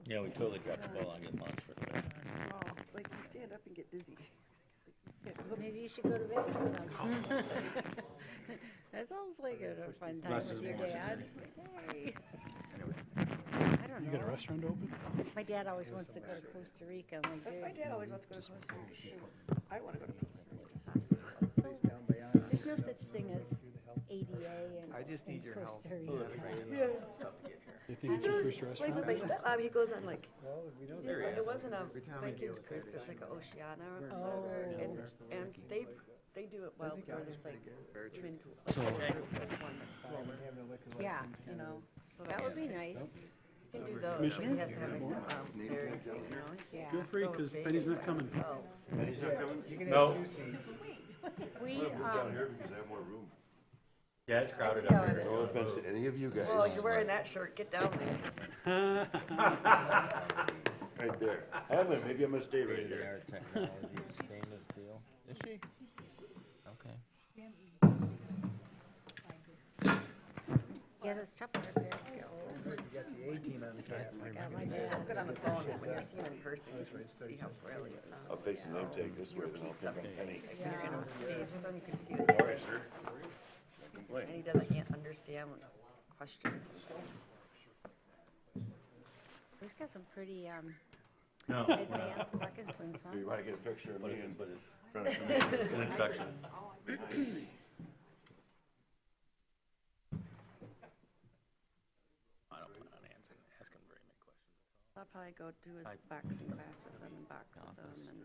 Yeah, we totally dropped the ball on getting lunch for today. Oh, like you stand up and get dizzy. Maybe you should go to bed sometime. That sounds like a fun time with your dad. Hey. I don't You got a know. restaurant open? My dad always wants to go to Costa Rica. I'm like, My dude, dad always wants to go to Costa Rica too. I want to go to Costa Rica. there's no such thing as ADA and I just need in your help. Costa Rica. You think it's your first Like restaurant? with my stepmom, he goes on like, There it wasn't a Vikings cruise, but like an Oceana or whatever. And they do it well where there's like twin tours. So- Yeah, You know, so that would be nice. you can do those. Commissioner? He has to have my stepmom there, you know. Yeah. Feel free, because Penny's not coming. So, No. We, Down here because I have more room. Yeah, it's crowded I see up how it here. No offense to any of you guys. well, you're wearing that shirt, get down there. Right there. Maybe I'm gonna stay right there. Technology stainless steel. Is she? Okay. yeah, that's tough when our parents get old. My God, my dad's so good on the phone, but when you see him in person, you can see how frail he is. I'll face the name tag this way, then I'll pick up Penny. You're in on stage with him, you can see that. All right, sir. And he doesn't understand questions. He's got some pretty No, advanced Parkinson's, huh? Do you wanna get a picture of but me in it's front of me? it's an introduction. I don't plan on asking very many questions. I'll probably go do his boxing class with him and box with him and.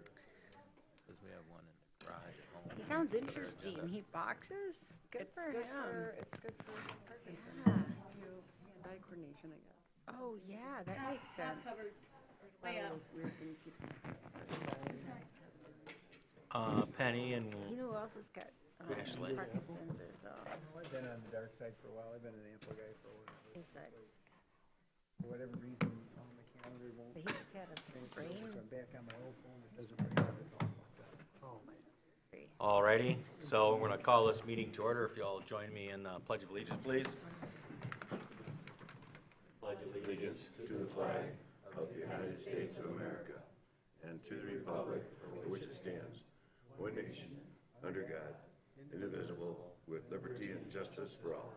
Because we have one in the garage at home. He sounds interesting. He boxes? Good It's for good him. it's good for Parkinson's. Yeah. Eye coordination, I guess. Oh, yeah, that makes sense. A lot of weird things you Penny and You know who else has got Ashley. Parkinson's is, I've been on the dark side for a while. I've been an ample guy for for whatever reason. My calendar won't. but he just had a brain So I'm back on my old phone. It doesn't work. It's all fucked up. Oh man. injury. Alrighty, so we're gonna call this meeting to order. If y'all join me in the Pledge of Allegiance, please. Pledge of Allegiance to the flag of the United States of America and to the republic for which it stands, one nation, under God, indivisible, with liberty and justice for all.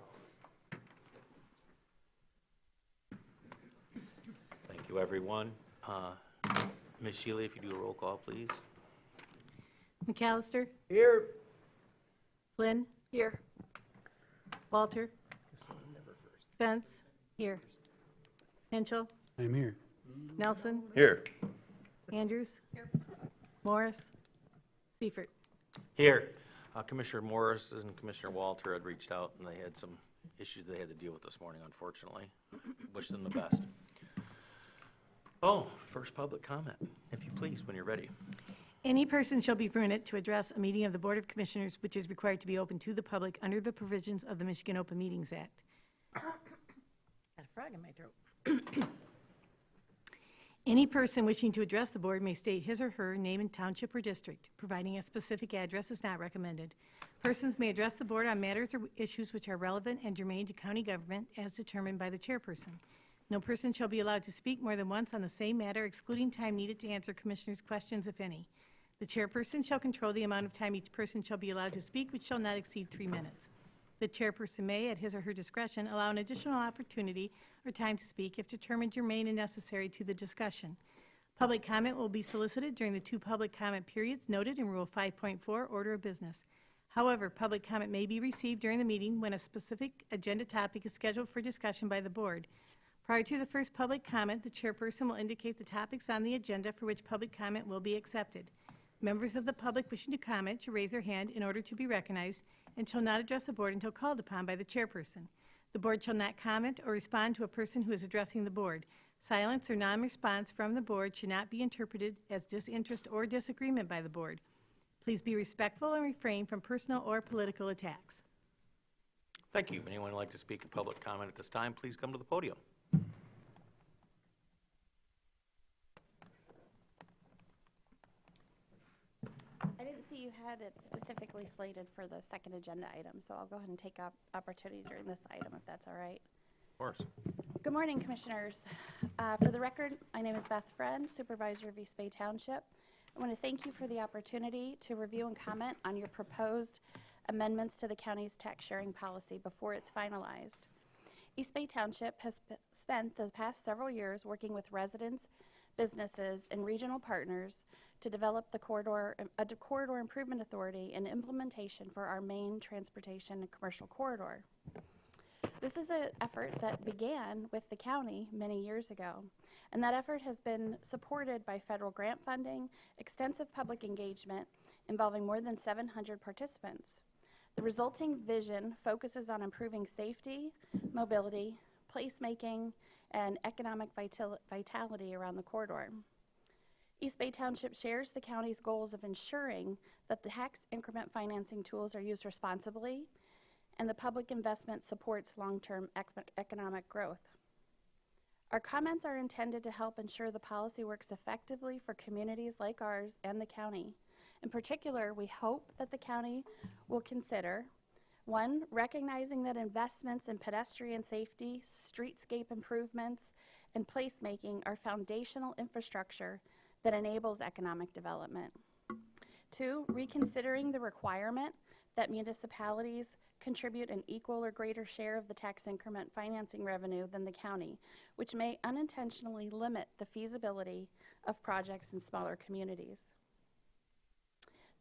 Thank you, everyone. Ms. Shealy, if you do a roll call, please. McAllister, Here. Flynn, Here. Walter, Spence, here. Henschel, I'm here. Nelson, Here. Andrews, Morris, Seifert. Here, Commissioner Morris and Commissioner Walter had reached out, and they had some issues they had to deal with this morning, unfortunately. Wish them the best. Oh, first public comment, if you please, when you're ready. Any person shall be permitted to address a meeting of the Board of Commissioners which is required to be open to the public under the provisions of the Michigan Open Meetings Act. Got a frog in my throat. Any person wishing to address the board may state his or her name and township or district. Providing a specific address is not recommended. Persons may address the board on matters or issues which are relevant and germane to county government as determined by the chairperson. No person shall be allowed to speak more than once on the same matter, excluding time needed to answer commissioners' questions, if any. The chairperson shall control the amount of time each person shall be allowed to speak, which shall not exceed 3 minutes. The chairperson may, at his or her discretion, allow an additional opportunity or time to speak if determined germane and necessary to the discussion. Public comment will be solicited during the 2 public comment periods noted in Rule 5.4, Order of Business. However, public comment may be received during the meeting when a specific agenda topic is scheduled for discussion by the board. Prior to the first public comment, the chairperson will indicate the topics on the agenda for which public comment will be accepted. Members of the public wishing to comment should raise their hand in order to be recognized and shall not address the board until called upon by the chairperson. The board shall not comment or respond to a person who is addressing the board. Silence or non-response from the board should not be interpreted as disinterest or disagreement by the board. Please be respectful and refrain from personal or political attacks. Thank you. Anyone would like to speak in public comment at this time, please come to the podium. I didn't see you had it specifically slated for the second agenda item, so I'll go ahead and take up opportunity during this item, if that's all right. Of course. Good morning, Commissioners. For the record, my name is Beth Friend, Supervisor of East Bay Township. I want to thank you for the opportunity to review and comment on your proposed amendments to the county's tax sharing policy before it's finalized. East Bay Township has spent the past several years working with residents, businesses, and regional partners to develop the corridor improvement authority and implementation for our main transportation and commercial corridor. This is an effort that began with the county many years ago, and that effort has been supported by federal grant funding, extensive public engagement involving more than 700 participants. The resulting vision focuses on improving safety, mobility, placemaking, and economic vitality around the corridor. East Bay Township shares the county's goals of ensuring that the tax increment financing tools are used responsibly and the public investment supports long-term economic growth. Our comments are intended to help ensure the policy works effectively for communities like ours and the county. In particular, we hope that the county will consider, 1, recognizing that investments in pedestrian safety, streetscape improvements, and placemaking are foundational infrastructure that enables economic development. 2, reconsidering the requirement that municipalities contribute an equal or greater share of the tax increment financing revenue than the county, which may unintentionally limit the feasibility of projects in smaller communities.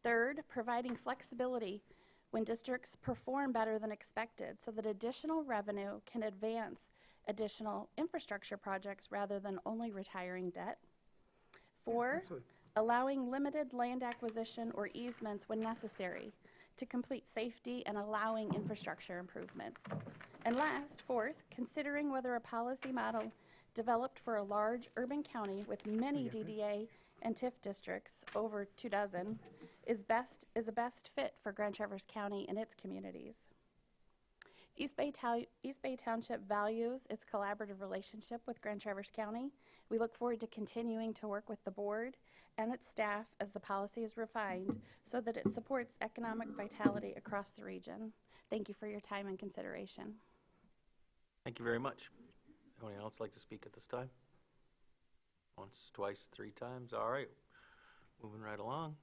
3rd, providing flexibility when districts perform better than expected so that additional revenue can advance additional infrastructure projects rather than only retiring debt. 4, allowing limited land acquisition or easements when necessary to complete safety and allowing infrastructure improvements. And last, 4th, considering whether a policy model developed for a large urban county with many DDA and TIF districts, over 2 dozen, is a best fit for Grand Traverse County and its communities. East Bay Township values its collaborative relationship with Grand Traverse County. We look forward to continuing to work with the board and its staff as the policy is refined so that it supports economic vitality across the region. Thank you for your time and consideration. Thank you very much. Anyone else like to speak at this time? Once, twice, 3 times? All right. Moving right along.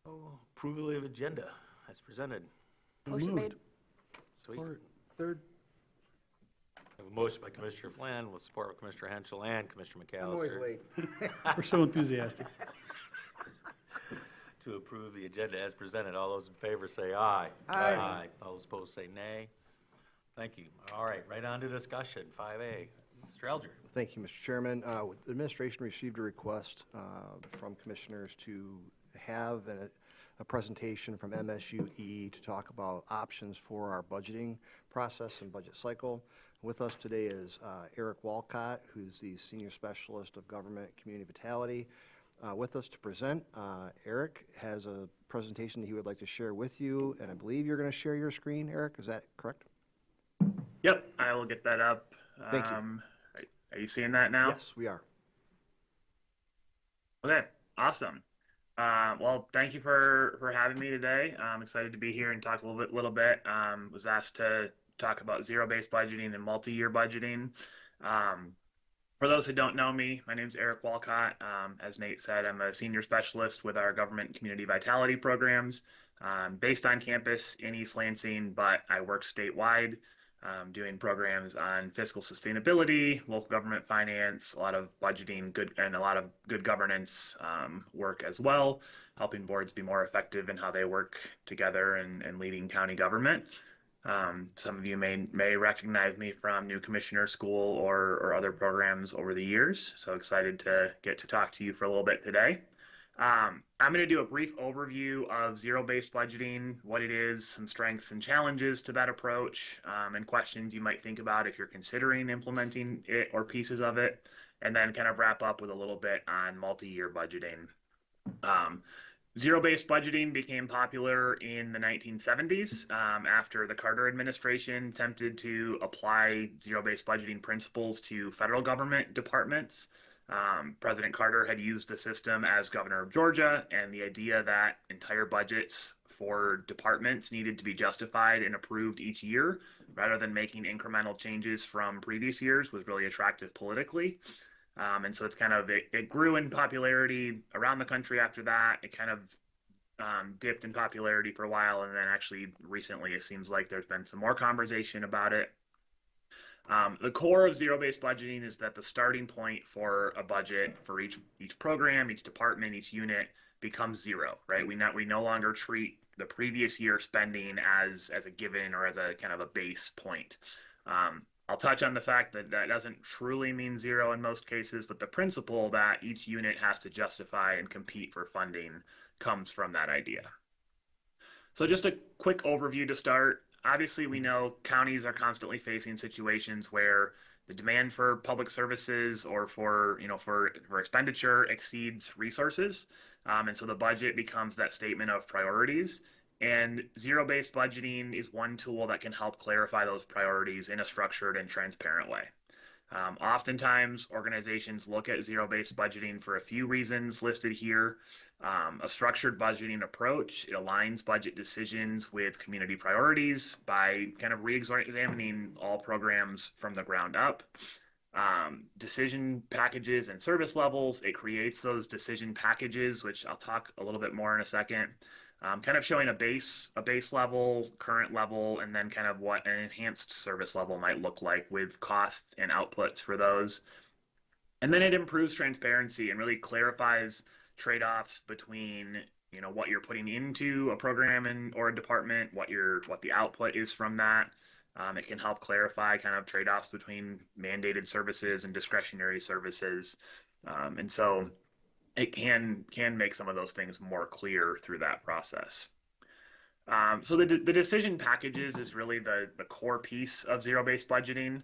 Oh, approval of agenda as presented. Motion made. Sweet. Third. We have a motion by Commissioner Flynn with support of Commissioner Henschel and Commissioner McAllister. I'm always late. We're so enthusiastic. To approve the agenda as presented. All those in favor say aye. Aye. All those opposed say nay. Thank you. All right, right on to discussion. 5A. Mr. Alger. Thank you, Mr. Chairman. The administration received a request from commissioners to have a presentation from MSUE to talk about options for our budgeting process and budget cycle. With us today is Eric Walcott, who's the Senior Specialist of Government Community Vitality. With us to present, Eric has a presentation that he would like to share with you, and I believe you're going to share your screen, Eric. Is that correct? Yep, I will get that up. Thank you. Are you seeing that now? Yes, we are. Okay, awesome. Well, thank you for having me today. I'm excited to be here and talk a little bit. Was asked to talk about zero-based budgeting and multi-year budgeting. For those who don't know me, my name is Eric Walcott. As Nate said, I'm a senior specialist with our government and community vitality programs, based on campus in East Lansing, but I work statewide, doing programs on fiscal sustainability, local government finance, a lot of budgeting, and a lot of good governance work as well, helping boards be more effective in how they work together and leading county government. Some of you may recognize me from New Commissioner School or other programs over the years, so excited to get to talk to you for a little bit today. I'm going to do a brief overview of zero-based budgeting, what it is, some strengths and challenges to that approach, and questions you might think about if you're considering implementing it or pieces of it, and then kind of wrap up with a little bit on multi-year budgeting. Zero-based budgeting became popular in the 1970s after the Carter administration attempted to apply zero-based budgeting principles to federal government departments. President Carter had used the system as governor of Georgia, and the idea that entire budgets for departments needed to be justified and approved each year rather than making incremental changes from previous years was really attractive politically. And so it's kind of, it grew in popularity around the country after that. It kind of dipped in popularity for a while, and then actually recently it seems like there's been some more conversation about it. The core of zero-based budgeting is that the starting point for a budget for each program, each department, each unit becomes zero, right? We no longer treat the previous year spending as a given or as a kind of a base point. I'll touch on the fact that that doesn't truly mean zero in most cases, but the principle that each unit has to justify and compete for funding comes from that idea. So just a quick overview to start. Obviously, we know counties are constantly facing situations where the demand for public services or for expenditure exceeds resources. And so the budget becomes that statement of priorities. And zero-based budgeting is one tool that can help clarify those priorities in a structured and transparent way. Oftentimes, organizations look at zero-based budgeting for a few reasons listed here. A structured budgeting approach, it aligns budget decisions with community priorities by kind of re-examining all programs from the ground up. Decision packages and service levels, it creates those decision packages, which I'll talk a little bit more in a second. Kind of showing a base level, current level, and then kind of what an enhanced service level might look like with costs and outputs for those. And then it improves transparency and really clarifies trade-offs between what you're putting into a program or a department, what the output is from that. It can help clarify kind of trade-offs between mandated services and discretionary services, and so it can make some of those things more clear through that process. So the decision packages is really the core piece of zero-based budgeting.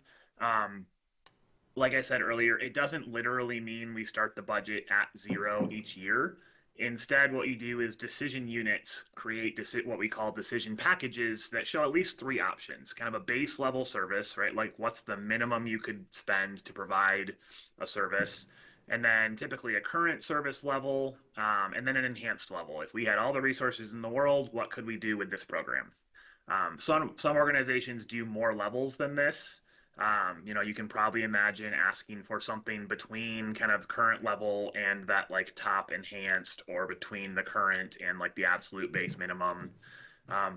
Like I said earlier, it doesn't literally mean we start the budget at zero each year. Instead, what you do is decision units create what we call decision packages that show at least three options, kind of a base level service, right? Like what's the minimum you could spend to provide a service, and then typically a current service level, and then an enhanced level. If we had all the resources in the world, what could we do with this program? Some organizations do more levels than this. You can probably imagine asking for something between kind of current level and that like top enhanced, or between the current and like the absolute base minimum.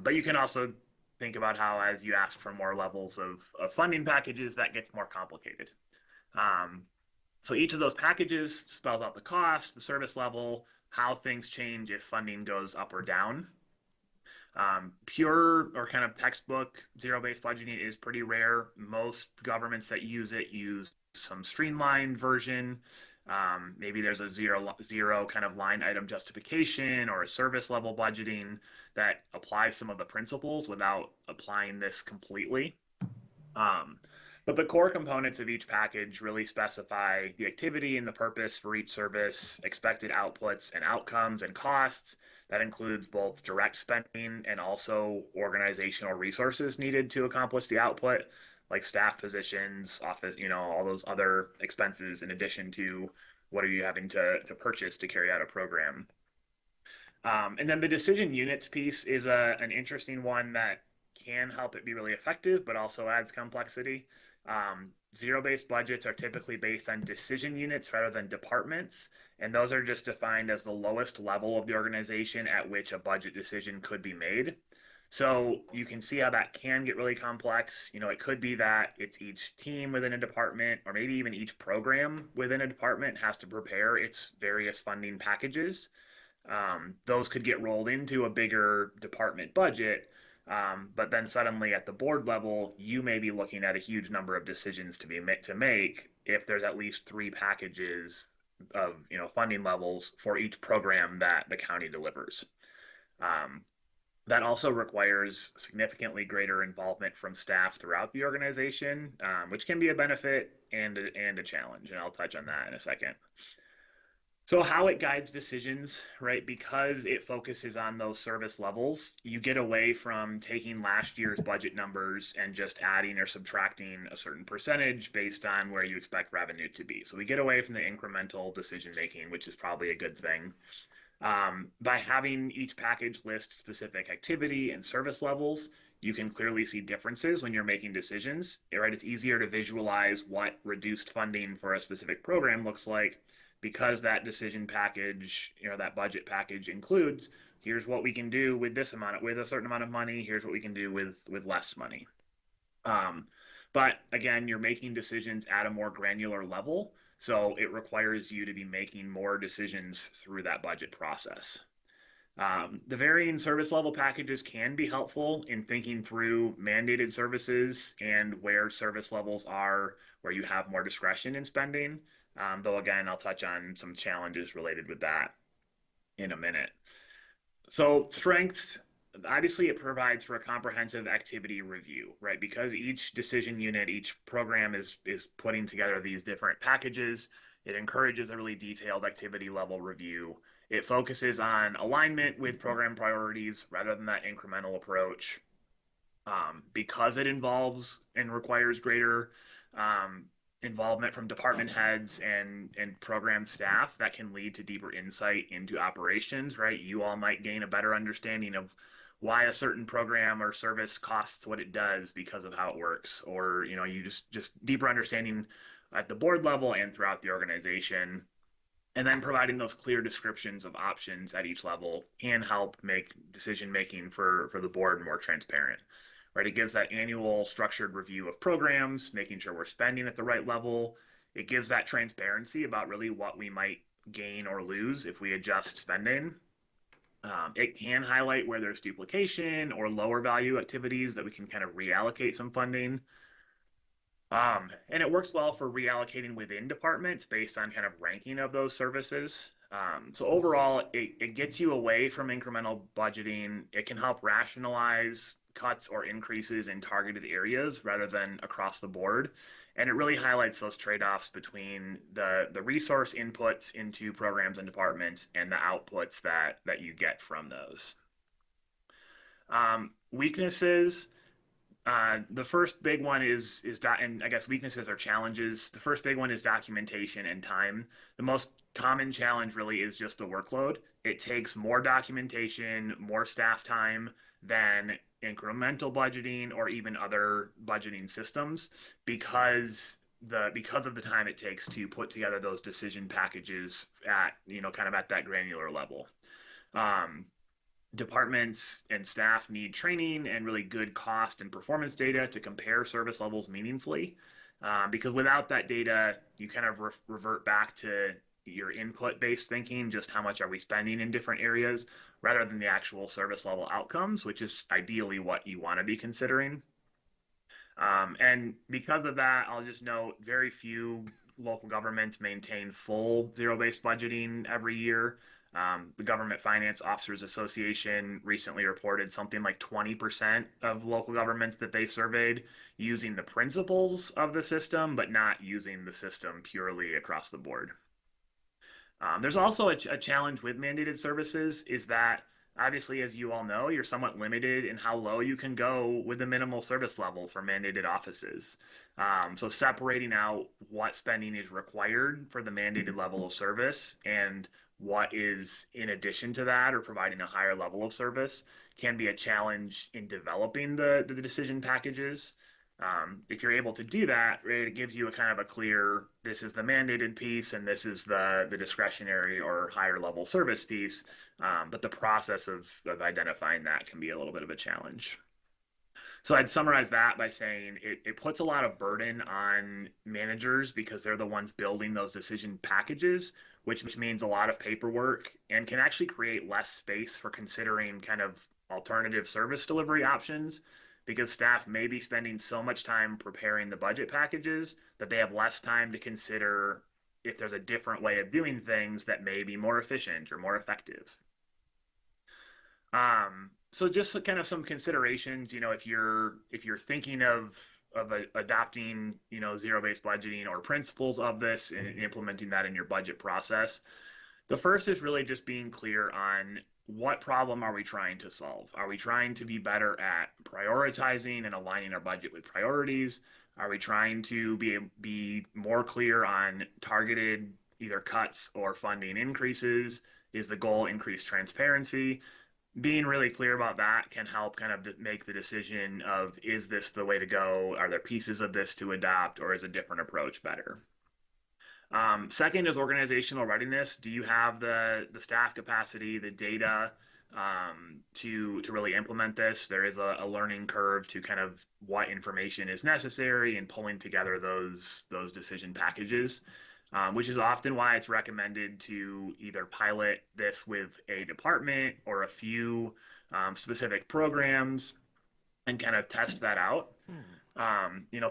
But you can also think about how as you ask for more levels of funding packages, that gets more complicated. So each of those packages spells out the cost, the service level, how things change if funding goes up or down. Pure or kind of textbook zero-based budgeting is pretty rare. Most governments that use it use some streamlined version. Maybe there's a zero kind of line item justification or a service level budgeting that applies some of the principles without applying this completely. But the core components of each package really specify the activity and the purpose for each service, expected outputs and outcomes and costs. That includes both direct spending and also organizational resources needed to accomplish the output, like staff positions, office, all those other expenses in addition to what are you having to purchase to carry out a program. And then the decision units piece is an interesting one that can help it be really effective, but also adds complexity. Zero-based budgets are typically based on decision units rather than departments, and those are just defined as the lowest level of the organization at which a budget decision could be made. So you can see how that can get really complex. It could be that it's each team within a department, or maybe even each program within a department has to prepare its various funding packages. Those could get rolled into a bigger department budget. But then suddenly at the board level, you may be looking at a huge number of decisions to make if there's at least three packages of funding levels for each program that the county delivers. That also requires significantly greater involvement from staff throughout the organization, which can be a benefit and a challenge, and I'll touch on that in a second. So how it guides decisions, right? Because it focuses on those service levels, you get away from taking last year's budget numbers and just adding or subtracting a certain percentage based on where you expect revenue to be. So we get away from the incremental decision making, which is probably a good thing. By having each package list specific activity and service levels, you can clearly see differences when you're making decisions, right? It's easier to visualize what reduced funding for a specific program looks like because that decision package, that budget package includes, here's what we can do with this amount, with a certain amount of money, here's what we can do with less money. But again, you're making decisions at a more granular level, so it requires you to be making more decisions through that budget process. The varying service level packages can be helpful in thinking through mandated services and where service levels are, where you have more discretion in spending. Though again, I'll touch on some challenges related with that in a minute. So strengths, obviously it provides for a comprehensive activity review, right? Because each decision unit, each program is putting together these different packages. It encourages a really detailed activity level review. It focuses on alignment with program priorities rather than that incremental approach. Because it involves and requires greater involvement from department heads and program staff, that can lead to deeper insight into operations, right? You all might gain a better understanding of why a certain program or service costs what it does because of how it works, or you just deeper understanding at the board level and throughout the organization. And then providing those clear descriptions of options at each level can help make decision making for the board more transparent. Right, it gives that annual structured review of programs, making sure we're spending at the right level. It gives that transparency about really what we might gain or lose if we adjust spending. It can highlight where there's duplication or lower value activities that we can kind of reallocate some funding. And it works well for reallocating within departments based on kind of ranking of those services. So overall, it gets you away from incremental budgeting. It can help rationalize cuts or increases in targeted areas rather than across the board. And it really highlights those trade-offs between the resource inputs into programs and departments and the outputs that you get from those. Weaknesses. The first big one is and I guess weaknesses are challenges. The first big one is documentation and time. The most common challenge really is just the workload. It takes more documentation, more staff time than incremental budgeting or even other budgeting systems because of the time it takes to put together those decision packages at kind of at that granular level. Departments and staff need training and really good cost and performance data to compare service levels meaningfully, because without that data, you kind of revert back to your input-based thinking, just how much are we spending in different areas, rather than the actual service level outcomes, which is ideally what you want to be considering. And because of that, I'll just note very few local governments maintain full zero-based budgeting every year. The Government Finance Officers Association recently reported something like 20% of local governments that they surveyed using the principles of the system, but not using the system purely across the board. There's also a challenge with mandated services is that obviously, as you all know, you're somewhat limited in how low you can go with the minimal service level for mandated offices. So separating out what spending is required for the mandated level of service and what is in addition to that or providing a higher level of service can be a challenge in developing the decision packages. If you're able to do that, it gives you a kind of a clear, this is the mandated piece and this is the discretionary or higher level service piece. But the process of identifying that can be a little bit of a challenge. So I'd summarize that by saying it puts a lot of burden on managers because they're the ones building those decision packages, which means a lot of paperwork and can actually create less space for considering kind of alternative service delivery options, because staff may be spending so much time preparing the budget packages that they have less time to consider if there's a different way of doing things that may be more efficient or more effective. So just kind of some considerations, if you're thinking of adopting, zero-based budgeting or principles of this and implementing that in your budget process, The first is really just being clear on what problem are we trying to solve? Are we trying to be better at prioritizing and aligning our budget with priorities? Are we trying to be more clear on targeted either cuts or funding increases? Is the goal increased transparency? Being really clear about that can help kind of make the decision of, is this the way to go? Are there pieces of this to adopt, or is a different approach better? Second is organizational readiness. Do you have the staff capacity, the data to really implement this? There is a learning curve to kind of what information is necessary and pulling together those decision packages, which is often why it's recommended to either pilot this with a department or a few specific programs and kind of test that out.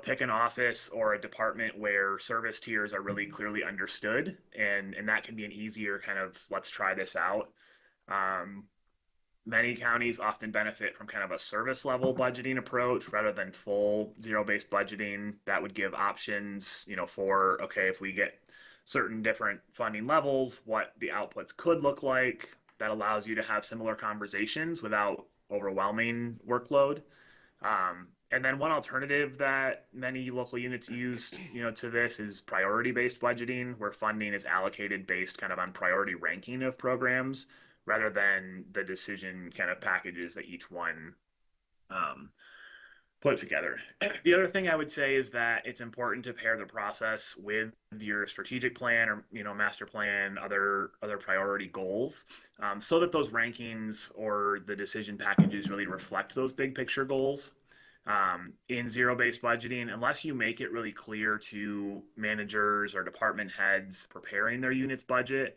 Pick an office or a department where service tiers are really clearly understood, and that can be an easier kind of, let's try this out. Many counties often benefit from kind of a service level budgeting approach rather than full zero-based budgeting. That would give options, for, okay, if we get certain different funding levels, what the outputs could look like. That allows you to have similar conversations without overwhelming workload. And then one alternative that many local units use, to this is priority-based budgeting, where funding is allocated based kind of on priority ranking of programs rather than the decision kind of packages that each one put together. The other thing I would say is that it's important to pair the process with your strategic plan or master plan, other priority goals, so that those rankings or the decision packages really reflect those big picture goals. In zero-based budgeting, unless you make it really clear to managers or department heads preparing their unit's budget,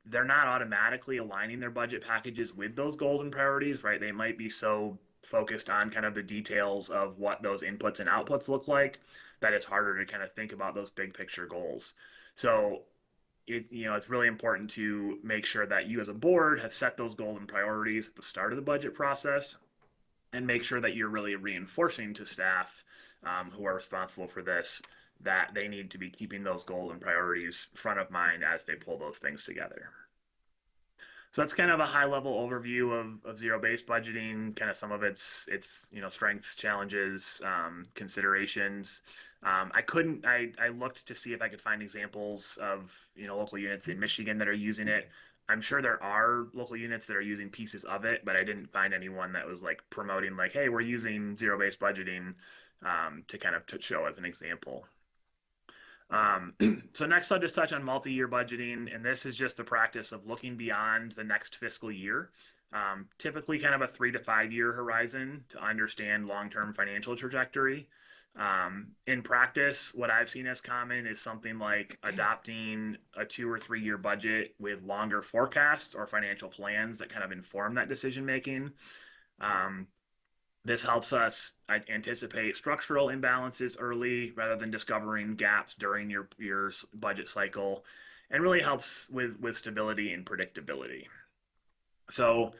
they're not automatically aligning their budget packages with those goals and priorities, right? They might be so focused on kind of the details of what those inputs and outputs look like that it's harder to kind of think about those big picture goals. So it's really important to make sure that you as a board have set those goals and priorities at the start of the budget process, and make sure that you're really reinforcing to staff who are responsible for this that they need to be keeping those goals and priorities front of mind as they pull those things together. So that's kind of a high level overview of zero-based budgeting, kind of some of its strengths, challenges, considerations. I looked to see if I could find examples of local units in Michigan that are using it. I'm sure there are local units that are using pieces of it, but I didn't find anyone that was like promoting like, hey, we're using zero-based budgeting to kind of show as an example. So next I'll just touch on multi-year budgeting, and this is just the practice of looking beyond the next fiscal year, typically kind of a 3 to 5 year horizon to understand long-term financial trajectory. In practice, what I've seen as common is something like adopting a 2 or 3 year budget with longer forecasts or financial plans that kind of inform that decision making. This helps us anticipate structural imbalances early rather than discovering gaps during your budget cycle, and really helps with stability and predictability. So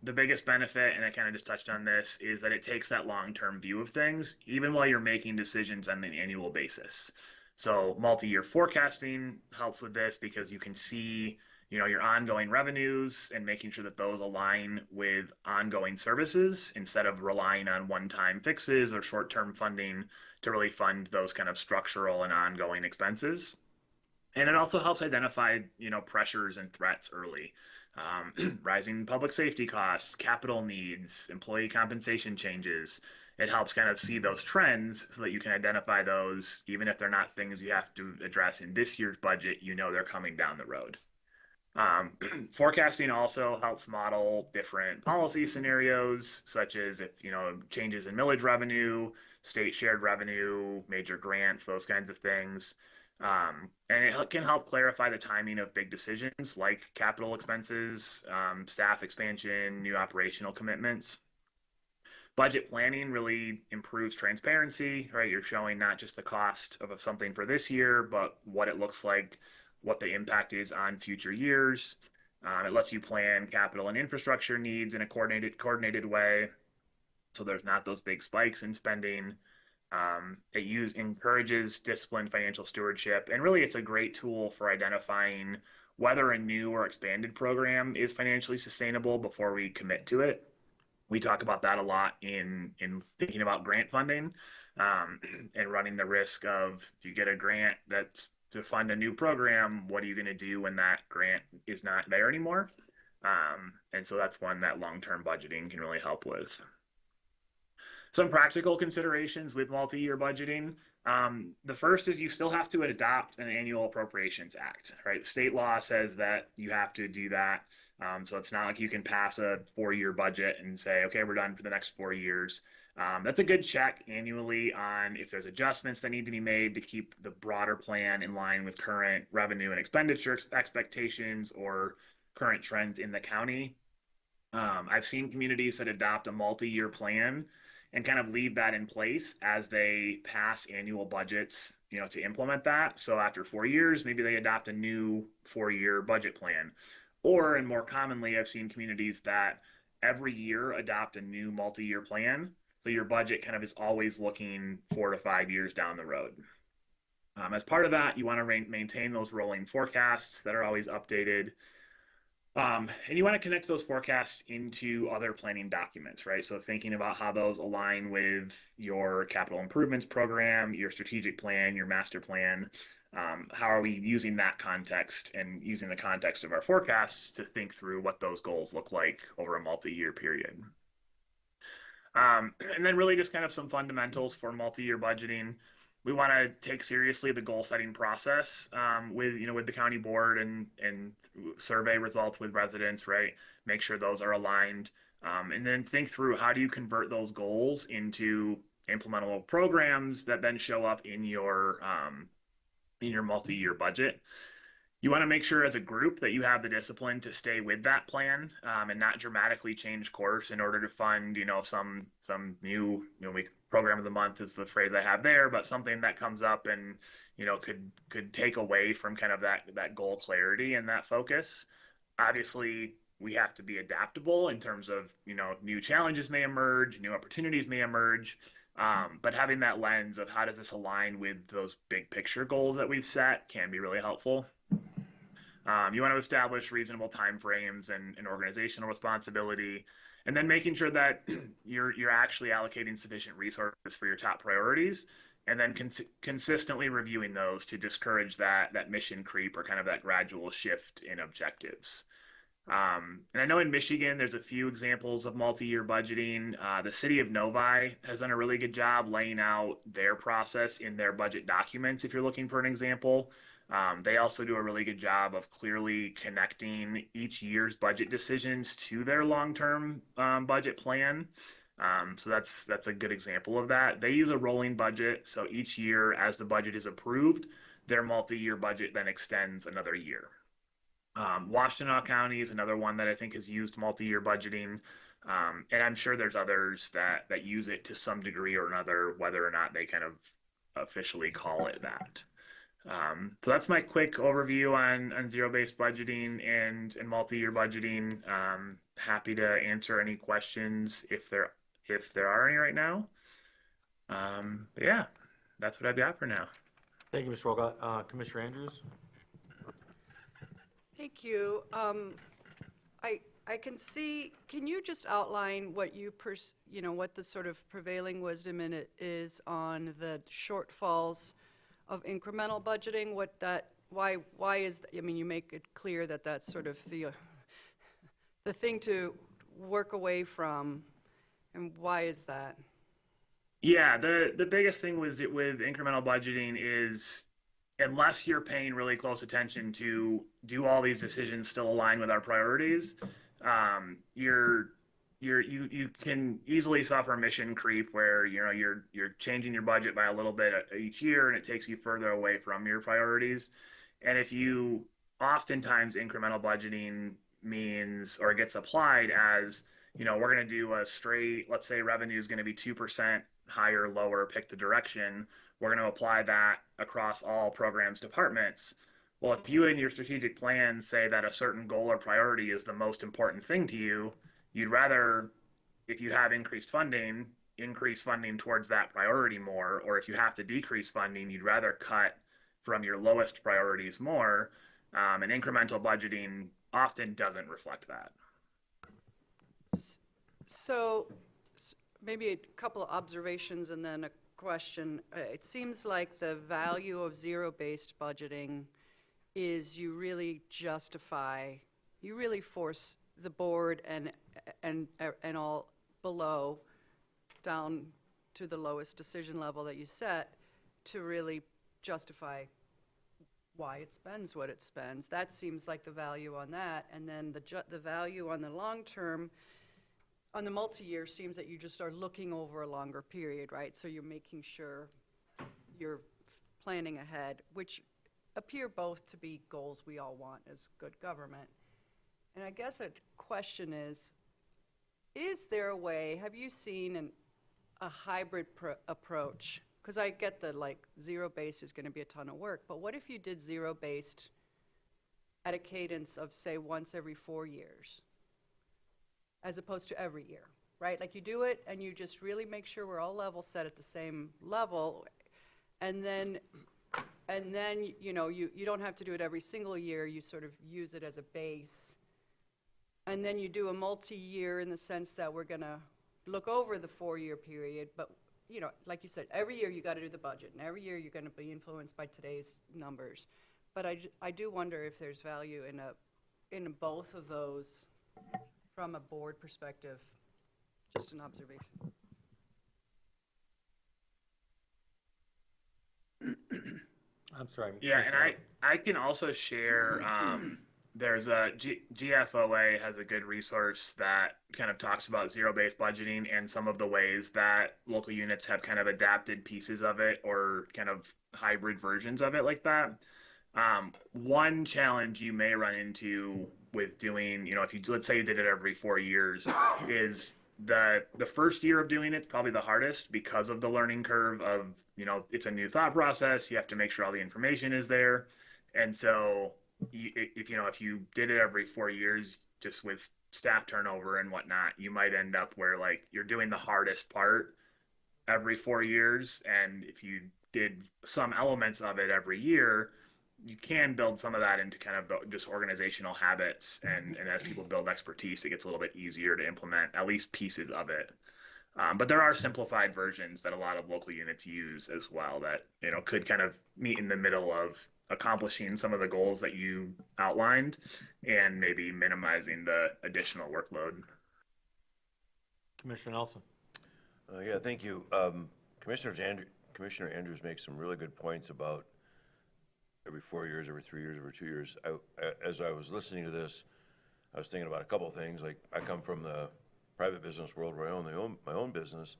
the biggest benefit, and I kind of just touched on this, is that it takes that long-term view of things, even while you're making decisions on an annual basis. So multi-year forecasting helps with this because you can see, your ongoing revenues and making sure that those align with ongoing services instead of relying on one-time fixes or short-term funding to really fund those kind of structural and ongoing expenses. And it also helps identify, pressures and threats early. Rising public safety costs, capital needs, employee compensation changes. It helps kind of see those trends so that you can identify those, even if they're not things you have to address in this year's budget, they're coming down the road. Forecasting also helps model different policy scenarios, such as if, changes in millage revenue, state shared revenue, major grants, those kinds of things. And it can help clarify the timing of big decisions like capital expenses, staff expansion, new operational commitments. Budget planning really improves transparency, right? You're showing not just the cost of something for this year, but what it looks like, what the impact is on future years. It lets you plan capital and infrastructure needs in a coordinated way, so there's not those big spikes in spending. It encourages disciplined financial stewardship, and really it's a great tool for identifying whether a new or expanded program is financially sustainable before we commit to it. We talk about that a lot in thinking about grant funding, and running the risk of, if you get a grant that's to fund a new program, what are you going to do when that grant is not there anymore? And so that's one that long-term budgeting can really help with. Some practical considerations with multi-year budgeting. The first is you still have to adopt an annual appropriations act, right? State law says that you have to do that. So it's not like you can pass a 4-year budget and say, okay, we're done for the next 4 years. That's a good check annually on if there's adjustments that need to be made to keep the broader plan in line with current revenue and expenditure expectations or current trends in the county. I've seen communities that adopt a multi-year plan and kind of leave that in place as they pass annual budgets, to implement that. So after 4 years, maybe they adopt a new 4-year budget plan. Or, and more commonly, I've seen communities that every year adopt a new multi-year plan. So your budget kind of is always looking 4 to 5 years down the road. As part of that, you want to maintain those rolling forecasts that are always updated. And you want to connect those forecasts into other planning documents, right? So thinking about how those align with your capital improvements program, your strategic plan, your master plan. How are we using that context and using the context of our forecasts to think through what those goals look like over a multi-year period? And then really just kind of some fundamentals for multi-year budgeting. We want to take seriously the goal setting process with the county board and survey results with residents, right? Make sure those are aligned, and then think through how do you convert those goals into implementable programs that then show up in your multi-year budget. You want to make sure as a group that you have the discipline to stay with that plan, and not dramatically change course in order to fund, some new, program of the month is the phrase I have there, but something that comes up and, could take away from kind of that goal clarity and that focus. Obviously, we have to be adaptable in terms of, new challenges may emerge, new opportunities may emerge. But having that lens of how does this align with those big picture goals that we've set can be really helpful. You want to establish reasonable timeframes and organizational responsibility, and then making sure that you're actually allocating sufficient resources for your top priorities, and then consistently reviewing those to discourage that mission creep or kind of that gradual shift in objectives. And I know in Michigan, there's a few examples of multi-year budgeting. The city of Novi has done a really good job laying out their process in their budget documents, if you're looking for an example. They also do a really good job of clearly connecting each year's budget decisions to their long-term budget plan. So that's a good example of that. They use a rolling budget. So each year as the budget is approved, their multi-year budget then extends another year. Washtenaw County is another one that I think has used multi-year budgeting. And I'm sure there's others that use it to some degree or another, whether or not they kind of officially call it that. So that's my quick overview on zero-based budgeting and multi-year budgeting. Happy to answer any questions if there are any right now. But yeah, that's what I've got for now. Thank you, Mr. Wolcott. Commissioner Andrews? Thank you. I can see, can you just outline what what the sort of prevailing wisdom in it is on the shortfalls of incremental budgeting? Why is, you make it clear that that's sort of the thing to work away from, and why is that? Yeah, the biggest thing with incremental budgeting is, unless you're paying really close attention to do all these decisions still align with our priorities, you can easily suffer mission creep where you're changing your budget by a little bit each year, and it takes you further away from your priorities. And if you oftentimes incremental budgeting means, or gets applied as, we're going to do a straight, let's say revenue is going to be 2% higher, lower, pick the direction. We're going to apply that across all programs, departments. Well, if you in your strategic plan say that a certain goal or priority is the most important thing to you, you'd rather, if you have increase funding towards that priority more, or if you have to decrease funding, you'd rather cut from your lowest priorities more, And incremental budgeting often doesn't reflect that. So maybe a couple of observations and then a question. It seems like the value of zero-based budgeting is you really force the board and all below down to the lowest decision level that you set to really justify why it spends what it spends. That seems like the value on that. And then the value on the long term, on the multi-year, seems that you just are looking over a longer period, right? So you're making sure you're planning ahead, which appear both to be goals we all want as good government. And I guess a question is there a way, have you seen a hybrid approach? Because I get the zero-based is going to be a ton of work, but what if you did zero-based at a cadence of, say, once every 4 years, as opposed to every year, right? Like you do it and you just really make sure we're all level set at the same level, and then you know, you don't have to do it every single year. You sort of use it as a base, and then you do a multi-year in the sense that we're going to look over the 4-year period, but you know, like you said, every year you got to do the budget, and every year you're going to be influenced by today's numbers. But I do wonder if there's value in both of those from a board perspective. Just an observation. I'm sorry. Yeah, and Commissioner. I can also share, there's GFOA has a good resource that kind of talks about zero-based budgeting and some of the ways that local units have kind of adapted pieces of it or kind of hybrid versions of it like that. One challenge you may run into with doing, you know, if you, let's say you did it every 4 years, is the first year of doing it's probably the hardest because of the learning curve of, you know, it's a new thought process. You have to make sure all the information is there. And so if you did it every 4 years, just with staff turnover and whatnot, you might end up where like you're doing the hardest part every 4 years. And if you did some elements of it every year, you can build some of that into kind of just organizational habits. And as people build expertise, it gets a little bit easier to implement at least pieces of it. But there are simplified versions that a lot of local units use as well that, you know, could kind of meet in the middle of accomplishing some of the goals that you outlined and maybe minimizing the additional workload. Commissioner Nelson. Yeah, thank you. Commissioner Andrews makes some really good points about every 4 years, every 3 years, every 2 years. As I was listening to this, I was thinking about a couple of things. Like, I come from the private business world where I own my own business,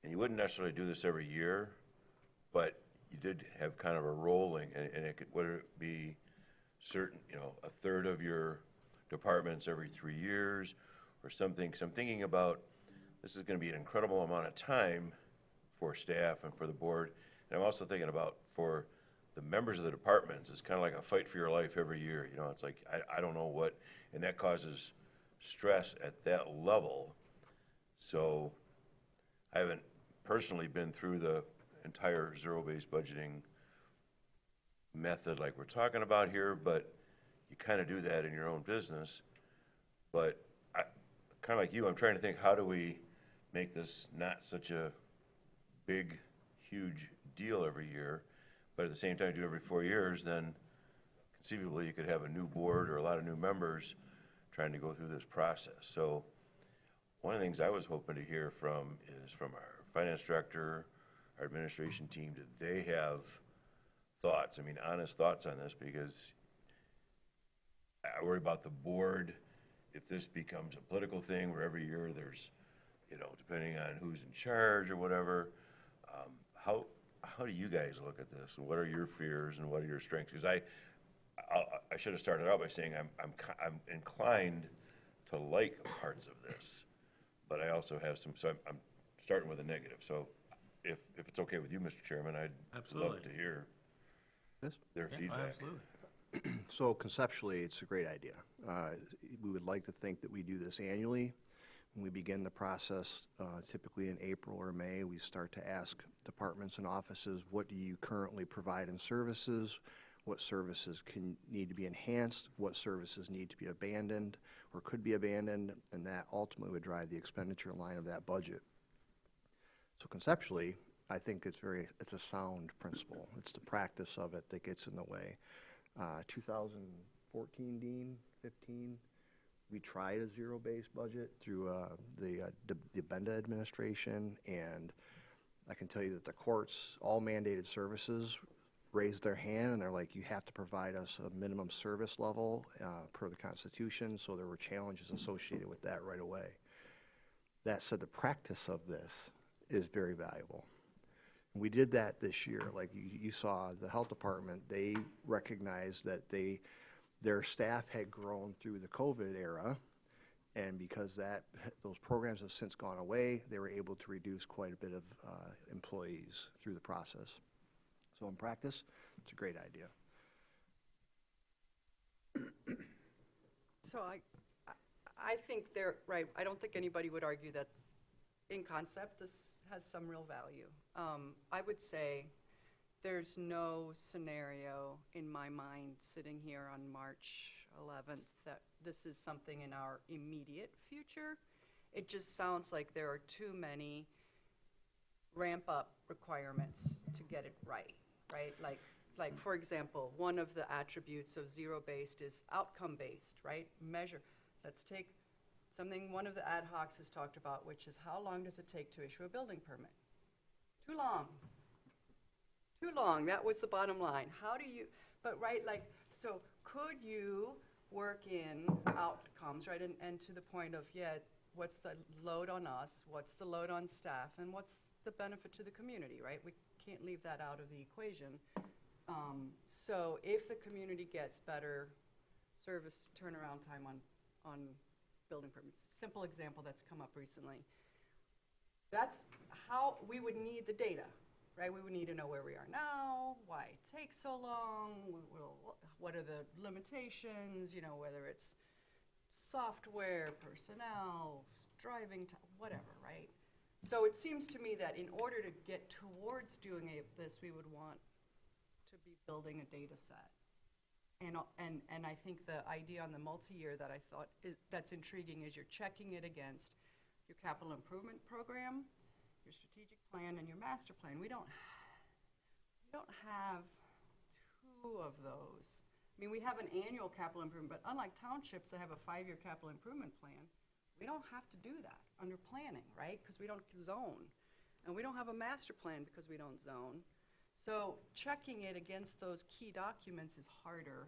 and you wouldn't necessarily do this every year, but you did have kind of a rolling, and it could, whether it be certain, you know, a third of your departments every 3 years or something. So I'm thinking about this is going to be an incredible amount of time for staff and for the board. And I'm also thinking about for the members of the departments, it's kind of like a fight for your life every year. You know, it's like, I don't know what, and that causes stress at that level. So I haven't personally been through the entire zero-based budgeting method like we're talking about here, but you kind of do that in your own business. But I, kind of like you, I'm trying to think, how do we make this not such a big, huge deal every year, but at the same time do every 4 years, then conceivably you could have a new board or a lot of new members trying to go through this process. So one of the things I was hoping to hear from is from our finance director, our administration team, did they have thoughts, I mean, honest thoughts on this? Because I worry about the board, if this becomes a political thing where every year there's, you know, depending on who's in charge or whatever, how do you guys look at this, and what are your fears and what are your strengths? Because I should have started out by saying I'm inclined to like parts of this, but I also have some. So I'm starting with a negative. So if it's okay with you, Mr. Chairman, I'd love to hear their feedback. Absolutely. So conceptually, it's a great idea. We would like to think that we do this annually. When we begin the process, typically in April or May, we start to ask departments and offices, what do you currently provide in services? what services need to be enhanced, what services need to be abandoned or could be abandoned, and that ultimately would drive the expenditure line of that budget. So conceptually, I think it's a sound principle. It's the practice of it that gets in the way. 2014, Dean, 15, we tried a zero-based budget through the Benda administration, and I can tell you that the courts, all mandated services, raised their hand, and they're like, you have to provide us a minimum service level per the Constitution, so there were challenges associated with that right away. That said, the practice of this is very valuable. We did that this year. Like you saw, the health department, they recognized that their staff had grown through the COVID era, and because those programs have since gone away, they were able to reduce quite a bit of employees through the process. So in practice, it's a great idea. So I think they're right. I don't think anybody would argue that in concept this has some real value. I would say there's no scenario in my mind sitting here on March 11th that this is something in our immediate future. It just sounds like there are too many ramp-up requirements to get it right? Like for example, one of the attributes of zero-based is outcome-based, right? Measure. Let's take something one of the ad hocs has talked about, which is how long does it take to issue a building permit? Too long. Too long. That was the bottom line. How do you, but right, like, so could you work in outcomes, right? And to the point of, yeah, what's the load on us? What's the load on staff? And what's the benefit to the community, right? We can't leave that out of the equation. So if the community gets better service turnaround time on building permits, simple example that's come up recently, that's how we would need the data, right? We would need to know where we are now, why it takes so long, what are the limitations, you know, whether it's software, personnel, driving time, whatever, right? So it seems to me that in order to get towards doing this, we would want to be building a data set. And I think the idea on the multi-year that I thought that's intriguing is you're checking it against your capital improvement program, your strategic plan, and your master plan. We don't have two of those. I mean, we have an annual capital improvement, but unlike townships that have a 5-year capital improvement plan, we don't have to do that under planning, right? Because we don't zone. And we don't have a master plan because we don't zone. So checking it against those key documents is harder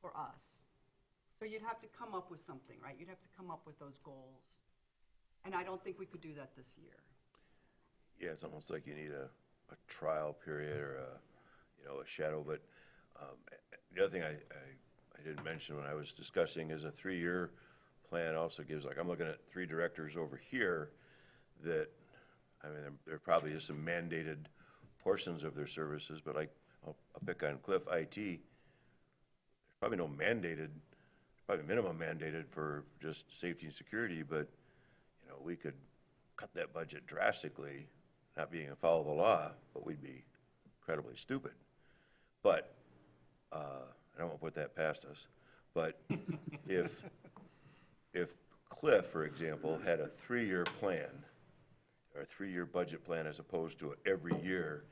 for us. So you'd have to come up with something, right? You'd have to come up with those goals. And I don't think we could do that this year. Yeah, it's almost like you need a trial period or a shadow. But the other thing I didn't mention when I was discussing is a 3-year plan also gives, like, I'm looking at 3 directors over here that, I mean, there probably is some mandated portions of their services, but like, I'll pick on Cliff IT. There's probably no mandated, probably minimum mandated for just safety and security, but, you know, we could cut that budget drastically, not being a follow the law, but we'd be incredibly stupid. But, I don't want to put that past us, but if Cliff, for example, had a 3-year plan, or a 3-year budget plan as opposed to every year,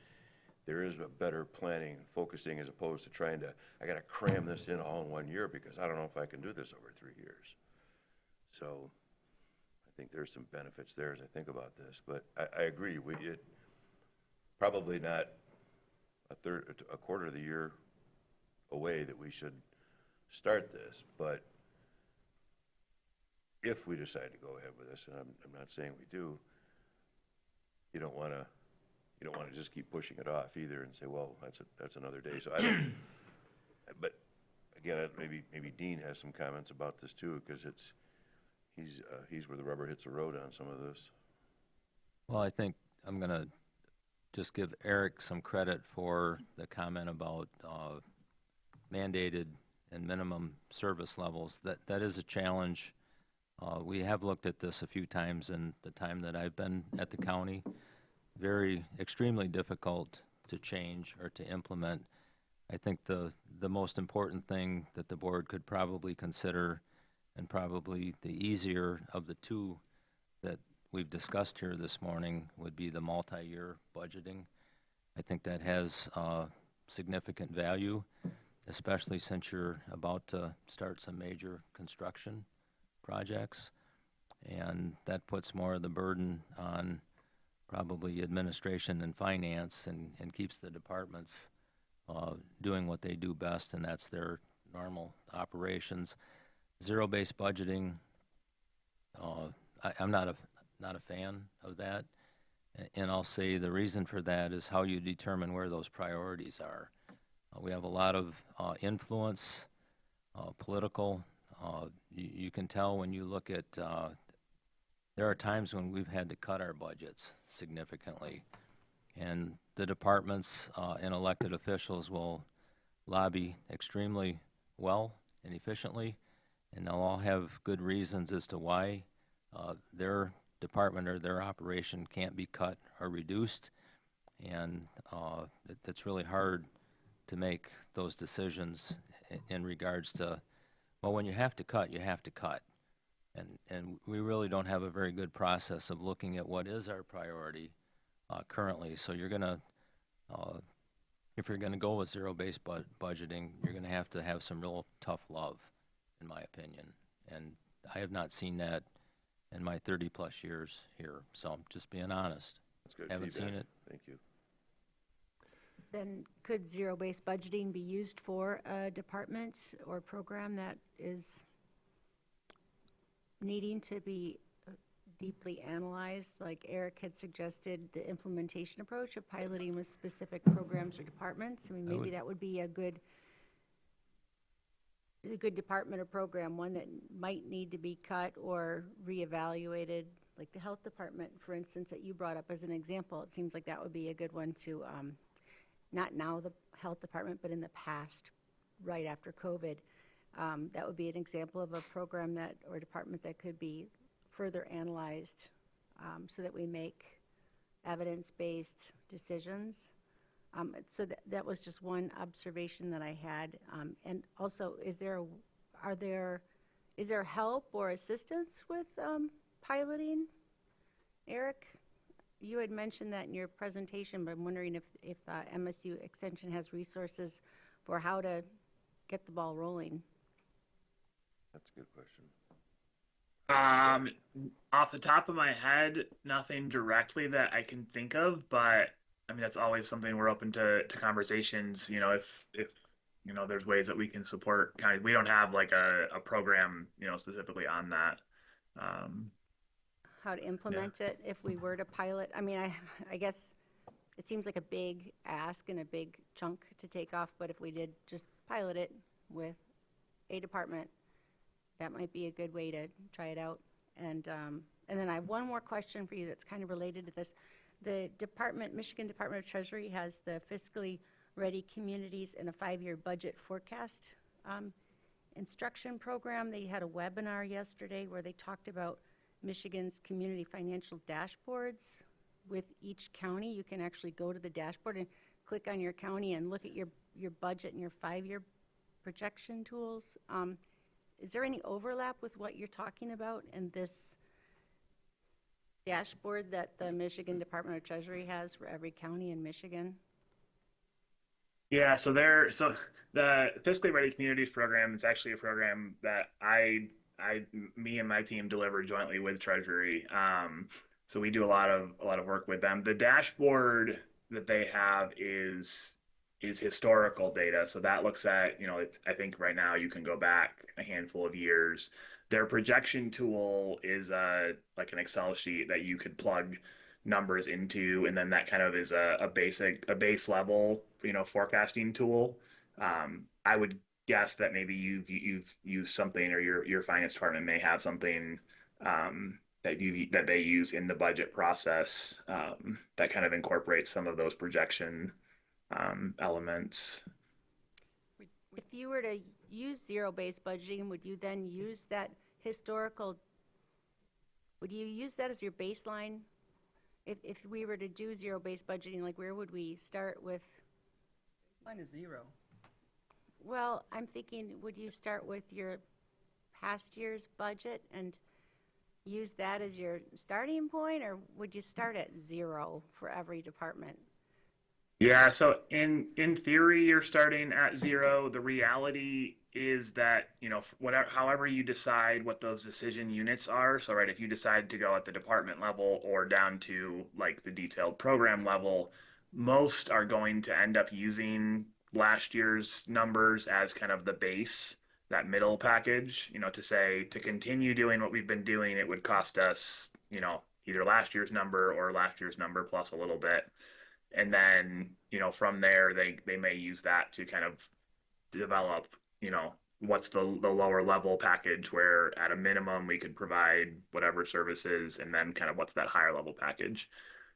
there is a better planning and focusing as opposed to trying to, I got to cram this in all in 1 year because I don't know if I can do this over 3 years. So I think there's some benefits there as I think about this. But I agree, it probably not a quarter of the year away that we should start this, but if we decide to go ahead with this, and I'm not saying we do, you don't want to just keep pushing it off either and say, well, that's another day. So I don't. But again, maybe Dean has some comments about this too, because he's where the rubber hits the road on some of this. Well, I think I'm going to just give Eric some credit for the comment about mandated and minimum service levels. That is a challenge. We have looked at this a few times in the time that I've been at the county. Extremely difficult to change or to implement. I think the most important thing that the board could probably consider, and probably the easier of the two that we've discussed here this morning, would be the multi-year budgeting. I think that has significant value, especially since you're about to start some major construction projects. And that puts more of the burden on probably administration and finance, and keeps the departments doing what they do best, and that's their normal operations. Zero-based budgeting, I'm not a fan of that, and I'll say the reason for that is how you determine where those priorities are. We have a lot of influence, political. You can tell when you look at, there are times when we've had to cut our budgets significantly, and the departments and elected officials will lobby extremely well and efficiently, and they'll all have good reasons as to why their department or their operation can't be cut or reduced, and it's really hard to make those decisions in regards to, well, when you have to cut, you have to cut. And we really don't have a very good process of looking at what is our priority currently. So you're going to, if you're going to go with zero-based budgeting, you're going to have some real tough love, in my opinion. And I have not seen that in my 30-plus years here. So I'm just being honest. That's good Haven't feedback. seen it. Thank you. Then could zero-based budgeting be used for a department or program that is needing to be deeply analyzed, like Eric had suggested, the implementation approach of piloting with specific programs or departments? I mean, maybe that would be a good department or program, one that might need to be cut or reevaluated, like the health department, for instance, that you brought up as an example. It seems like that would be a good one to, not now the health department, but in the past, right after COVID. That would be an example of a program that, or department that could be further analyzed so that we make evidence-based decisions. So that was just one observation that I had. And also, is there help or assistance with piloting? Eric, you had mentioned that in your presentation, but I'm wondering if MSU Extension has resources for how to get the ball rolling. That's a good question. Off the top of my head, nothing directly that I can think of, but I mean, that's always something we're open to conversations. You know, if you know, there's ways that we can support counties. We don't have like a program, you know, specifically on that. How to implement it if we were to pilot. I mean, I guess it seems like a big ask and a big chunk to take off, but if we did just pilot it with a department, that might be a good way to try it out. And then I have one more question for you that's kind of related to this. The Michigan Department of Treasury has the Fiscally Ready Communities in a 5-year budget forecast instruction program. They had a webinar yesterday where they talked about Michigan's community financial dashboards with each county. You can actually go to the dashboard and click on your county and look at your budget and your 5-year projection tools. Is there any overlap with what you're talking about in this dashboard that the Michigan Department of Treasury has for every county in Michigan? Yeah, so the Fiscally Ready Communities program is actually a program that me and my team deliver jointly with Treasury. So we do a lot of work with them. The dashboard that they have is historical data. So that looks at, you know, I think right now you can go back a handful of years. Their projection tool is like an Excel sheet that you could plug numbers into, and then that kind of is a base level, you know, forecasting tool. I would guess that maybe you've used something, or your finance department may have something that they use in the budget process that kind of incorporates some of those projection elements. If you were to use zero-based budgeting, would you then use that historical, would you use that as your baseline? If we were to do zero-based budgeting, like where would we start with? Mine is 0. Well, I'm thinking, would you start with your past year's budget and use that as your starting point, or would you start at 0 for every department? Yeah, so in theory, you're starting at 0. The reality is that, whatever, however you decide what those decision units are. So, right, if you decide to go at the department level or down to like the detailed program level, most are going to end up using last year's numbers as kind of the base, that middle package, to say to continue doing what we've been doing, it would cost us, either last year's number or last year's number plus a little bit. And then, from there, they may use that to kind of develop, what's the lower level package where at a minimum we could provide whatever services, and then kind of what's that higher level package.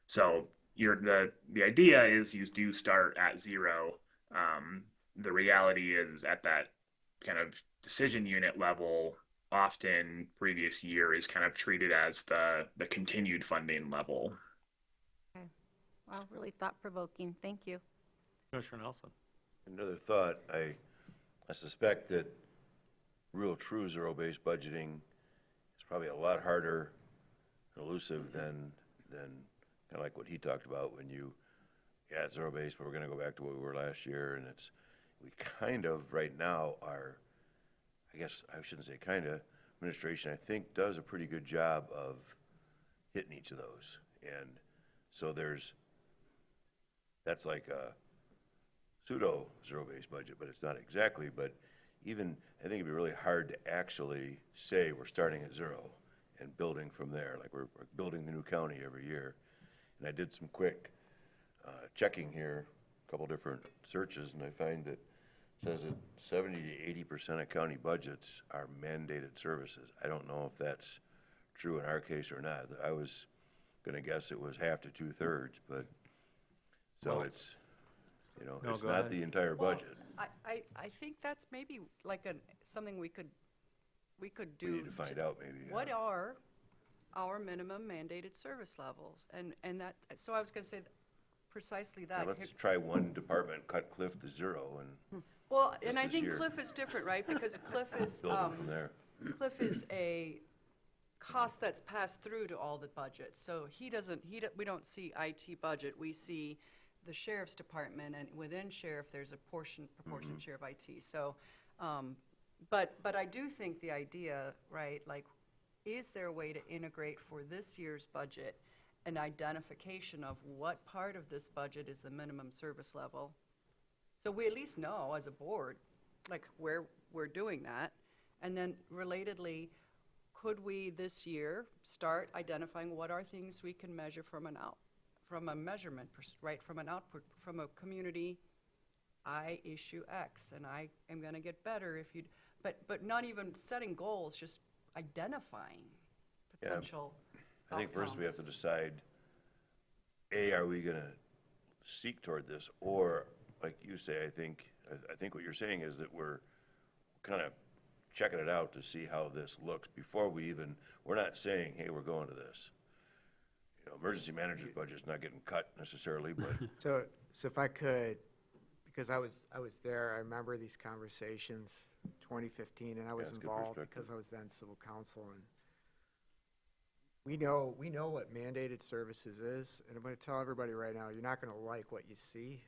So the idea is you do start at 0. The reality is at that kind of decision unit level, often previous year is kind of treated as the continued funding level. Wow, really thought-provoking. Thank you. Commissioner Nelson. Another thought, I suspect that real true zero-based budgeting is probably a lot harder and elusive than kind of like what he talked about when it's zero-based, but we're going to go back to what we were last year, and we kind of right now are, I guess I shouldn't say kind of, administration I think does a pretty good job of hitting each of those. And so that's like a pseudo zero-based budget, but it's not exactly. But even, I think it'd be really hard to actually say we're starting at 0 and building from there. Like we're building the new county every year. And I did some quick checking here, a couple different searches, and I find that it says that 70 to 80% of county budgets are mandated services. I don't know if that's true in our case or not. I was going to guess it was half to 2/3, but so Well, it's, No, it's go not ahead. the entire Well, budget. I think that's maybe like something we could do. We need to find out maybe. yeah. What are our minimum mandated service levels? And that, so I was gonna say precisely Now, that. let's try one department, cut Cliff to 0 and Well, just and I this think year. Cliff is different, right? Because Cliff is, build it from there. Cliff is a cost that's passed through to all the budgets. So we don't see IT budget, we see the sheriff's department, and within sheriff, there's a proportionate share of IT. So, but I do think the idea, right, like, is there a way to integrate for this year's budget an identification of what part of this budget is the minimum service level? So we at least know as a board, like, where we're doing that. And then relatedly, could we this year start identifying what are things we can measure from a measurement, right, from an output, from a community, I issue X, and I am gonna get better if you, but not even setting goals, just identifying Yeah. potential I think first we have to outcomes. decide, are we going to seek toward this? Or, like you say, I think what you're saying is that we're kind of checking it out to see how this looks before we're not saying, hey, we're going to this. Emergency manager's budget's not getting cut necessarily, but So if I could, because I was there, I remember these conversations, 2015, and I was Yeah, it's good involved perspective. because I was then civil counsel, and we know what mandated services is, and I'm going to tell everybody right now, you're not going to like what you see,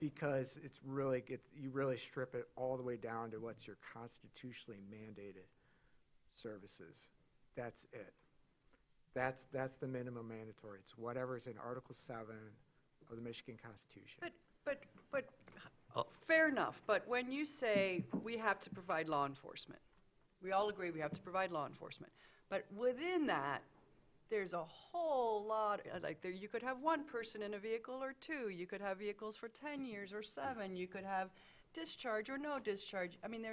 because you really strip it all the way down to what's your constitutionally mandated services. That's it. That's the minimum mandatory. It's whatever's in Article 7 of the Michigan Constitution. But fair enough, but when you say we have to provide law enforcement, we all agree we have to provide law enforcement, but within that, there's a whole lot, like you could have one person in a vehicle or two, you could have vehicles for 10 years or 7, you could have discharge or no discharge. I mean,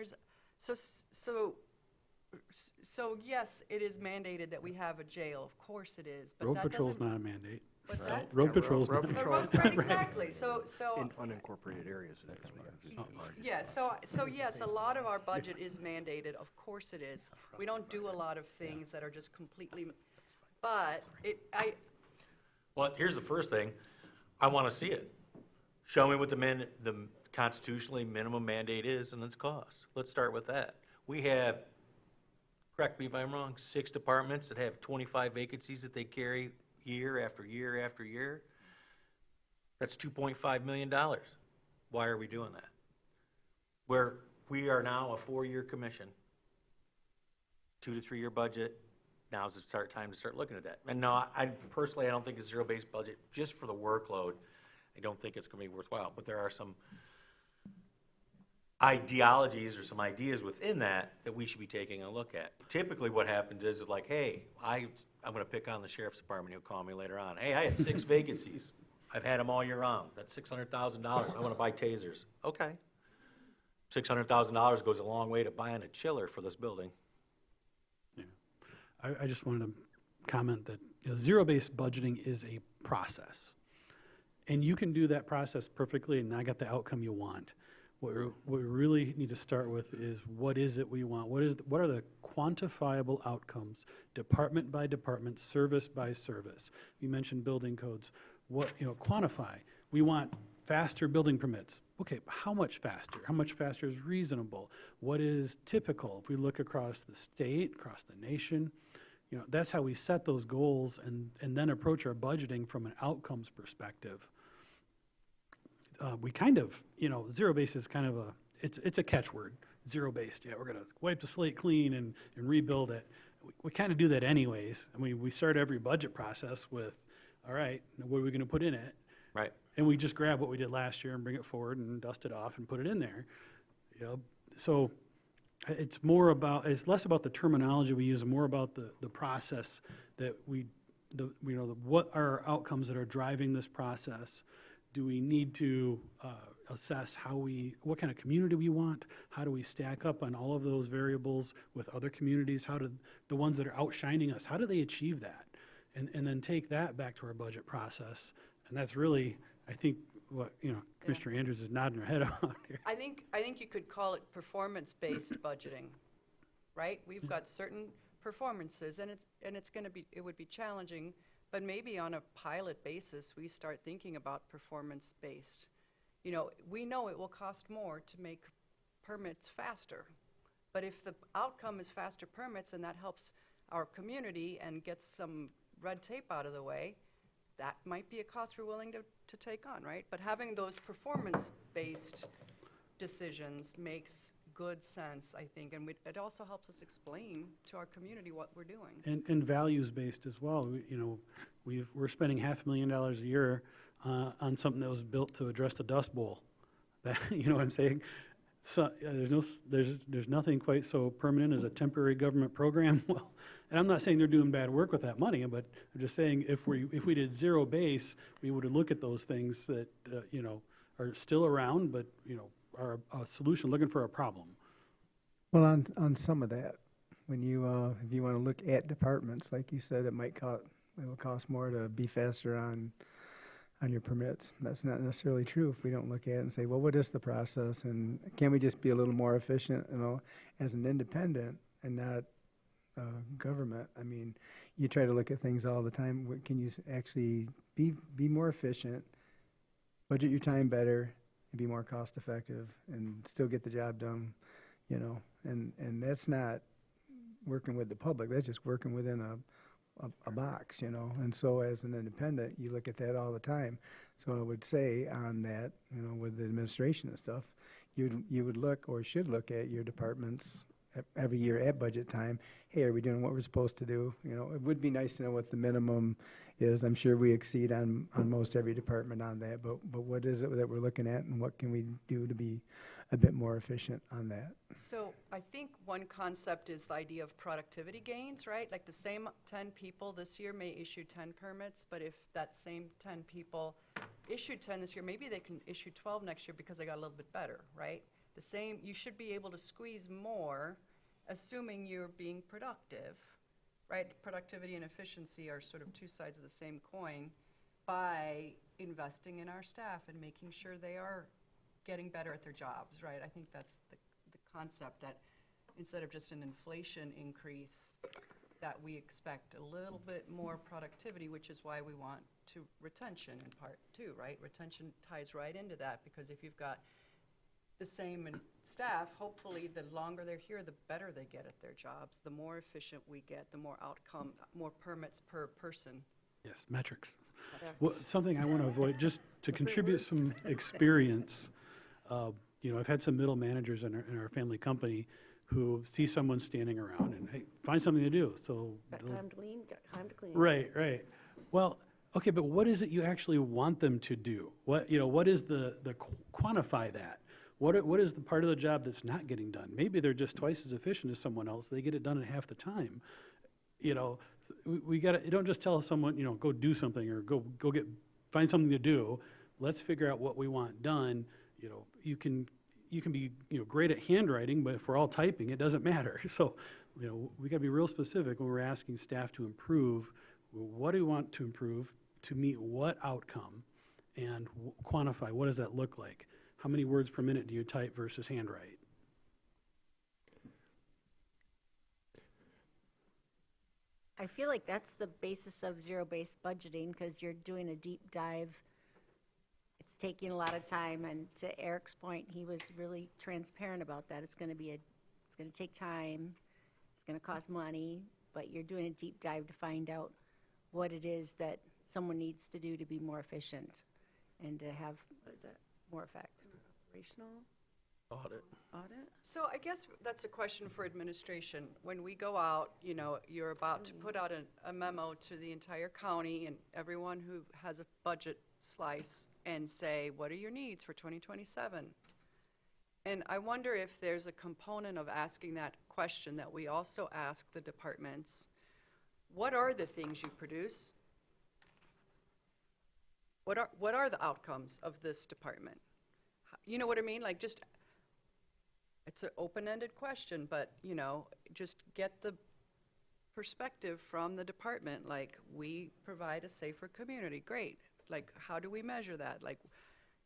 so yes, it is mandated that we have a jail, of course it is, but Road that patrol's doesn't. not a mandate. What's that? Road patrol's not. road Or patrol. right, exactly, so. In unincorporated areas, it is. Yeah, so yes, a lot of our budget is mandated, of course it is. We don't do a lot of things that are just completely, but Well, here's the first thing. I want to see it. Show me what the constitutionally minimum mandate is, and its cost. Let's start with that. We have, correct me if I'm wrong, 6 departments that have 25 vacancies that they carry year after year after year. That's $2.5 million. Why are we doing that? Where we are now a 4-year commission, 2 to 3 year budget, now's the time to start looking at that. And no, I personally, I don't think a zero-based budget, just for the workload, I don't think it's gonna be worthwhile, but there are some ideologies or some ideas within that we should be taking a look at. Typically, what happens is like, hey, I'm gonna pick on the sheriff's department, he'll call me later on. Hey, I had 6 vacancies. I've had them all year round. That's $600,000. I wanna buy tasers. Okay. $600,000 goes a long way to buying a chiller for this building. I just wanted to comment that zero-based budgeting is a process. And you can do that process perfectly and not get the outcome you want. What we really need to start with is what is it we want? What are the quantifiable outcomes, department by department, service by service? You mentioned building codes. Quantify. We want faster building permits. Okay, how much faster? How much faster is reasonable? What is typical? If we look across the state, across the nation, that's how we set those goals and then approach our budgeting from an outcomes perspective. We kind of, zero-based is kind of it's a catchword, zero-based. Yeah, we're going to wipe the slate clean and rebuild it. We kind of do that anyways. I mean, we start every budget process with, all right, what are we going to put in it? Right. And we just grab what we did last year and bring it forward and dust it off and put it in there. So it's less about the terminology we use and more about the process that what are our outcomes that are driving this process. Do we need to assess what kind of community we want? How do we stack up on all of those variables with other communities? How do the ones that are outshining us, how do they achieve that? And then take that back to our budget process. And that's really, I think, what Commissioner Andrews is nodding her head on here. I think you could call it performance-based budgeting, right? We've got certain performances, and it would be challenging, but maybe on a pilot basis, we start thinking about performance-based. We know it will cost more to make permits faster, but if the outcome is faster permits and that helps our community and gets some red tape out of the way, that might be a cost we're willing to take on, right? But having those performance-based decisions makes good sense, I think, and it also helps us explain to our community what we're doing. And values-based as well. We're spending $500,000 a year on something that was built to address the Dust Bowl. You know what I'm saying? So there's nothing quite so permanent as a temporary government program. Well, and I'm not saying they're doing bad work with that money, but I'm just saying if we did zero base, we would look at those things that are still around, but are a solution looking for a problem. Well, on some of that, when if you want to look at departments, like you said, it will cost more to be faster on your permits. That's not necessarily true if we don't look at it and say, well, what is the process, and can we just be a little more efficient, as an independent and not government? I mean, you try to look at things all the time. Can you actually be more efficient, budget your time better, and be more cost effective, and still get the job done? And that's not working with the public. That's just working within a box, and so as an independent, you look at that all the time. So I would say on that, with the administration and stuff, you would look or should look at your departments every year at budget time. Hey, are we doing what we're supposed to do? It would be nice to know what the minimum is. I'm sure we exceed on most every department on that, but what is it that we're looking at, and what can we do to be a bit more efficient on that? So I think one concept is the idea of productivity gains, right? Like the same 10 people this year may issue 10 permits, but if that same 10 people issued 10 this year, maybe they can issue 12 next year because they got a little bit better, right? You should be able to squeeze more, assuming you're being productive, right? Productivity and efficiency are sort of two sides of the same coin, by investing in our staff and making sure they are getting better at their jobs, right? I think that's the concept, that instead of just an inflation increase, that we expect a little bit more productivity, which is why we want retention in part too, right? Retention ties right into that, because if you've got the same in staff, hopefully the longer they're here, the better they get at their jobs, the more efficient we get, the more outcome, more permits per person. Yes, metrics. Well, something I want to avoid, just to contribute some experience. I've had some middle managers in our family company who see someone standing around and, hey, find something to do. So Got they'll- time to clean, got time to clean. Right. Well, okay, but what is it you actually want them to do? What is the quantify that? What is the part of the job that's not getting done? Maybe they're just twice as efficient as someone else. They get it done in half the time. We got to, you don't just tell someone, go do something or go find something to do. Let's figure out what we want done. You can be, great at handwriting, but if we're all typing, it doesn't matter. So, we got to be real specific when we're asking staff to improve. What do we want to improve to meet what outcome, and quantify what does that look like? How many words per minute do you type versus handwrite? I feel like that's the basis of zero-based budgeting, because you're doing a deep dive. It's taking a lot of time, and to Eric's point, he was really transparent about that. It's going to take time, it's going to cost money, but you're doing a deep dive to find out what it is that someone needs to do to be more efficient and to have more effect. Operational Audit. audit? So I guess that's a question for administration. When we go out, you're about to put out a memo to the entire county and everyone who has a budget slice and say, what are your needs for 2027? And I wonder if there's a component of asking that question that we also ask the departments. What are the things you produce? What are the outcomes of this department? You know what I mean? Like, just, it's an open-ended question, but, just get the perspective from the department. Like, we provide a safer community. Great. Like, how do we measure that? Like,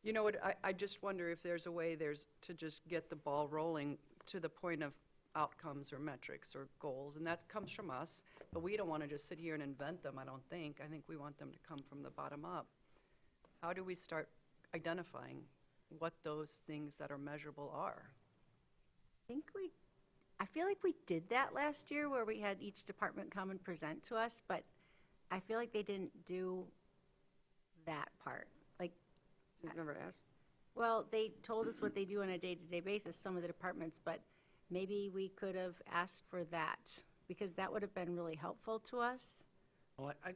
what, I just wonder if there's a way to just get the ball rolling to the point of outcomes or metrics or goals, and that comes from us, but we don't want to just sit here and invent them, I don't think. I think we want them to come from the bottom up. How do we start identifying what those things that are measurable are? I feel like we did that last year, where we had each department come and present to us, but I feel like they didn't do that part. Like, You've never asked? well, they told us what they do on a day-to-day basis, some of the departments, but maybe we could have asked for that, because that would have been really helpful to us. Well, I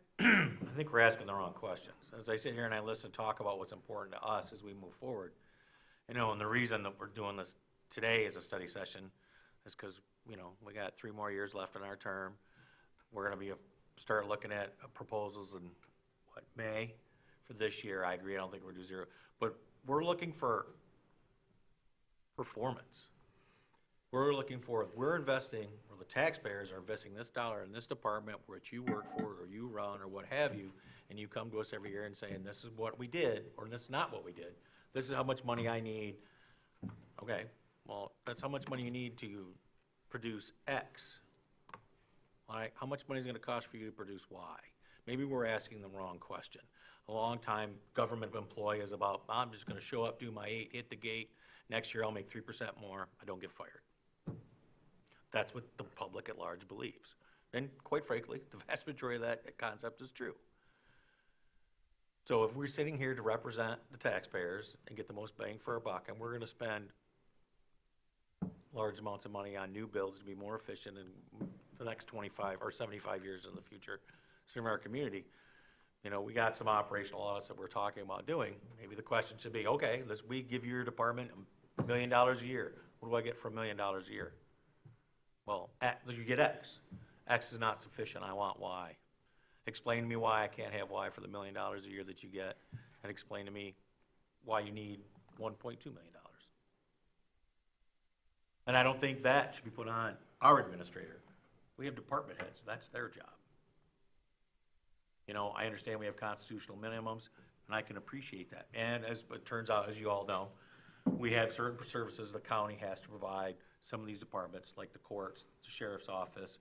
I think we're asking the wrong questions. As I sit here and I listen, talk about what's important to us as we move forward, and the reason that we're doing this today as a study session is because, we got 3 more years left in our term. We're gonna start looking at proposals in, May for this year. I agree, I don't think we're gonna do zero, but we're looking for performance. We're investing, or the taxpayers are investing this dollar in this department which you work for or you run or what have you, and you come to us every year and saying, this is what we did, or this is not what we did. This is how much money I need. Okay, well, that's how much money you need to produce X. All right, how much money is it gonna cost for you to produce Y? Maybe we're asking the wrong question. A long time government employee is about, I'm just gonna show up, do my 8, hit the gate. Next year I'll make 3% more, I don't get fired. That's what the public at large believes. And quite frankly, the vast majority of that concept is true. So if we're sitting here to represent the taxpayers and get the most bang for our buck, and we're gonna spend large amounts of money on new builds to be more efficient in the next 25 or 75 years in the future, in our community, we got some operational audits that we're talking about doing. Maybe the question should be, okay, we give your department $1 million a year. What do I get for $1 million a year? Well, you get X. X is not sufficient, I want Y. Explain to me why I can't have Y for the $1 million a year that you get, and explain to me why you need $1.2 million. And I don't think that should be put on our administrator. We have department heads, that's their job. I understand we have constitutional minimums, and I can appreciate that. And as it turns out, as you all know, we have certain services the county has to provide some of these departments, like the courts, the sheriff's office,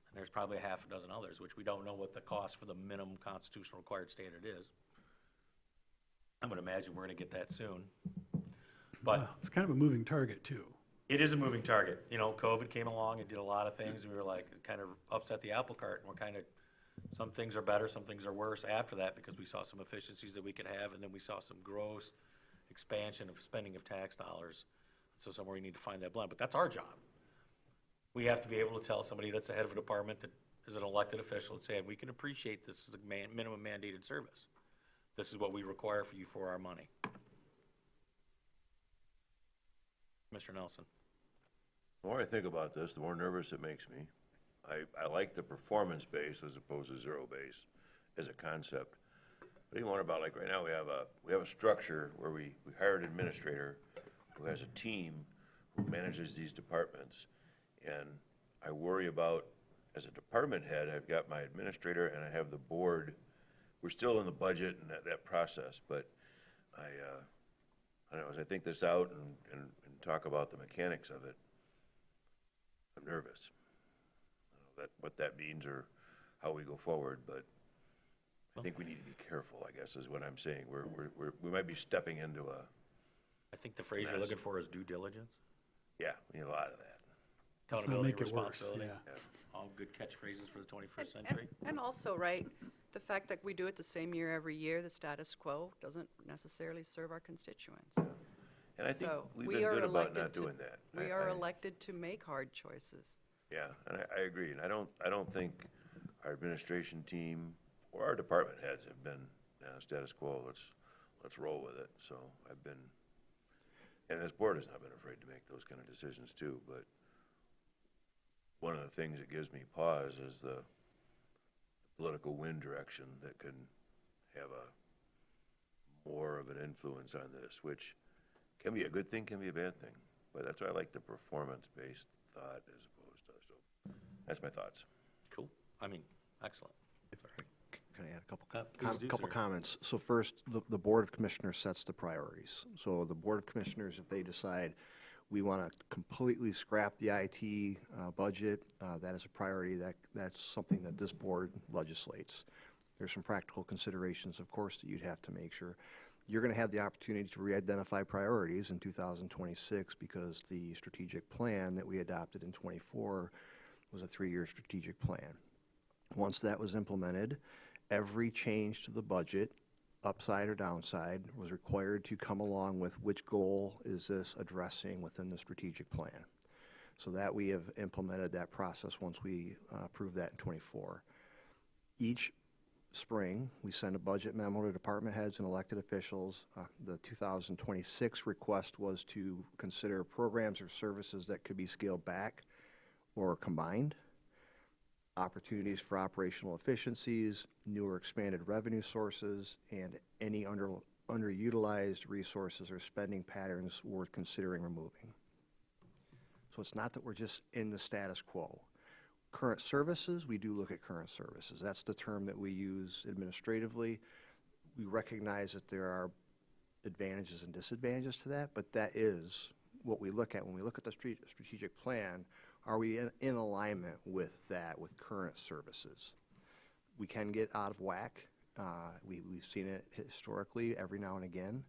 and there's probably a half a dozen others, which we don't know what the cost for the minimum constitutional required standard is. I'm gonna imagine we're gonna get that soon. But Well, it's kind of a moving target, too. it is a moving target. You know, COVID came along and did a lot of things, and we were like, it kind of upset the apple cart, and we're kind of, some things are better, some things are worse after that, because we saw some efficiencies that we could have, and then we saw some gross expansion of spending of tax dollars. So somewhere we need to find that blend, but that's our job. We have to be able to tell somebody that's the head of a department that is an elected official and say, we can appreciate this is a minimum mandated service. This is what we require for you for our money. Mr. Nelson. The more I think about this, the more nervous it makes me. I like the performance base as opposed to zero base as a concept. But even more about, like, right now, we have a structure where we hire an administrator who has a team who manages these departments. And I worry about, as a department head, I've got my administrator and I have the board. We're still in the budget and that process, but I don't know, as I think this out and talk about the mechanics of it, I'm nervous. I don't know what that means or how we go forward, but I think we need to be careful, I guess, is what I'm saying. We might be stepping into a, I think the phrase you're looking for is due diligence. yeah, we need a lot of that. Let's not Accountability, make it worse, responsibility. yeah. All good catchphrases for the 21st century. And also, right, the fact that we do it the same year every year, the status quo, doesn't necessarily serve our constituents. And I think So we've we been are good about elected not to- doing that. We are elected to make hard choices. Yeah, and I agree, and I don't think our administration team or our department heads have been status quo. Let's roll with it. So I've been, and this board has not been afraid to make those kind of decisions too. But one of the things that gives me pause is the political wind direction that can have a more of an influence on this, which can be a good thing, can be a bad thing. But that's why I like the performance-based thought as opposed to, so that's my thoughts. Cool. I mean, excellent. Can I add a couple, Please do, couple sir. comments? So first, the Board of Commissioners sets the priorities. So the Board of Commissioners, if they decide we want to completely scrap the IT budget, that is a priority. That's something that this board legislates. There's some practical considerations, of course, that you'd have to make sure. You're going to have the opportunity to re-identify priorities in 2026 because the strategic plan that we adopted in 24 was a 3-year strategic plan. Once that was implemented, every change to the budget, upside or downside, was required to come along with which goal is this addressing within the strategic plan. So that we have implemented that process once we approved that in 24. Each spring, we send a budget memo to department heads and elected officials. The 2026 request was to consider programs or services that could be scaled back or combined, opportunities for operational efficiencies, new or expanded revenue sources, and any underutilized resources or spending patterns worth considering removing. So it's not that we're just in the status quo. Current services, we do look at current services. That's the term that we use administratively. We recognize that there are advantages and disadvantages to that, but that is what we look at when we look at the strategic plan. Are we in alignment with that, with current services? We can get out of whack. We've seen it historically every now and again,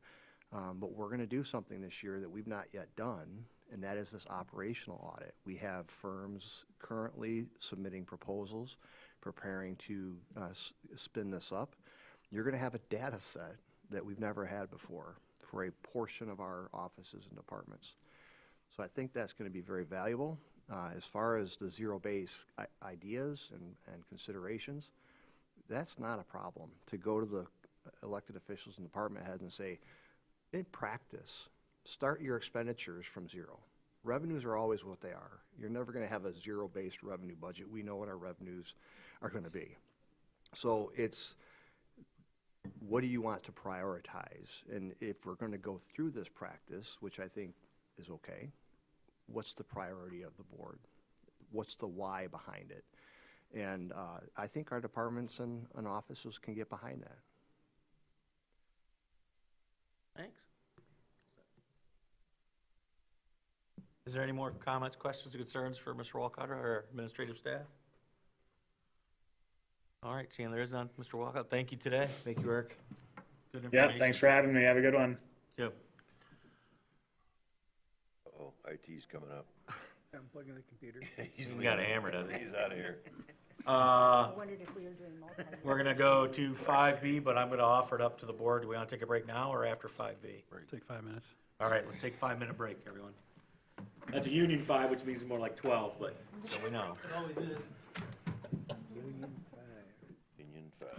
but we're going to do something this year that we've not yet done, and that is this operational audit. We have firms currently submitting proposals, preparing to spin this up. You're going to have a data set that we've never had before for a portion of our offices and departments. So I think that's going to be very valuable. As far as the zero-base ideas and considerations, that's not a problem. To go to the elected officials and department heads and say, in practice, start your expenditures from zero. Revenues are always what they are. You're never going to have a zero-based revenue budget. We know what our revenues are going to be. So it's, what do you want to prioritize? And if we're going to go through this practice, which I think is okay, what's the priority of the board? What's the why behind it? And I think our departments and offices can get behind that. Thanks. Is there any more comments, questions, or concerns for Mr. Walcott or our administrative staff? All right, seeing there is none, Mr. Walcott, thank you today. Thank you, Eric. Good information. Yeah, thanks for having me. Have a good one. Yep. IT's coming up. Unplugging the computer. He's He's got leaving. hammered, hasn't he? He's out of here. I wondered if we were doing multi. We're gonna go to 5B, but I'm gonna offer it up to the board. Do we wanna take a break now or after 5B? Take 5 minutes. All right, let's take a 5-minute break, everyone. That's a union 5, which means more like 12, but, so we know. It always is. Union 5.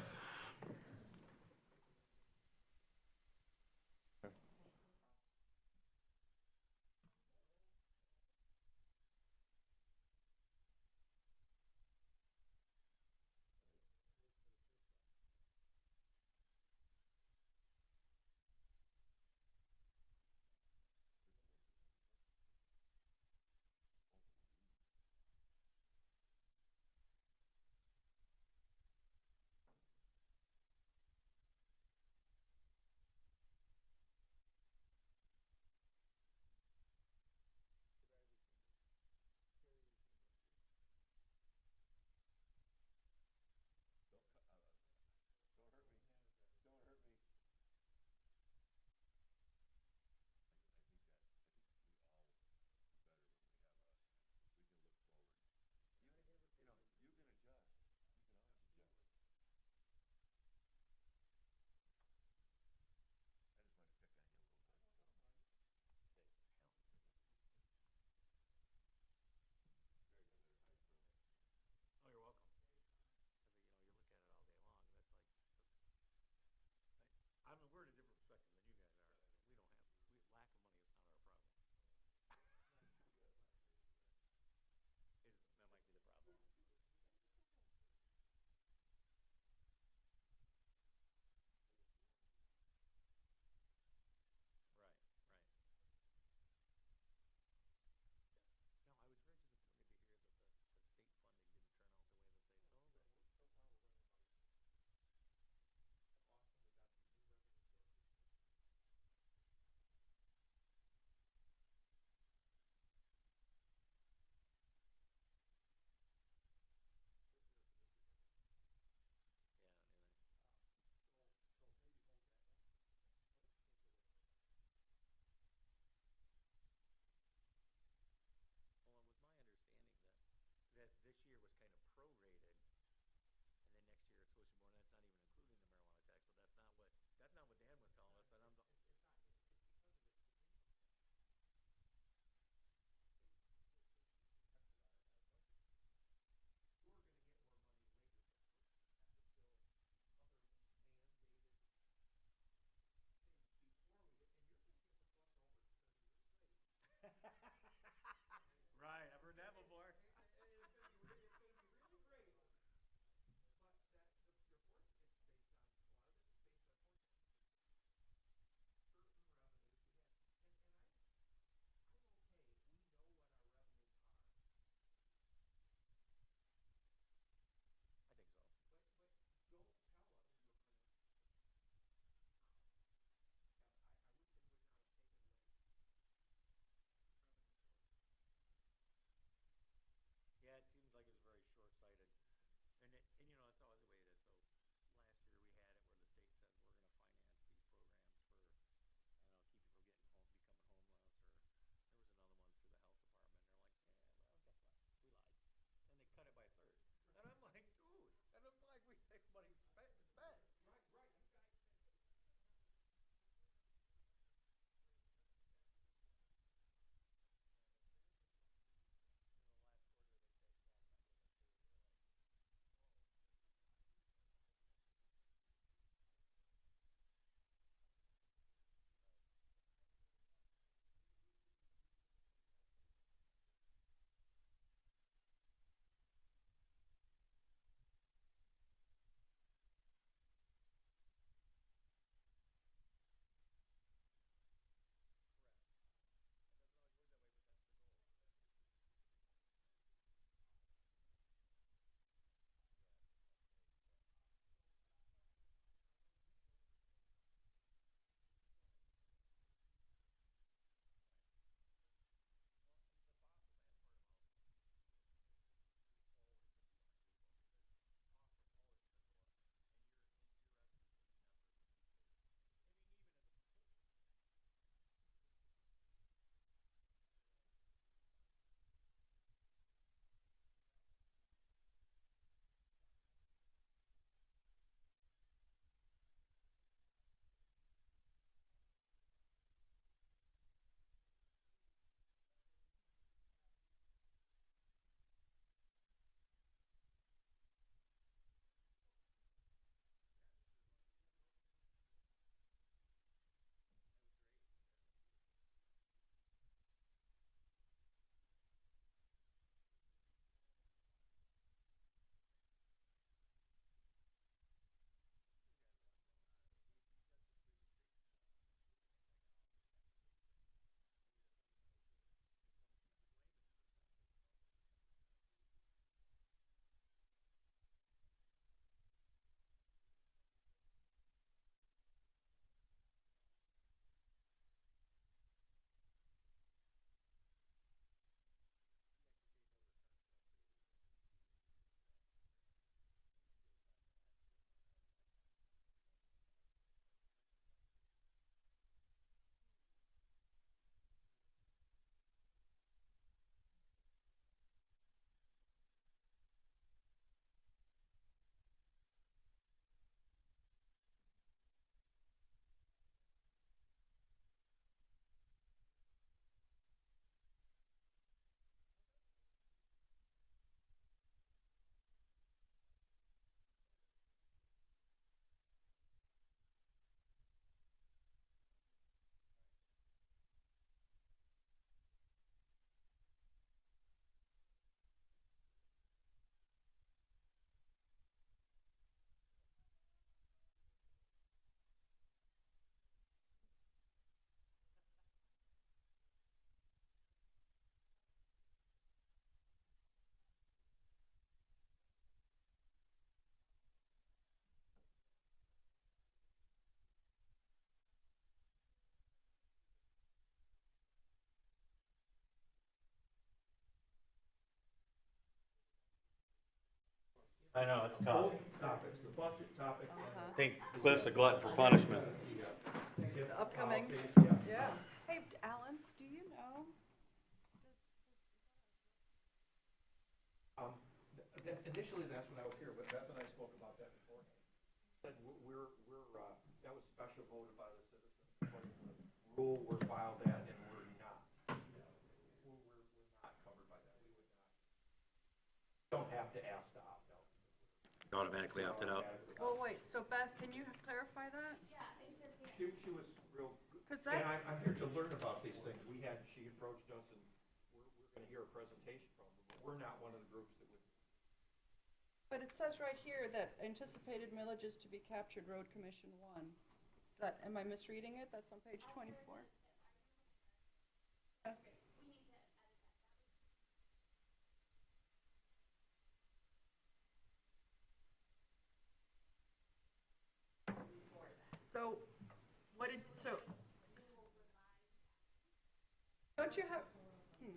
I know, it's tough. Both topics, the budget topic I think Cliff's a glutton for punishment. The upcoming, yeah. Hey, Alan, do you know? Initially, that's when I was here, but Beth and I spoke about that beforehand. Said that was special voted by the citizens. According to the rule, we're filed at, and we're not. We're not covered by that. We would not. Don't have to ask to opt out. Automatically opted out. Oh, wait, so Beth, can you clarify that? She was real, Because and that's, I'm here to learn about these things. She approached us, and we're gonna hear a presentation from her, but we're not one of the groups that would. but it says right here that anticipated millages to be captured, Road Commission 1. Is that, am I misreading it? That's on page 24. So, what did, don't you have,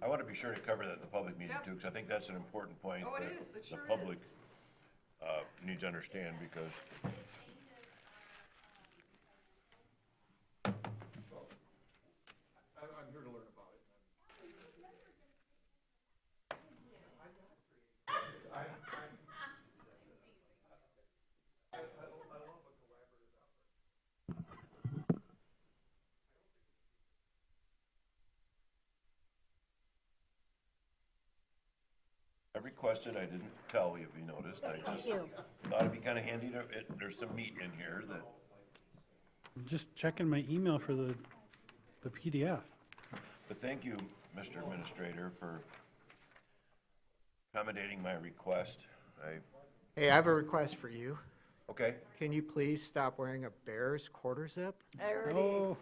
I want to be sure to cover that in the public meeting Yep. too, because I think that's an important point. Oh, it that is. It sure The public is. needs to understand because I'm here to learn about it. I love a collaborative effort. I requested, I didn't tell you if you noticed, I just thought it'd be kind of handy to, there's some meat in here that, I'm just checking my email for the PDF. but thank you, Mr. Administrator, for accommodating my request. Hey, I have a request for you. Okay, Can you please stop wearing a Bears quarter zip? I already Oh,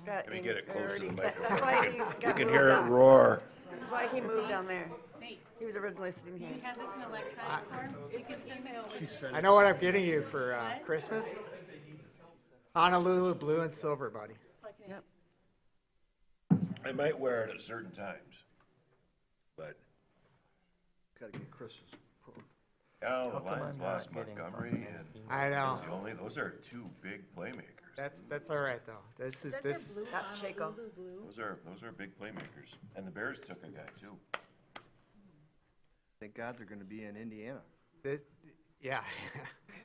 got. let me get it I close to already the set- microphone. That's why he You got can moved hear it down. roar. That's why he moved down there. He was originally sitting here. Have this in electronic form? You can email it. I know what I'm getting you for Christmas. Honolulu blue and silver, buddy. Yep. I might wear it at certain times, but, Gotta get Chris's. oh, How the come I'm Lions not lost getting Montgomery fucking and email? I know. that's the only, those are two big playmakers. That's all right though. This is this. Shaco. Those are big playmakers. And the Bears took a guy too. Thank God they're gonna be in Indiana. this yeah.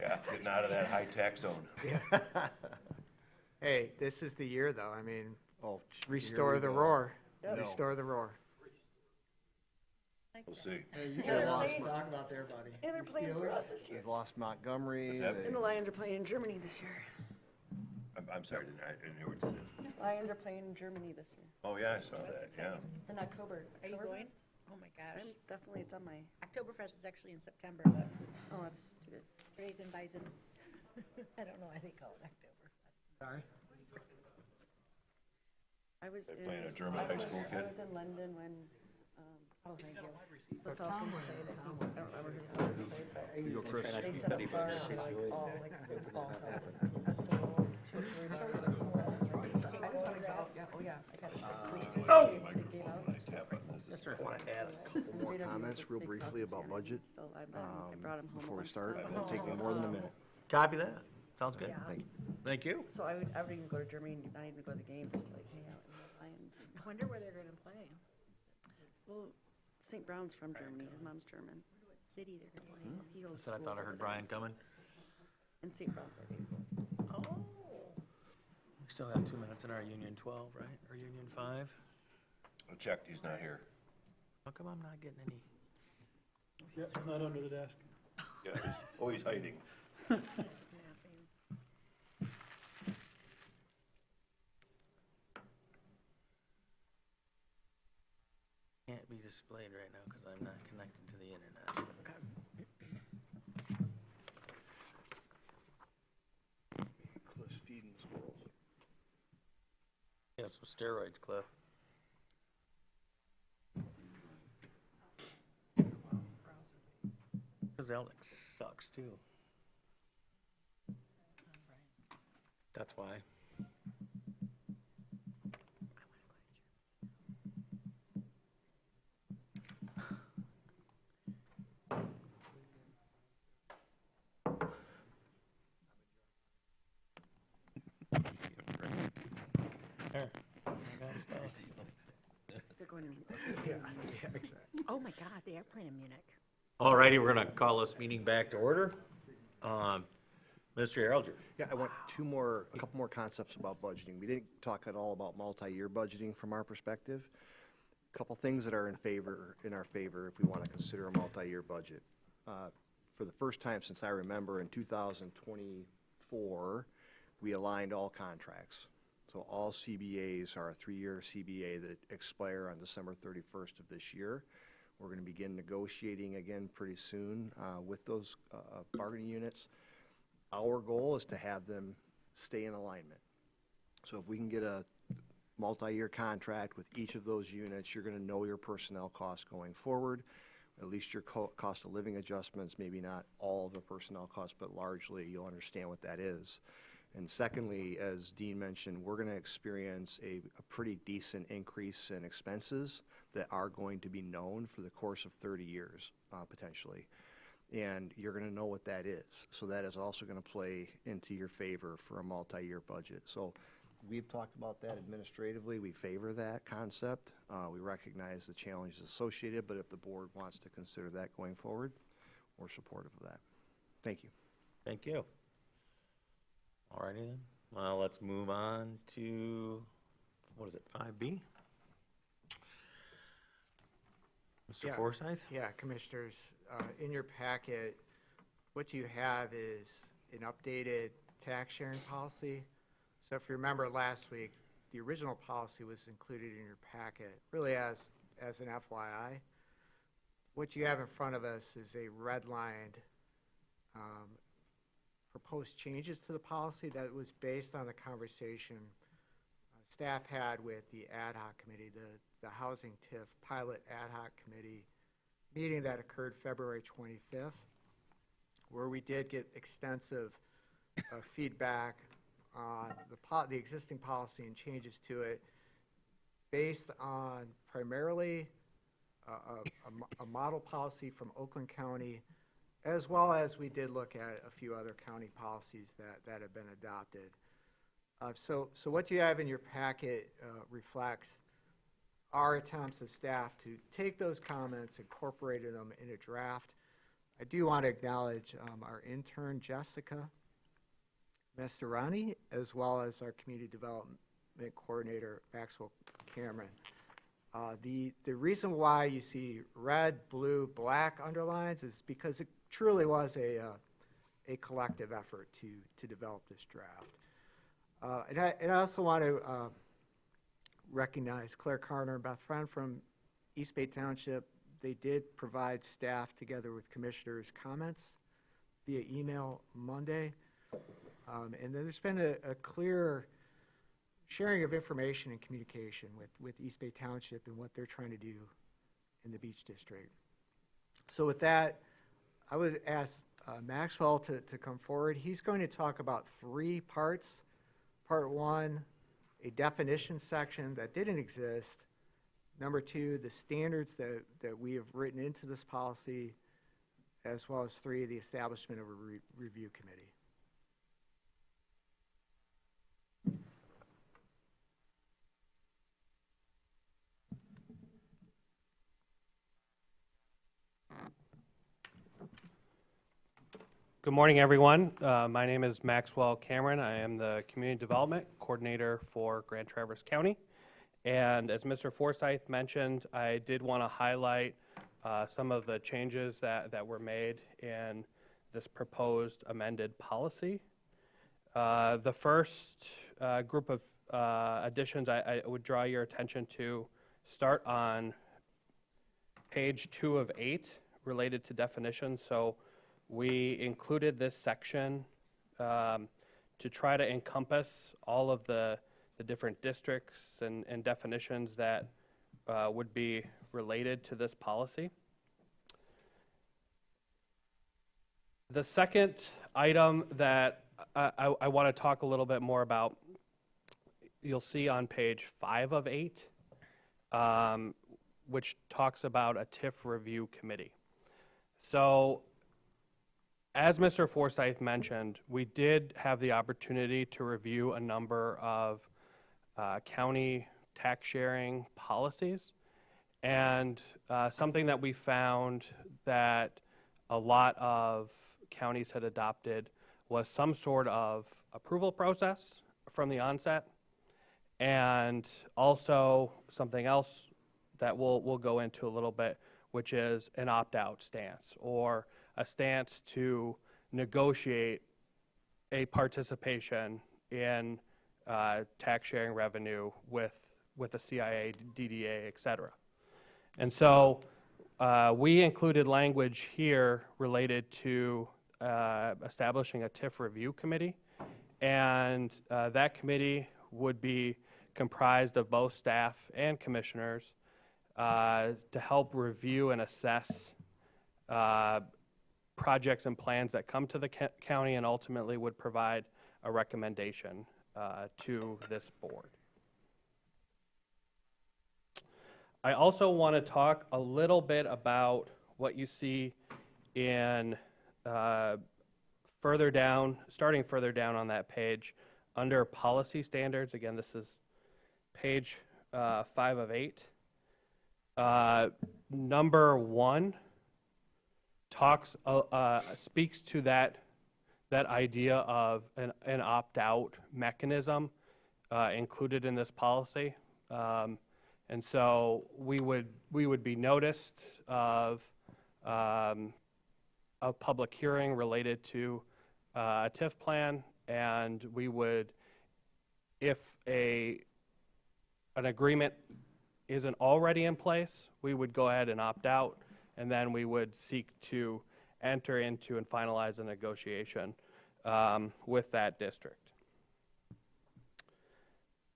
Yeah, getting out of that high tax zone. Hey, this is the year though. I mean, Oh, restore the roar. No. Restore the roar. We'll see. Hey, you got a lot to talk about there, buddy. and they're playing abroad this year. They've lost Montgomery. What's that? they- And the Lions are playing in Germany this year. I'm sorry, I didn't hear what you said. Lions are playing in Germany this year. Oh, yeah, I saw that, yeah. In October. Are you going? Oktoberfest? Oh my gosh. I'm definitely, it's on my, Oktoberfest is actually in September, but oh, that's too good. Raisin Bison. I don't know why they call it Oktoberfest. Sorry. I was They in. playing a German high school I kid? was in London when, oh, thank you. The Falcons played, I think, I don't remember who the Falcons played, but You go, Chris. they set up bar to like all, like, football. I just wanna go, yeah, oh yeah, I got it. Oh! Nice tap on this. Yes, sir. More comments real briefly about budget So I brought him home. before a we bunch of start. stuff. It won't take me more than a minute. Copy that. Sounds good. Thank you. Thank you. So I would even go to Germany, not even go to the game, just to like hang out in the Lions. I wonder where they're gonna play. Well, St. Brown's from Germany, his mom's German. What city they're gonna play. He goes I said I thought I heard Brian coming. in St. Brown's, I think. Oh. We still have 2 minutes in our Union 12, right? Or Union 5? I checked, he's not here. How come I'm not getting any? yeah, it's not under the desk. Yeah, he's hiding. Can't be displayed right now because I'm not connected to the internet. Cliff's feeding squirrels. Yeah, some steroids, Cliff. Because Alex sucks too. That's why. stuff. They're going to Yeah, exactly. Oh, my God, the airplane in Munich. All righty, we're gonna call this meeting back to order. Mr. Erlinger. Yeah, I want a couple more concepts about budgeting. We didn't talk at all about multi-year budgeting from our perspective. A couple things that are in our favor if we want to consider a multi-year budget. For the first time since I remember, in 2024, we aligned all contracts. So all CBAs are a 3-year CBA that expire on December 31st of this year. We're going to begin negotiating again pretty soon with those bargaining units. Our goal is to have them stay in alignment. So if we can get a multi-year contract with each of those units, you're going to know your personnel costs going forward, at least your cost of living adjustments, maybe not all of the personnel costs, but largely you'll understand what that is. And secondly, as Dean mentioned, we're going to experience a pretty decent increase in expenses that are going to be known for the course of 30 years, potentially. And you're going to know what that is. So that is also going to play into your favor for a multi-year budget. So we've talked about that administratively. We favor that concept. We recognize the challenges associated, but if the board wants to consider that going forward, we're supportive of that. Thank you. Thank you. All righty then. Well, let's move on to, what is it, 5B? Mr. Yeah. Forsythe? Yeah, Commissioners, in your packet, what you have is an updated tax sharing policy. So if you remember last week, the original policy was included in your packet, really as an FYI. What you have in front of us is a redlined proposed changes to the policy that was based on the conversation staff had with the ad hoc committee, the Housing TIF Pilot Ad Hoc Committee meeting that occurred February 25th, where we did get extensive feedback on the existing policy and changes to it based on primarily a model policy from Oakland County, as well as we did look at a few other county policies that have been adopted. So what you have in your packet reflects our attempts as staff to take those comments, incorporated them in a draft. I do want to acknowledge our intern, Jessica Mastorani, as well as our community development coordinator, Maxwell Cameron. The reason why you see red, blue, black underlines is because it truly was a collective effort to develop this draft. And I also want to recognize Claire Carter and Beth Friend from East Bay Township. They did provide staff together with commissioners' comments via email Monday. And then there's been a clear sharing of information and communication with East Bay Township and what they're trying to do in the Beach District. So with that, I would ask Maxwell to come forward. He's going to talk about 3 parts. Part 1, a definition section that didn't exist. Number 2, the standards that we have written into this policy, as well as 3, the establishment of a review committee. Good morning, everyone. My name is Maxwell Cameron. I am the Community Development Coordinator for Grand Traverse County. And as Mr. Forsythe mentioned, I did want to highlight some of the changes that were made in this proposed amended policy. The first group of additions I would draw your attention to start on page 2 of 8 related to definitions. So we included this section to try to encompass all of the different districts and definitions that would be related to this policy. The second item that I want to talk a little bit more about, you'll see on page 5 of 8, which talks about a TIF review committee. So, as Mr. Forsythe mentioned, we did have the opportunity to review a number of county tax sharing policies. And something that we found that a lot of counties had adopted was some sort of approval process from the onset. And also something else that we'll go into a little bit, which is an opt-out stance, or a stance to negotiate a participation in tax sharing revenue with the CIA, DDA, et cetera. And so we included language here related to establishing a TIF review committee, and that committee would be comprised of both staff and commissioners to help review and assess projects and plans that come to the county, and ultimately would provide a recommendation to this board. I also want to talk a little bit about what you see in further down, starting further down on that page, under policy standards. Again, this is page 5 of 8. Number 1 speaks to that idea of an opt-out mechanism included in this policy. And so we would be noticed of a public hearing related to a TIF plan, and we would, if an agreement isn't already in place, we would go ahead and opt out, and then we would seek to enter into and finalize a negotiation with that district.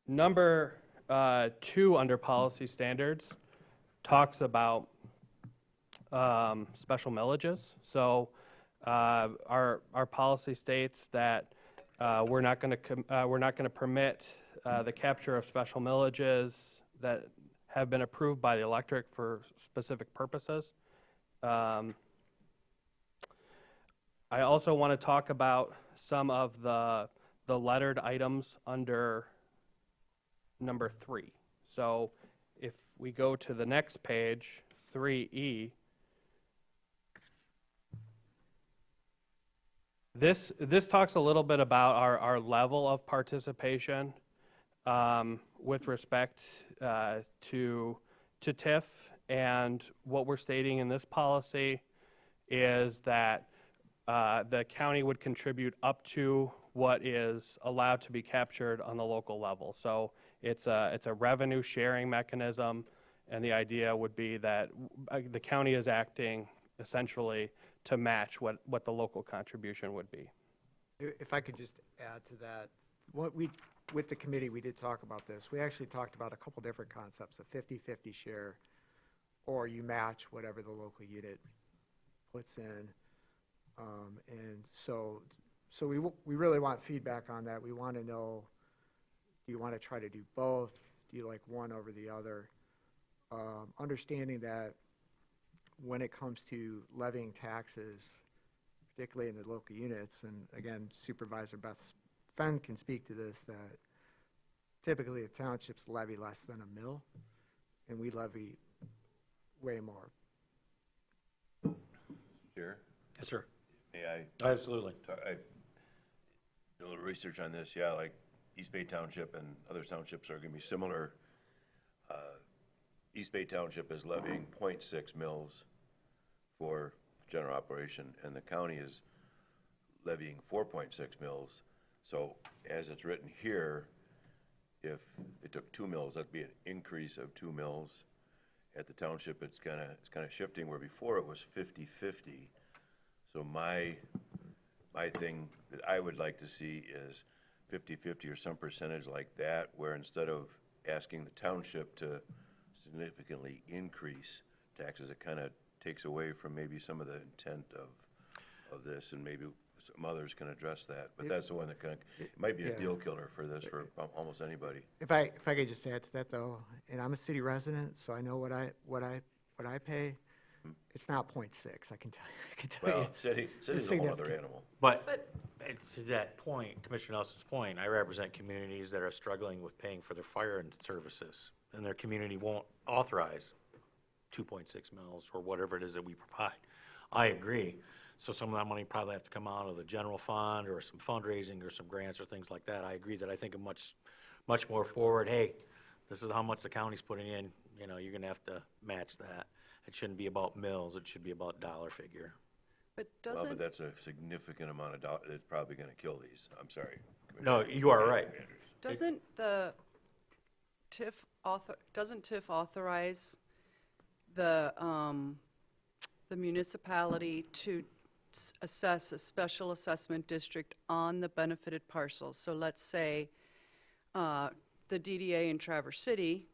Number 2 under policy standards talks about special millages. So our policy states that we're not going to permit the capture of special millages that have been approved by the electorate for specific purposes. I also want to talk about some of the lettered items under number 3. So if we go to the next page, 3E, this talks a little bit about our level of participation with respect to TIF, and what we're stating in this policy is that the county would contribute up to what is allowed to be captured on the local level. So it's a revenue sharing mechanism, and the idea would be that the county is acting essentially to match what the local contribution would be. If I could just add to that, with the committee, we did talk about this. We actually talked about a couple different concepts, a 50-50 share, or you match whatever the local unit puts in. And so we really want feedback on that. We want to know, do you want to try to do both? Do you like one over the other? Understanding that when it comes to levying taxes, particularly in the local units, and again, Supervisor Beth Fenn can speak to this, that typically the townships levy less than a mill, and we levy way more. Chair? Yes, sir. May I? Absolutely. I did a little research on this. Yeah, like East Bay Township and other townships are going to be similar. East Bay Township is levying 0.6 mills for general operation, and the county is levying 4.6 mills. So as it's written here, if it took 2 mills, that'd be an increase of 2 mills. At the township, it's kind of shifting, where before it was 50-50. So my thing that I would like to see is 50-50 or some percentage like that, where instead of asking the township to significantly increase taxes, it kind of takes away from maybe some of the intent of this, and maybe some others can address that. But that's the one that might be a deal killer for this for almost anybody. If I could just add to that though, and I'm a city resident, so I know what I pay. It's not 0.6. I can tell you. Well, city's a whole other animal. But And to that point, Commissioner Nelson's point, I represent communities that are struggling with paying for their fire and services, and their community won't authorize 2.6 mils or whatever it is that we provide. I agree. So some of that money probably have to come out of the general fund or some fundraising or some grants or things like that. I agree that I think a much more forward, hey, this is how much the county's putting in, you know, you're gonna have to match that. It shouldn't be about mills, it should be about dollar figure. But Well, doesn't, but that's a significant amount of dollars. It's probably gonna kill these. I'm sorry. No, you are right. doesn't the doesn't TIF authorize the municipality to assess a special assessment district on the benefited parcels? So let's say the DDA in Traverse City,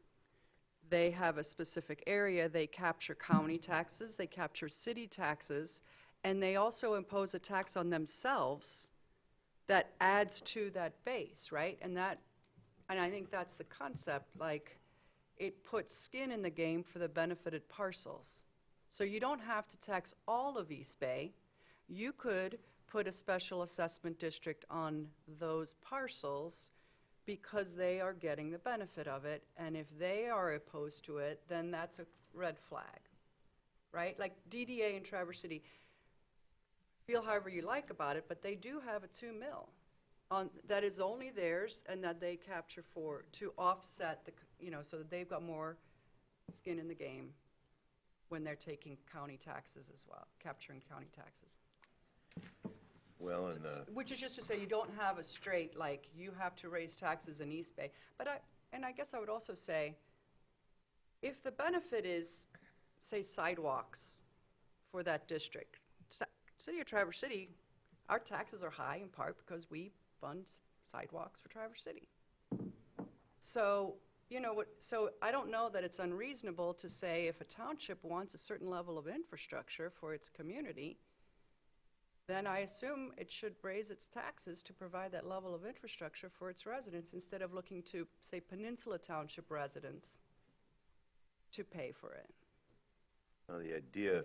they have a specific area, they capture county taxes, they capture city taxes, and they also impose a tax on themselves that adds to that base, right? And I think that's the concept, like, it puts skin in the game for the benefited parcels. So you don't have to tax all of East Bay. You could put a special assessment district on those parcels because they are getting the benefit of it, and if they are opposed to it, then that's a red flag, right? Like DDA in Traverse City, feel however you like about it, but they do have a 2 mil that is only theirs and that they capture to offset the, you know, so that they've got more skin in the game when they're taking county taxes as well, capturing county taxes. Well, Which is just to say you don't have a straight, like, you have to raise taxes in East Bay. But I guess I would also say, if the benefit is, say, sidewalks for that district, City of Traverse City, our taxes are high in part because we fund sidewalks for Traverse City. So, you know what, so I don't know that it's unreasonable to say if a township wants a certain level of infrastructure for its community, then I assume it should raise its taxes to provide that level of infrastructure for its residents instead of looking to, say, Peninsula Township residents to pay for it. well, the idea,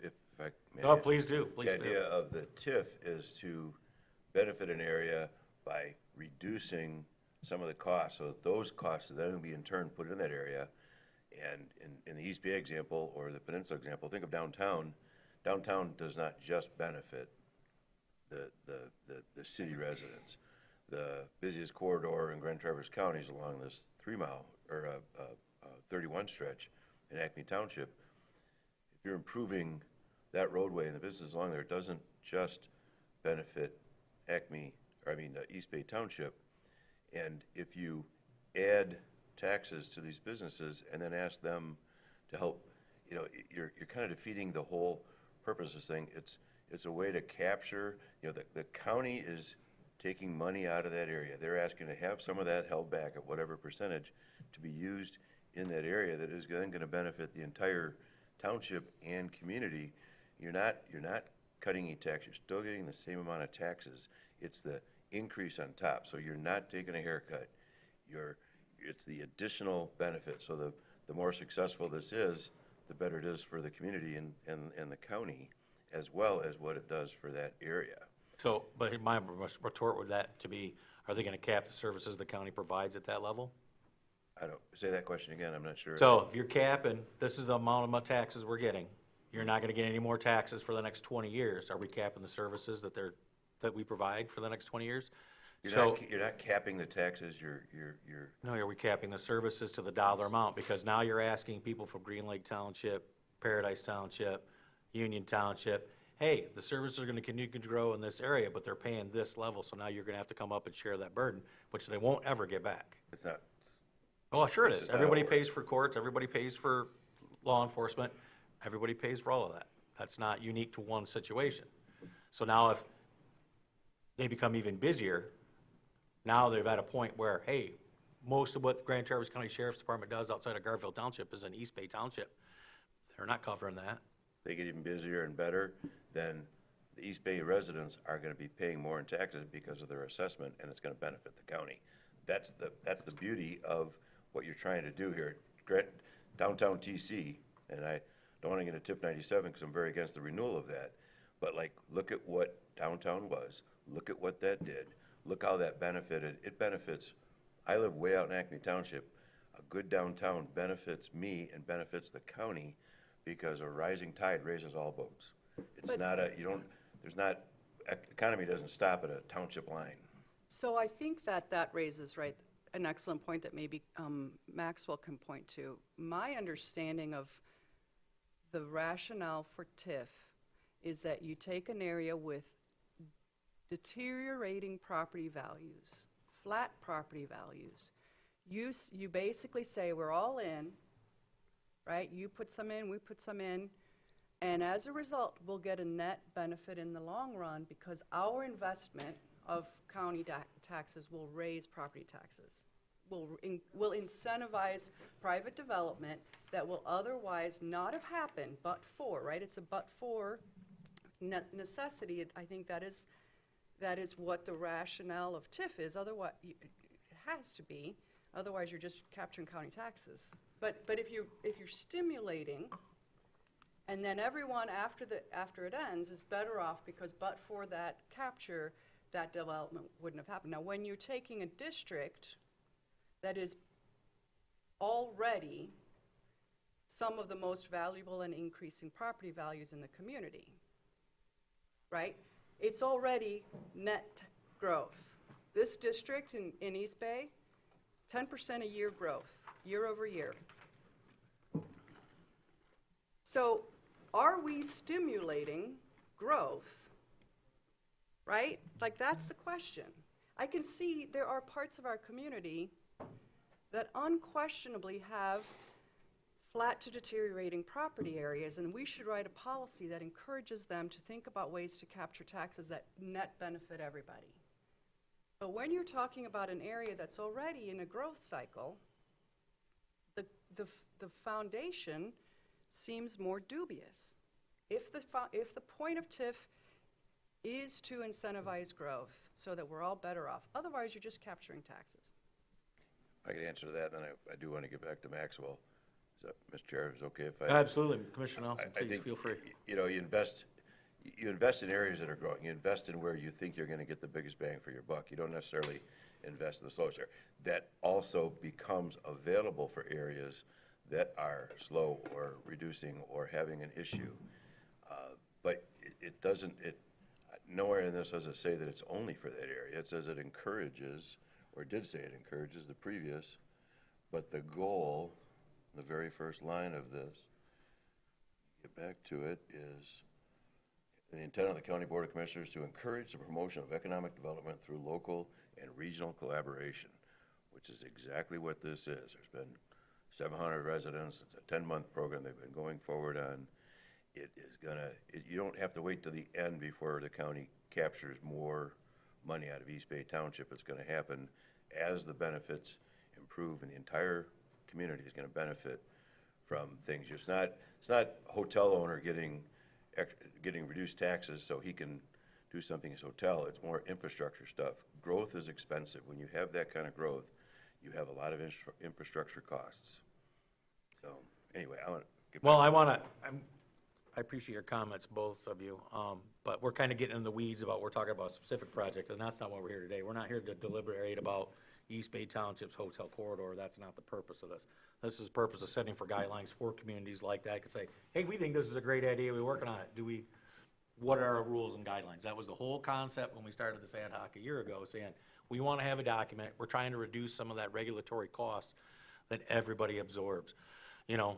if I may. Oh, please do, please The do. idea of the TIF is to benefit an area by reducing some of the costs, so that those costs are then be in turn put in that area. And in the East Bay example, or the Peninsula example, think of downtown. Downtown does not just benefit the city residents. The busiest corridor in Grand Traverse County is along this 3-mile, or 31 stretch in Acme Township. If you're improving that roadway and the business along there, it doesn't just benefit East Bay Township. And if you add taxes to these businesses and then ask them to help, you know, you're kind of defeating the whole purpose of this thing. It's a way to capture, you know, the county is taking money out of that area. They're asking to have some of that held back at whatever percentage to be used in that area that is then going to benefit the entire township and community. You're not cutting any tax. You're still getting the same amount of taxes. It's the increase on top. So you're not taking a haircut. It's the additional benefit. So the more successful this is, the better it is for the community and the county, as well as what it does for that area. So, but my retort would that to be, are they gonna cap the services the county provides at that level? I don't, say that question again, I'm not sure. So if you're capping, this is the amount of taxes we're getting, you're not gonna get any more taxes for the next 20 years. Are we capping the services that we provide for the next 20 years? You're not capping the taxes, you're. No, are we capping the services to the dollar amount? Because now you're asking people from Green Lake Township, Paradise Township, Union Township, hey, the services are gonna continue to grow in this area, but they're paying this level, so now you're gonna have to come up and share that burden, which they won't ever get back. It's not. Oh, sure it This is. is how it Everybody works. pays for courts, everybody pays for law enforcement, everybody pays for all of that. That's not unique to one situation. So now if they become even busier, now they're at a point where, hey, most of what Grand Traverse County Sheriff's Department does outside of Garfield Township is in East Bay Township. They're not covering that. They get even busier and better, then the East Bay residents are gonna be paying more in taxes because of their assessment, and it's gonna benefit the county. That's the beauty of what you're trying to do here. Downtown TC, and I don't wanna get into TIP 97 because I'm very against the renewal of that, But like, look at what downtown was, look at what that did, look how that benefited, it benefits, I live way out in Acme Township. A good downtown benefits me and benefits the county because a rising tide raises all boats. It's not a, you don't, there's not, economy doesn't stop at a township line. So I think that that raises, right, an excellent point that maybe Maxwell can point to. My understanding of the rationale for TIF is that you take an area with deteriorating property values, flat property values. You basically say, we're all in, right? You put some in, we put some in, and as a result, we'll get a net benefit in the long run because our investment of county taxes will raise property taxes. Will incentivize private development that will otherwise not have happened but for, right? It's a but for necessity. I think that is what the rationale of TIF is. Otherwise, it has to be. Otherwise, you're just capturing county taxes. But if you're stimulating, and then everyone after it ends is better off because but for that capture, that development wouldn't have happened. Now, when you're taking a district that is already some of the most valuable and increasing property values in the community, right? It's already net growth. This district in East Bay, 10% a year growth, year over year. So are we stimulating growth, right? Like, that's the question. I can see there are parts of our community that unquestionably have flat to deteriorating property areas, and we should write a policy that encourages them to think about ways to capture taxes that net benefit everybody. But when you're talking about an area that's already in a growth cycle, the foundation seems more dubious. If the point of TIF is to incentivize growth so that we're all better off, otherwise you're just capturing taxes. I could answer that, then I do want to get back to Maxwell. Is that, Mr. Chair, is it okay if I? Absolutely. Commissioner Nelson, I please think, feel free. you know, you invest in areas that are growing. You invest in where you think you're going to get the biggest bang for your buck. You don't necessarily invest in the slowest area. That also becomes available for areas that are slow or reducing or having an issue. But it doesn't, nowhere in this does it say that it's only for that area. It says it encourages, or did say it encourages the previous, but the goal, the very first line of this, get back to it, is the intent of the County Board of Commissioners to encourage the promotion of economic development through local and regional collaboration, which is exactly what this is. There's been 700 residents. It's a 10-month program they've been going forward on. It is gonna, you don't have to wait till the end before the county captures more money out of East Bay Township. It's gonna happen as the benefits improve, and the entire community is gonna benefit from things. It's not hotel owner getting reduced taxes so he can do something in his hotel. It's more infrastructure stuff. Growth is expensive. When you have that kind of growth, you have a lot of infrastructure costs. So anyway, I want to get back. I appreciate your comments, both of you, but we're kind of getting in the weeds we're talking about a specific project, and that's not why we're here today. We're not here to deliberate about East Bay Township's hotel corridor. That's not the purpose of this. This is the purpose of setting for guidelines for communities like that. Could say, hey, we think this is a great idea. We're working on it. What are our rules and guidelines? That was the whole concept when we started this ad hoc a year ago, saying we want to have a document. We're trying to reduce some of that regulatory cost that everybody absorbs. You know,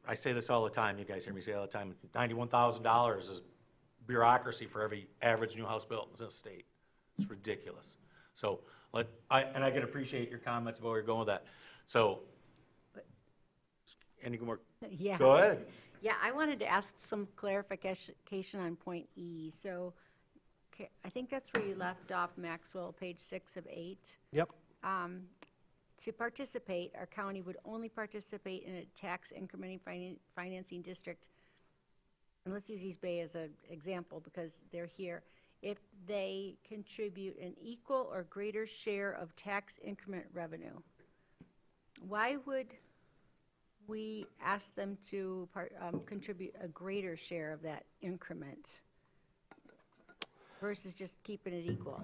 I say this all the time. You guys hear me say it all the time. $91,000 is bureaucracy for every average new house built in this state. It's ridiculous. So I can appreciate your comments about where you're going with that. So, any more? Yeah. Go ahead. Yeah, I wanted to ask some clarification on point E. So, I think that's where you left off, Maxwell, page 6 of 8. Yep. To participate, our county would only participate in a tax incrementing financing district, and let's use East Bay as an example because they're here, if they contribute an equal or greater share of tax increment revenue. Why would we ask them to contribute a greater share of that increment? versus just keeping it equal?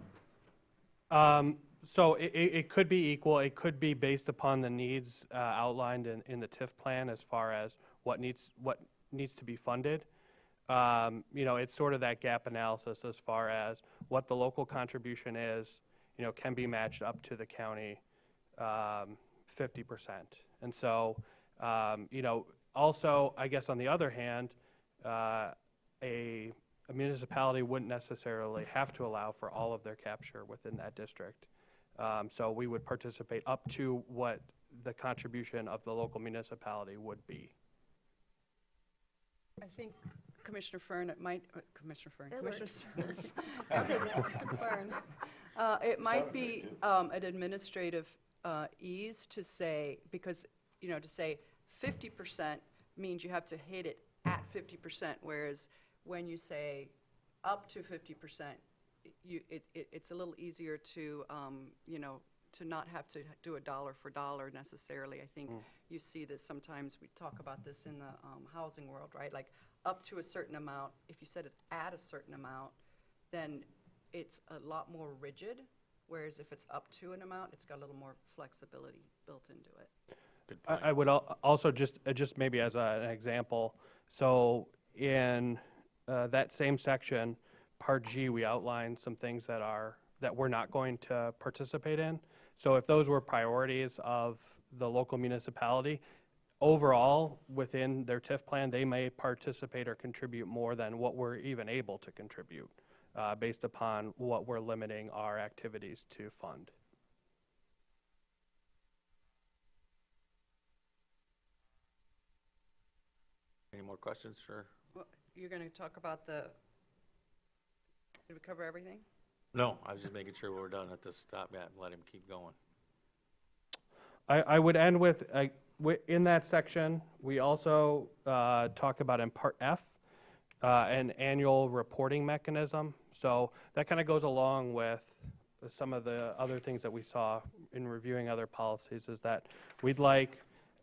So it could be equal. It could be based upon the needs outlined in the TIF plan as far as what needs to be funded. It's sort of that gap analysis as far as what the local contribution is, can be matched up to the county 50%. And so, also, I guess on the other hand, a municipality wouldn't necessarily have to allow for all of their capture within that district. So we would participate up to what the contribution of the local municipality would be. I think Commissioner Fern, Commissioner Stearns. Fern. It might be an administrative ease to say, because, to say 50% means you have to hit it at 50%, whereas when you say up to 50%, it's a little easier to, to not have to do a dollar for dollar necessarily. I think you see this sometimes, we talk about this in the housing world, right? Like up to a certain amount, if you set it at a certain amount, then it's a lot more rigid, whereas if it's up to an amount, it's got a little more flexibility built into it. I would also just maybe as an example, so in that same section, Part G, we outlined some things that we're not going to participate in. So if those were priorities of the local municipality, overall within their TIF plan, they may participate or contribute more than what we're even able to contribute based upon what we're limiting our activities to fund. Any more questions for? Well, you're going to talk about did we cover everything? No, I was just making sure we're done at this stop and let him keep going. I would end with, in that section, we also talk about in Part F, an annual reporting mechanism. So that kind of goes along with some of the other things that we saw in reviewing other policies, is that we'd like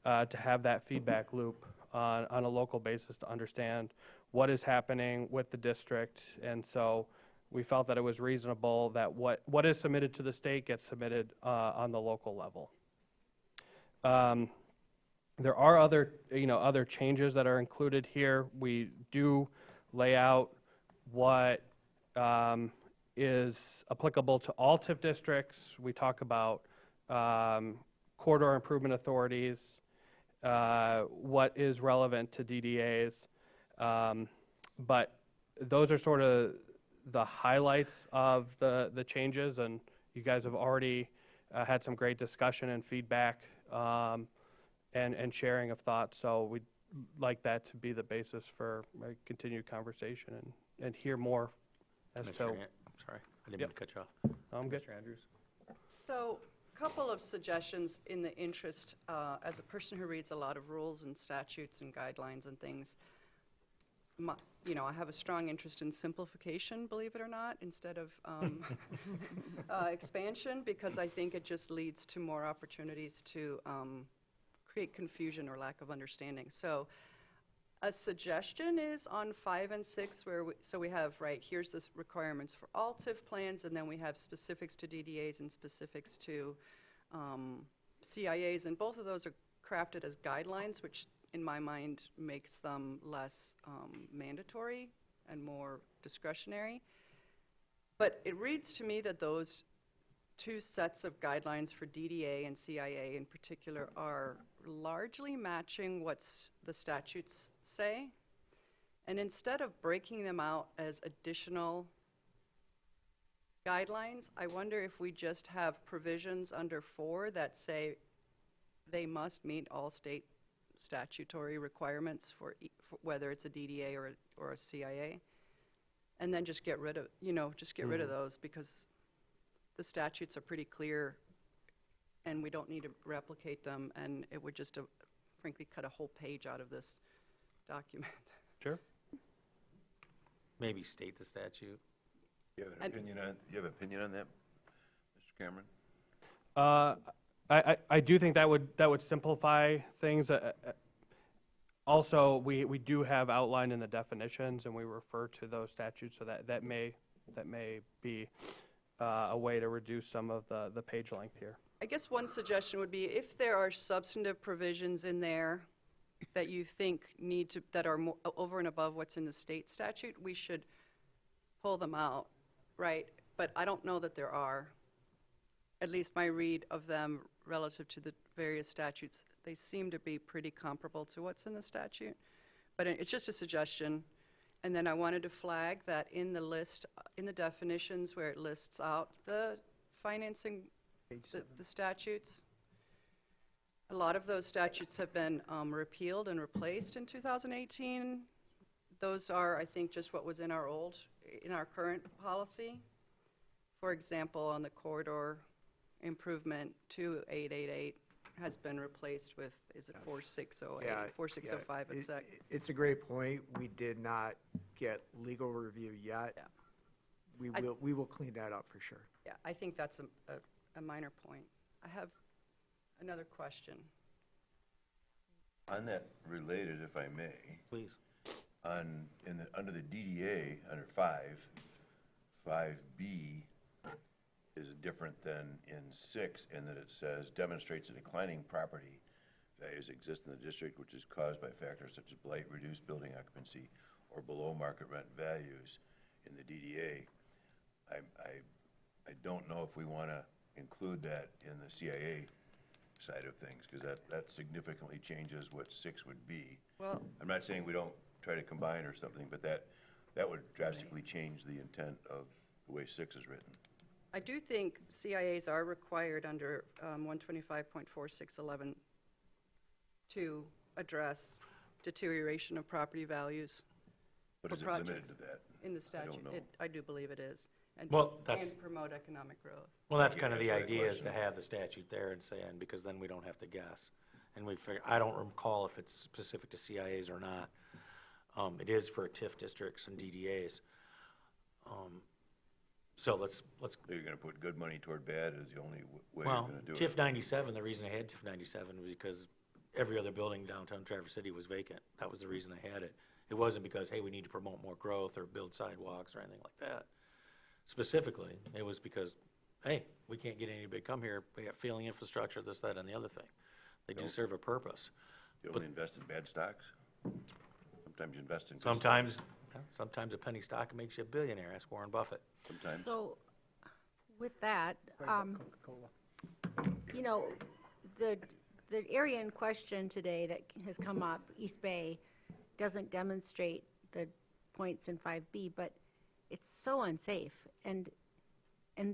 to have that feedback loop on a local basis to understand what is happening with the district. And so we felt that it was reasonable that what is submitted to the state gets submitted on the local level. There are other changes that are included here. We do lay out what is applicable to all TIF districts. We talk about corridor improvement authorities, what is relevant to DDAs, but those are sort of the highlights of the changes, and you guys have already had some great discussion and feedback and sharing of thoughts, so we'd like that to be the basis for a continued conversation and hear more as to... I'm sorry, I didn't mean to cut you off. No, I'm good. Mr. Andrews? So, a couple of suggestions in the interest, as a person who reads a lot of rules and statutes and guidelines and things, I have a strong interest in simplification, believe it or not, instead of expansion, because I think it just leads to more opportunities to create confusion or lack of understanding. So a suggestion is on 5 and 6, where we have, right, here's the requirements for all TIF plans, and then we have specifics to DDAs and specifics to CIAs, and both of those are crafted as guidelines, which in my mind makes them less mandatory and more discretionary. But it reads to me that those two sets of guidelines for DDA and CIA in particular are largely matching what the statutes say. And instead of breaking them out as additional guidelines, I wonder if we just have provisions under 4 that say they must meet all state statutory requirements for whether it's a DDA or a CIA, and then just get rid of, rid of those, because the statutes are pretty clear and we don't need to replicate them, and it would just frankly cut a whole page out of this document. Sure. Maybe state the statute. You have an opinion on that, Mr. Cameron? I do think that would simplify things. Also, we do have outlined in the definitions, and we refer to those statutes, so that may that may be a way to reduce some of the page length here. I guess one suggestion would be if there are substantive provisions in there that you think that are over and above what's in the state statute, we should pull them out, right? But I don't know that there are. At least my read of them relative to the various statutes, they seem to be pretty comparable to what's in the statute. But it's just a suggestion. And then I wanted to flag that in the list, in the definitions where it lists out the financing, the statutes, a lot of those statutes have been repealed and replaced in 2018. Those are, I think, just what was in our current policy. For example, on the corridor improvement, 2888 has been replaced with, is it 4608, 4605 at SEC? It's a great point. We did not get legal review yet. Yeah. We will clean that up for sure. Yeah, I think that's a minor point. I have another question. On that related, if I may. Please. Under the DDA, under 5B is different than in 6 in that it says demonstrates a declining property values exist in the district which is caused by factors such as blight, reduced building occupancy, or below market rent values in the DDA. I don't know if we want to include that in the CIA side of things, because that significantly changes what 6 would be. Well, I'm not saying we don't try to combine or something, but that would drastically change the intent of the way 6 is written. I do think CIAs are required under 125.4611 to address deterioration of property values But for is it projects. limited to that? In the statute. don't know. I do believe it is. And, Well, that's- and promote economic growth. Well, that's Yeah, kind of the that's that idea, is to question. have the statute there and say, and because then we don't have to guess. And I don't recall if it's specific to CIAs or not. It is for TIF districts and DDAs. So let's, You're going to put good money toward bad is the only way you're well, going to do TIF it. 97, the reason I had TIF 97 was because every other building downtown Traverse City was vacant. That was the reason I had it. It wasn't because, hey, we need to promote more growth or build sidewalks or anything like that. Specifically, it was because, hey, we can't get anybody to come here. We got failing infrastructure, this, that, and the other thing. They do Nope. serve a purpose. You only invest in bad stocks? Sometimes you invest in good Sometimes, stocks. sometimes a penny stock makes you a billionaire. Ask Warren Buffett. Sometimes. So, with that, Coca-Cola. you know, the area in question today that has come up, East Bay, doesn't demonstrate the points in 5B, but it's so unsafe. And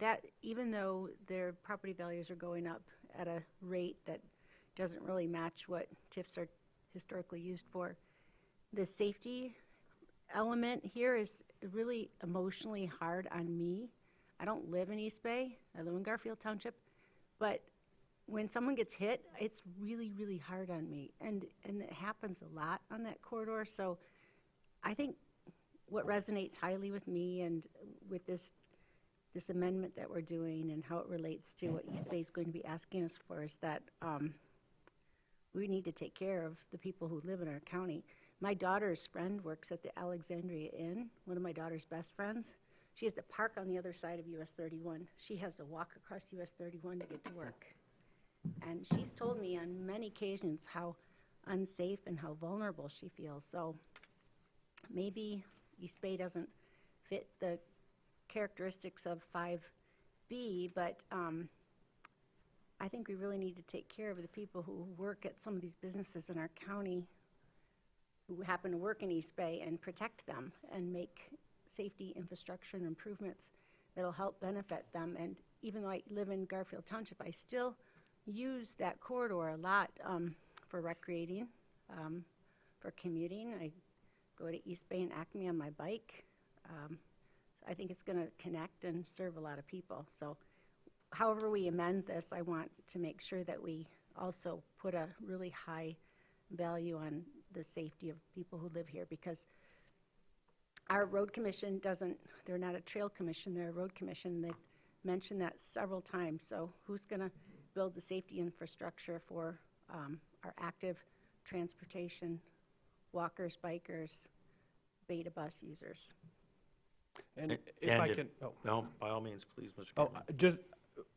that, even though their property values are going up at a rate that doesn't really match what TIFs are historically used for, the safety element here is really emotionally hard on me. I don't live in East Bay. I live in Garfield Township. But when someone gets hit, it's really, really hard on me. And it happens a lot on that corridor. So I think what resonates highly with me and with this amendment that we're doing and how it relates to what East Bay is going to be asking us for is that we need to take care of the people who live in our county. My daughter's friend works at the Alexandria Inn, one of my daughter's best friends. She has to park on the other side of US 31. She has to walk across US 31 to get to work. And she's told me on many occasions how unsafe and how vulnerable she feels. So maybe East Bay doesn't fit the characteristics of 5B, but I think we really need to take care of the people who work at some of these businesses in our county who happen to work in East Bay and protect them and make safety infrastructure and improvements that'll help benefit them. And even though I live in Garfield Township, I still use that corridor a lot for recreating, for commuting. I go to East Bay and Acme on my bike. I think it's going to connect and serve a lot of people. So however we amend this, I want to make sure that we also put a really high value on the safety of people who live here, because our road commission they're not a trail commission, they're a road commission. They've mentioned that several times. So who's going to build the safety infrastructure for our active transportation, walkers, bikers, beta bus users? And And if I if- can, oh. No, by all means, please, Mr. Oh, Cameron.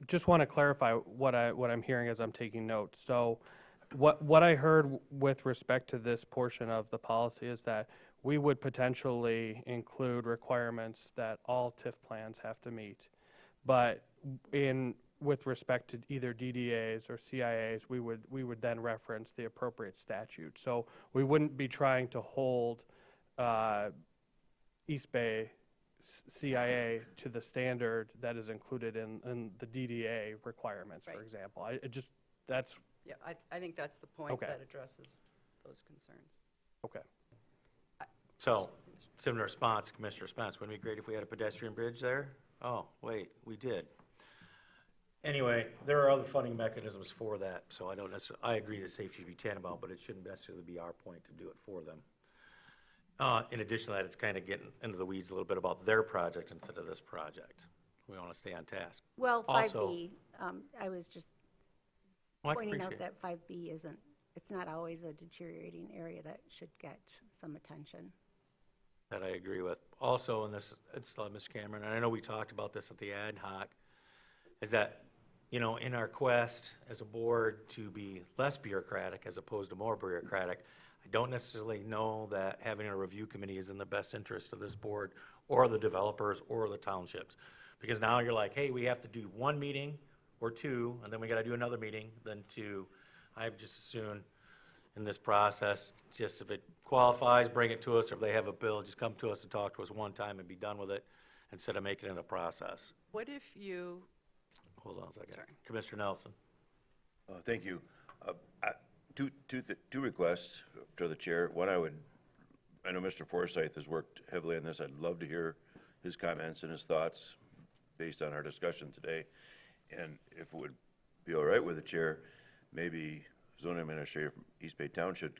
just want to clarify what I'm hearing as I'm taking notes. So what I heard with respect to this portion of the policy is that we would potentially include requirements that all TIF plans have to meet. But with respect to either DDAs or CIAs, we would then reference the appropriate statute. So we wouldn't be trying to hold East Bay CIA to the standard that is included in the DDA requirements, for Right. example. That's, Yeah, I think that's the point Okay. that addresses those concerns. okay. So, similar response, Commissioner Spence, wouldn't it be great if we had a pedestrian bridge there? Oh, wait, we did. Anyway, there are other funding mechanisms for that, so I don't necessarily, I agree that safety should be tantamount, but it shouldn't necessarily be our point to do it for them. In addition to that, it's kind of getting into the weeds a little bit about their project instead of this project. We want to stay on task. Well, Also- 5B, I was just Well, I pointing out appreciate that 5B it's not always a deteriorating area that should get some attention. That I agree with. Also, and this, it's Mr. Cameron, and I know we talked about this at the ad hoc, is that, in our quest as a board to be less bureaucratic as opposed to more bureaucratic, I don't necessarily know that having a review committee is in the best interest of this board or the developers or the townships. Because now you're like, hey, we have to do one meeting or two, and then we gotta do another meeting, then two. I've just as soon, in this process, just if it qualifies, bring it to us, or if they have a bill, just come to us and talk to us one time and be done with it, instead of making it a process. What if you, Hold on a second. Sorry. Commissioner Nelson. Thank you. Two requests to the chair. One, I know Mr. Forsythe has worked heavily on this. I'd love to hear his comments and his thoughts based on our discussion today. And if it would be all right with the chair, maybe zoning administrator from East Bay Township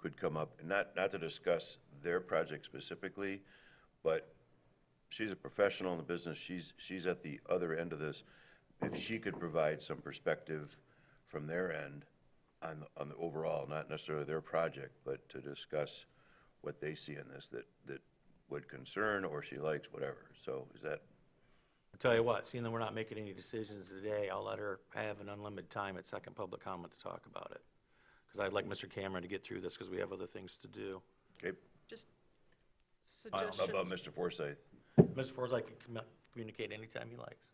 could come up, and not to discuss their project specifically, but she's a professional in the business. She's at the other end of this. If she could provide some perspective from their end on the overall, not necessarily their project, but to discuss what they see in this that would concern or she likes, whatever. So is that, I'll tell you what, seeing that we're not making any decisions today, I'll let her have an unlimited time at second public comment to talk about it. Because I'd like Mr. Cameron to get through this because we have other things to do. okay? just How suggestion? about Mr. Forsythe? Mr. Forsythe can communicate anytime he likes.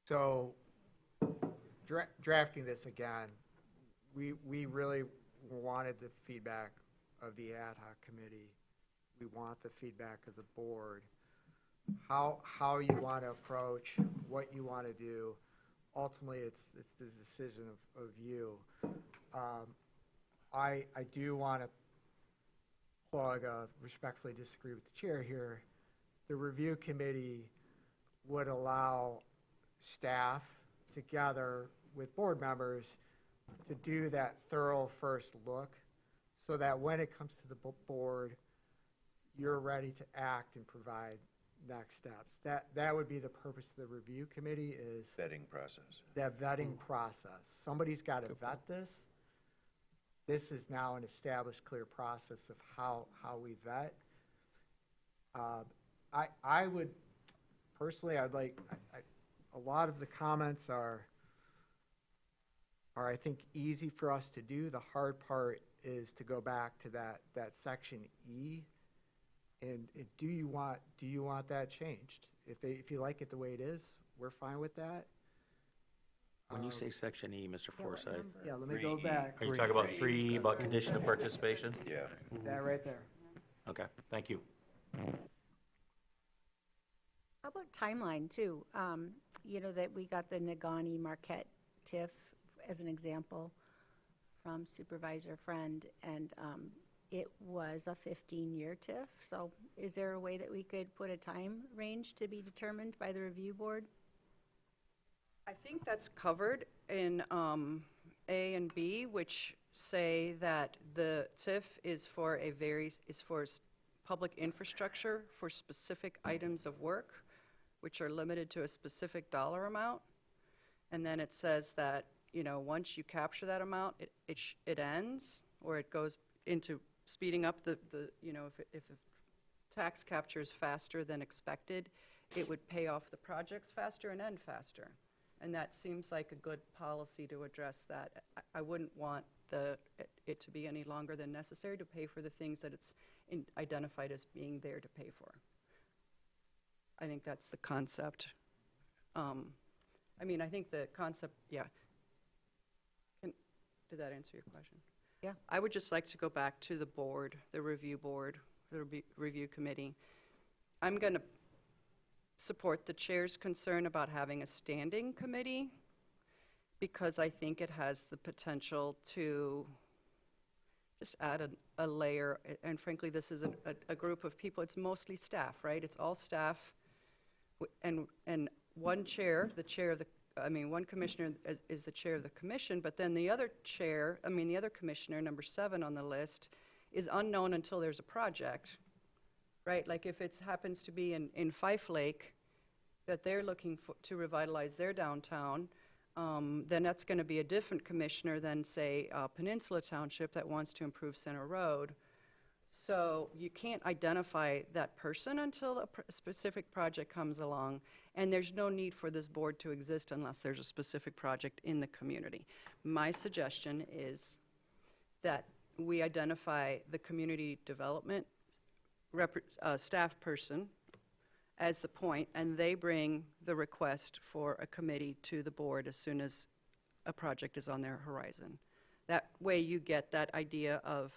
So, drafting this again, we really wanted the feedback of the ad hoc committee. We want the feedback of the board. How you want to approach, what you want to do. Ultimately, it's the decision of you. I do want to plug, respectfully disagree with the chair here. The review committee would allow staff together with board members to do that thorough first look so that when it comes to the board, you're ready to act and provide next steps. That would be the purpose of the review committee, is Vetting process. that vetting process. Somebody's got to vet this. This is now an established, clear process of how we vet. I would, personally, I'd like, a lot of the comments are, I think, easy for us to do. The hard part is to go back to that section E. And do you want that changed? If you like it the way it is, we're fine with that. When you say section E, Mr. Forsythe, Yeah, let me go back. are you talking about 3, about condition of participation? Yeah. That right there. Okay, thank you. How about timeline, too? That we got the Nagani Marquette TIF as an example from Supervisor Friend, and it was a 15-year TIF. So is there a way that we could put a time range to be determined by the review board? I think that's covered in A and B, which say that the TIF is for public infrastructure for specific items of work, which are limited to a specific dollar amount. And then it says that, once you capture that amount, it ends, or it goes into speeding up if the tax captures faster than expected, it would pay off the projects faster and end faster. And that seems like a good policy to address that. I wouldn't want it to be any longer than necessary to pay for the things that it's identified as being there to pay for. I think that's the concept. I mean, I think the concept, yeah. Did that answer your question? Yeah. I would just like to go back to the board, the review committee. I'm going to support the chair's concern about having a standing committee because I think it has the potential to just add a layer. And frankly, this is a group of people. It's mostly staff, right? It's all staff and one chair, one commissioner is the chair of the commission, but then the other chair, the other commissioner, number 7 on the list, is unknown until there's a project, right? Like if it happens to be in Fife Lake that they're looking to revitalize their downtown, then that's going to be a different commissioner than, say, Peninsula Township that wants to improve Center Road. So you can't identify that person until a specific project comes along, and there's no need for this board to exist unless there's a specific project in the community. My suggestion is that we identify the community development staff person as the point, and they bring the request for a committee to the board as soon as a project is on their horizon. That way you get that idea of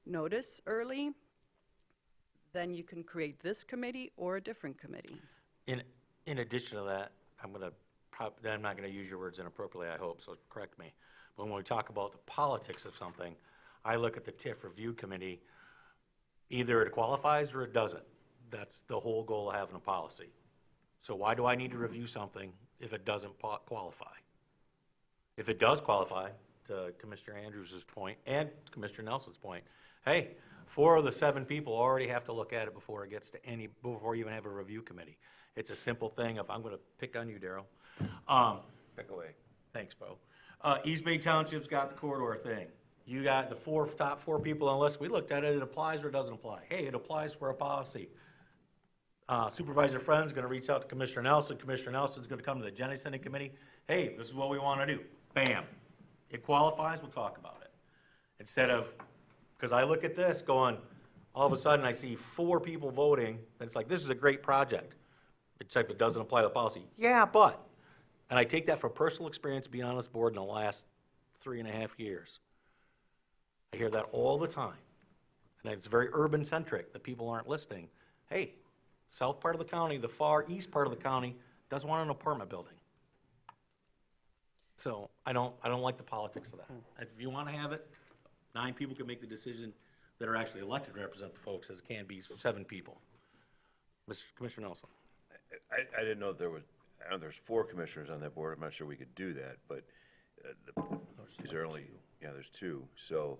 notice early, then you can create this committee or a different committee. In addition to that, I'm not going to use your words inappropriately, I hope, so correct me. But when we talk about the politics of something, I look at the TIF review committee, either it qualifies or it doesn't. That's the whole goal of having a policy. So why do I need to review something if it doesn't qualify? If it does qualify, to Commissioner Andrews' point and Commissioner Nelson's point, hey, 4 of the 7 people already have to look at it before it gets to before you even have a review committee. It's a simple thing of, I'm going to pick on you, Daryl. Pick away. Thanks, Bo. East Bay Township's got the corridor thing. You got the top 4 people on the list. We looked at it, it applies or it doesn't apply. Hey, it applies for a policy. Supervisor Friend's going to reach out to Commissioner Nelson. Commissioner Nelson's going to come to the Jenny Sending Committee. Hey, this is what we want to do. Bam. It qualifies, we'll talk about it. Instead of, because I look at this going, all of a sudden I see 4 people voting, and it's like, this is a great project, except it doesn't apply to the policy. Yeah, but. And I take that from personal experience being on this board in the last 3.5 years. I hear that all the time. And it's very urban-centric, that people aren't listening. Hey, south part of the county, the far east part of the county, doesn't want an apartment building. So I don't like the politics of that. If you want to have it, 9 people can make the decision that are actually elected to represent the folks, as it can be 7 people. Mr. Commissioner Nelson. I didn't know there was, I know there's 4 commissioners on that board. I'm not sure we could do that, but is there only, yeah, there's 2. So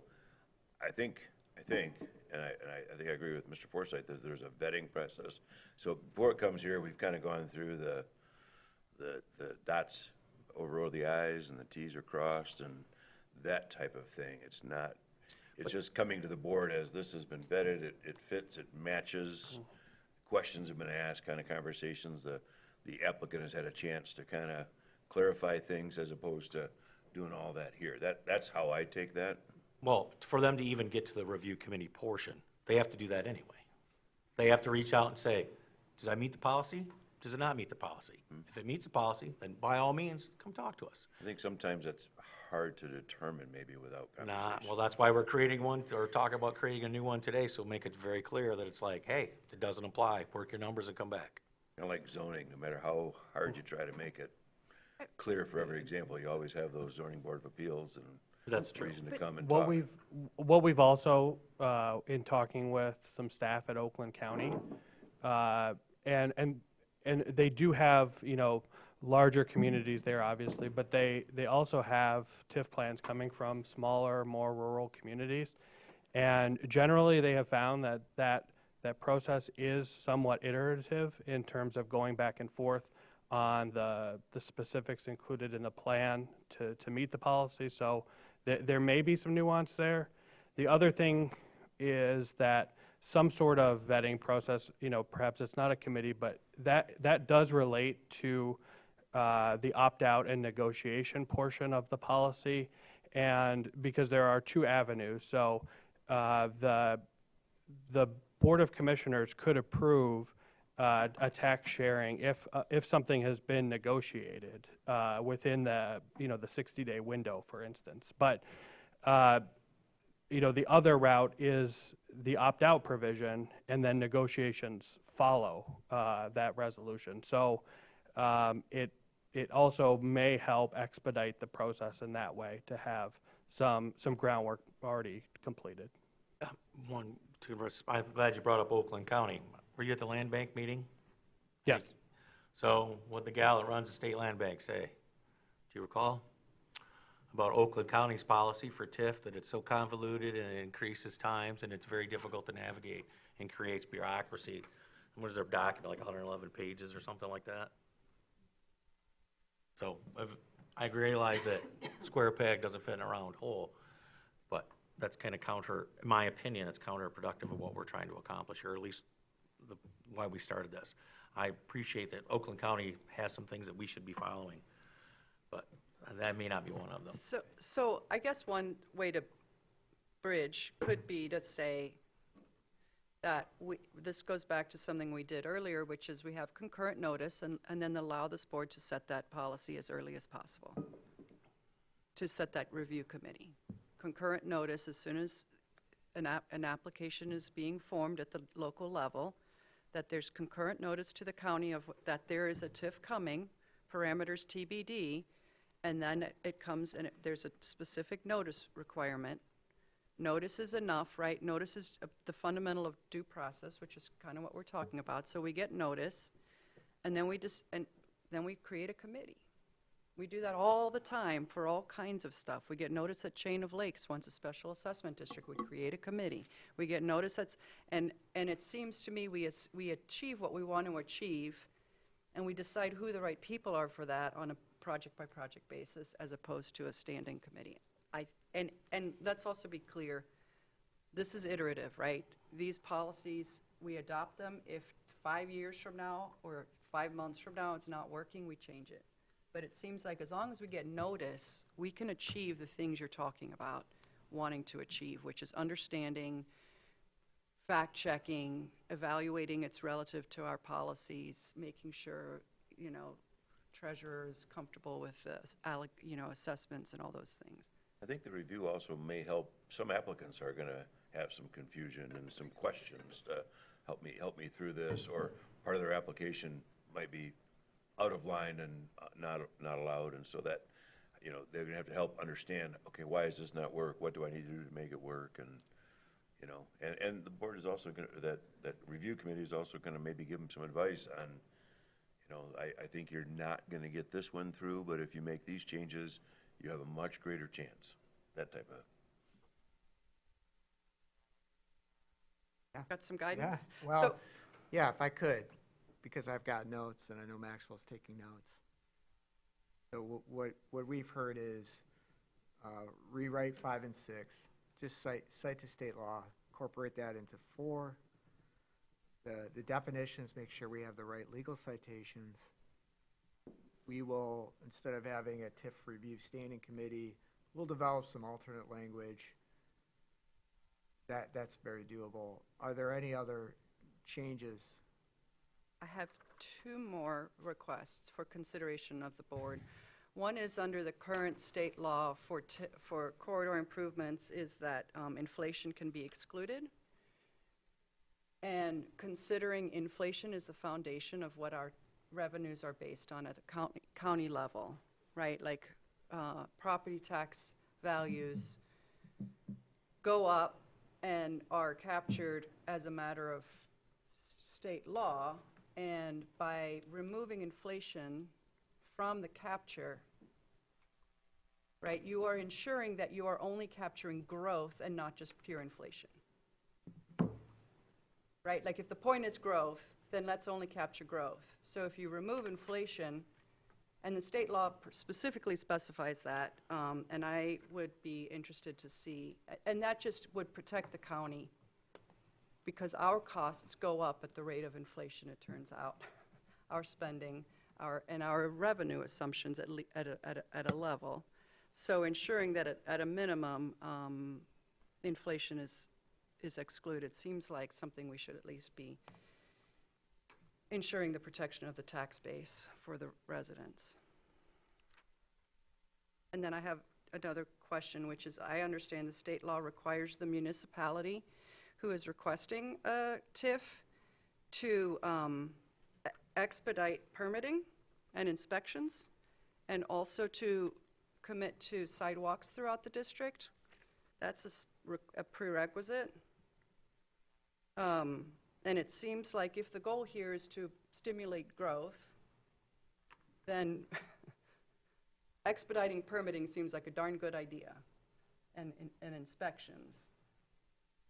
I think, and I think I agree with Mr. Forsythe that there's a vetting process. So before it comes here, we've kind of gone through the dots over the I's and the T's are crossed and that type of thing. It's not, it's just coming to the board as this has been vetted, it fits, it matches, questions have been asked, kind of conversations, the applicant has had a chance to kind of clarify things as opposed to doing all that here. That's how I take that. Well, for them to even get to the review committee portion, they have to do that anyway. They have to reach out and say, does that meet the policy? Does it not meet the policy? If it meets the policy, then by all means, come talk to us. I think sometimes that's hard to determine maybe without conversation. Well, that's why we're creating one, or talking about creating a new one today, so make it very clear that it's like, hey, it doesn't apply, work your numbers and come back. Kind of like zoning, no matter how hard you try to make it clear for every example, you always have those zoning board of appeals and That's true. reason to come and What talk. we've also, in talking with some staff at Oakland County, and they do have, larger communities there, obviously, but they also have TIF plans coming from smaller, more rural communities. And generally, they have found that process is somewhat iterative in terms of going back and forth on the specifics included in the plan to meet the policy. So there may be some nuance there. The other thing is that some sort of vetting process. Perhaps it's not a committee, but that does relate to the opt-out and negotiation portion of the policy, and because there are two avenues. So the Board of Commissioners could approve a tax sharing if something has been negotiated within the 60-day window, for instance. But the other route is the opt-out provision, and then negotiations follow that resolution. So it also may help expedite the process in that way to have some groundwork already completed. I'm glad you brought up Oakland County. Were you at the land bank meeting? Yes. So what'd the gal that runs the state land bank say? Do you recall? About Oakland County's policy for TIF, that it's so convoluted and it increases times and it's very difficult to navigate and creates bureaucracy. And what is their document, like 111 pages or something like that? So I realize that square peg doesn't fit in a round hole, but that's kind of in my opinion, it's counterproductive of what we're trying to accomplish, or at least why we started this. I appreciate that Oakland County has some things that we should be following, but that may not be one of them. So I guess one way to bridge could be to say that this goes back to something we did earlier, which is we have concurrent notice and then allow this board to set that policy as early as possible, to set that review committee. Concurrent notice as soon as an application is being formed at the local level, that there's concurrent notice to the county that there is a TIF coming, parameters TBD, and then it comes and there's a specific notice requirement. Notice is enough, right? Notice is the fundamental of due process, which is kind of what we're talking about. So we get notice, and then we create a committee. We do that all the time for all kinds of stuff. We get notice at Chain of Lakes wants a special assessment district. We create a committee. We get notice and it seems to me we achieve what we want to achieve, and we decide who the right people are for that on a project by project basis, as opposed to a standing committee. And let's also be clear, this is iterative, right? These policies, we adopt them. If 5 years from now or 5 months from now it's not working, we change it. But it seems like as long as we get notice, we can achieve the things you're talking about wanting to achieve, which is understanding, fact-checking, evaluating its relative to our policies, making sure, treasurer is comfortable with assessments and all those things. I think the review also may help. Some applicants are going to have some confusion and some questions to help me through this, or part of their application might be out of line and not allowed, and so that they're going to have to help understand. Okay, why does this not work? What do I need to do to make it work? And and the board is also going to that review committee is also going to maybe give them some advice on. I think you're not going to get this one through, but if you make these changes, you have a much greater chance. That type of. Yeah. Got some guidance? Yeah. Well, yeah, if I could, because I've got notes and I know Maxwell's taking notes. So what we've heard is rewrite 5 and 6, just cite to state law, incorporate that into 4. The definitions, make sure we have the right legal citations. We will, instead of having a TIF review standing committee, we'll develop some alternate language. That's very doable. Are there any other changes? I have 2 more requests for consideration of the board. One is under the current state law for corridor improvements is that inflation can be excluded. And considering inflation is the foundation of what our revenues are based on at a county level, right? Like property tax values go up and are captured as a matter of state law, and by removing inflation from the capture, right, you are ensuring that you are only capturing growth and not just pure inflation. Right? Like if the point is growth, then let's only capture growth. So if you remove inflation, and the state law specifically specifies that, and I would be interested to see, and that just would protect the county because our costs go up at the rate of inflation, it turns out. Our spending, and our revenue assumptions at a level. So ensuring that at a minimum, inflation is excluded seems like something we should at least be ensuring the protection of the tax base for the residents. And then I have another question, which is, I understand the state law requires the municipality who is requesting a TIF to expedite permitting and inspections, and also to commit to sidewalks throughout the district. That's a prerequisite. And it seems like if the goal here is to stimulate growth, then expediting permitting seems like a darn good idea, and inspections.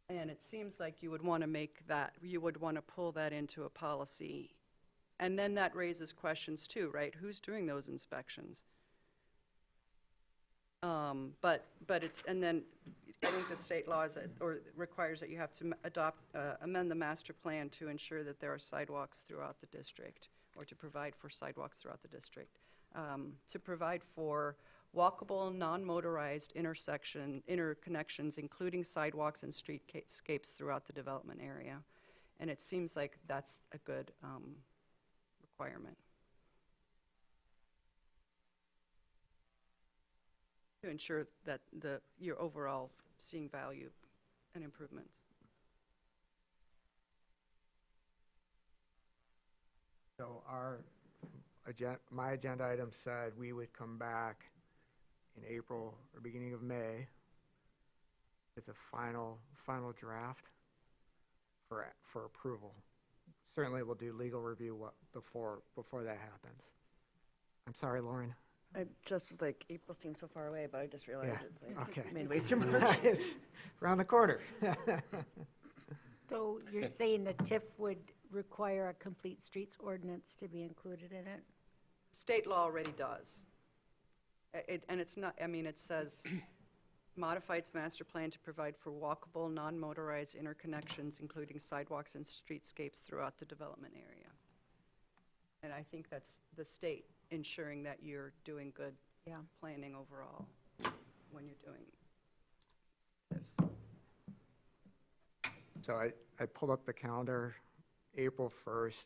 And it seems like you would want to pull that into a policy. And then that raises questions too, right? Who's doing those inspections? But it's, and then I think the state law requires that you have to amend the master plan to ensure that there are sidewalks throughout the district, or to provide for sidewalks throughout the district, to provide for walkable, non-motorized interconnections, including sidewalks and streetscapes throughout the development area. And it seems like that's a good requirement. To ensure that you're overall seeing value and improvements. So my agenda item said we would come back in April or beginning of May with a final draft for approval. Certainly we'll do legal review before that happens. I'm sorry, Lauren. I just was like, April seems so far away, but I just realized Yeah, it's like okay. midway through March. It's around the corner. So you're saying the TIF would require a complete streets ordinance to be included in it? State law already does. And it's not, I mean, it says, modify its master plan to provide for walkable, non-motorized interconnections, including sidewalks and streetscapes throughout the development area. And I think that's the state ensuring that you're doing good planning overall when you're doing TIFs. So I pulled up the calendar, April 1st.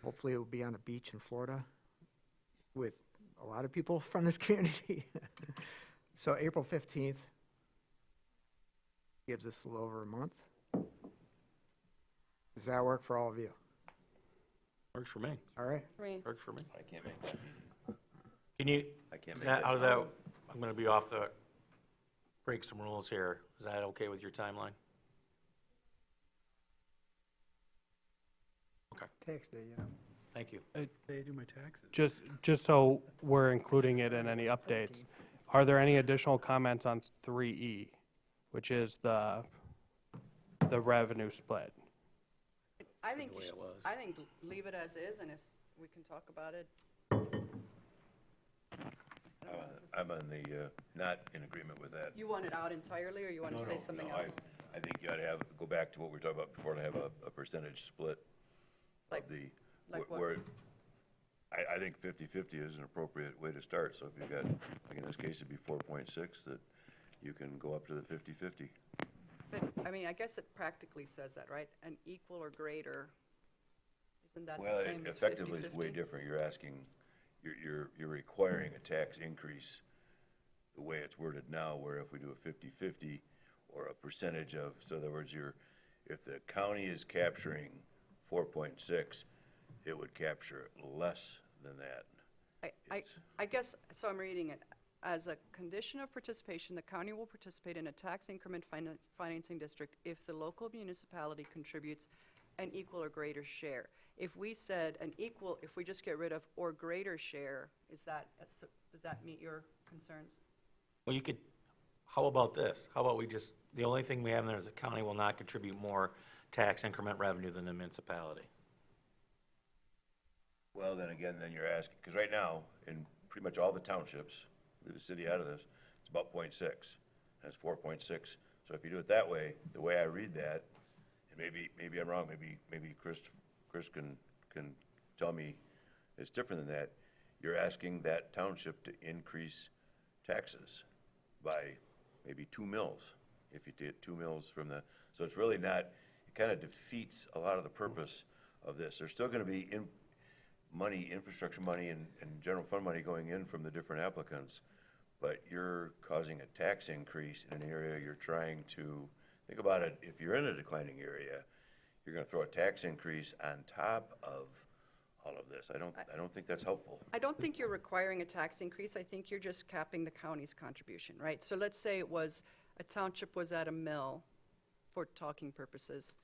Hopefully it will be on a beach in Florida with a lot of people from this community. So April 15th gives us a little over a month. Does that work for all of you? Works for me. All right. Works for me. I can't make that. Can you, I can't make that. how's that, I'm gonna be break some rules here. Is that okay with your timeline? Okay, Tax day, yeah. thank you. They do my taxes. Just so we're including it in any updates, are there any additional comments on 3E, which is the revenue split? I think The way it was. I think leave it as is, and if we can talk about it. I'm on the, not in agreement with that. You want it out entirely, or you want to say something else? I think you ought to go back to what we were talking about before, to have a percentage split Like- of the, like what? where, I think 50/50 is an appropriate way to start. So if you've got, like in this case, it'd be 4.6, that you can go up to the 50/50. But, I mean, I guess it practically says that, right? An equal or greater, isn't that Well, the same as 50/50? effectively, it's way different. You're asking, you're requiring a tax increase the way it's worded now, where if we do a 50/50 or a percentage of, so in other words, if the county is capturing 4.6, it would capture less than that. I guess, so I'm reading it. As a condition of participation, the county will participate in a tax increment financing district if the local municipality contributes an equal or greater share. If we said if we just get rid of or greater share, does that meet your concerns? Well, how about this? How about the only thing we have in there is the county will not contribute more tax increment revenue than the municipality. Well, then again, you're asking, because right now, in pretty much all the townships, leave the city out of this, it's about 0.6. That's 4.6. So if you do it that way, the way I read that, and maybe I'm wrong, maybe Chris can tell me it's different than that. You're asking that township to increase taxes by maybe 2 mills, if you did 2 mills from the, so it's really not, it kind of defeats a lot of the purpose of this. There's still gonna be infrastructure money and general fund money going in from the different applicants, but you're causing a tax increase in an area you're trying to, think about it, if you're in a declining area, you're gonna throw a tax increase on top of all of this. I don't think that's helpful. I don't think you're requiring a tax increase. I think you're just capping the county's contribution, right? So let's say a township was at a mill, for talking purposes,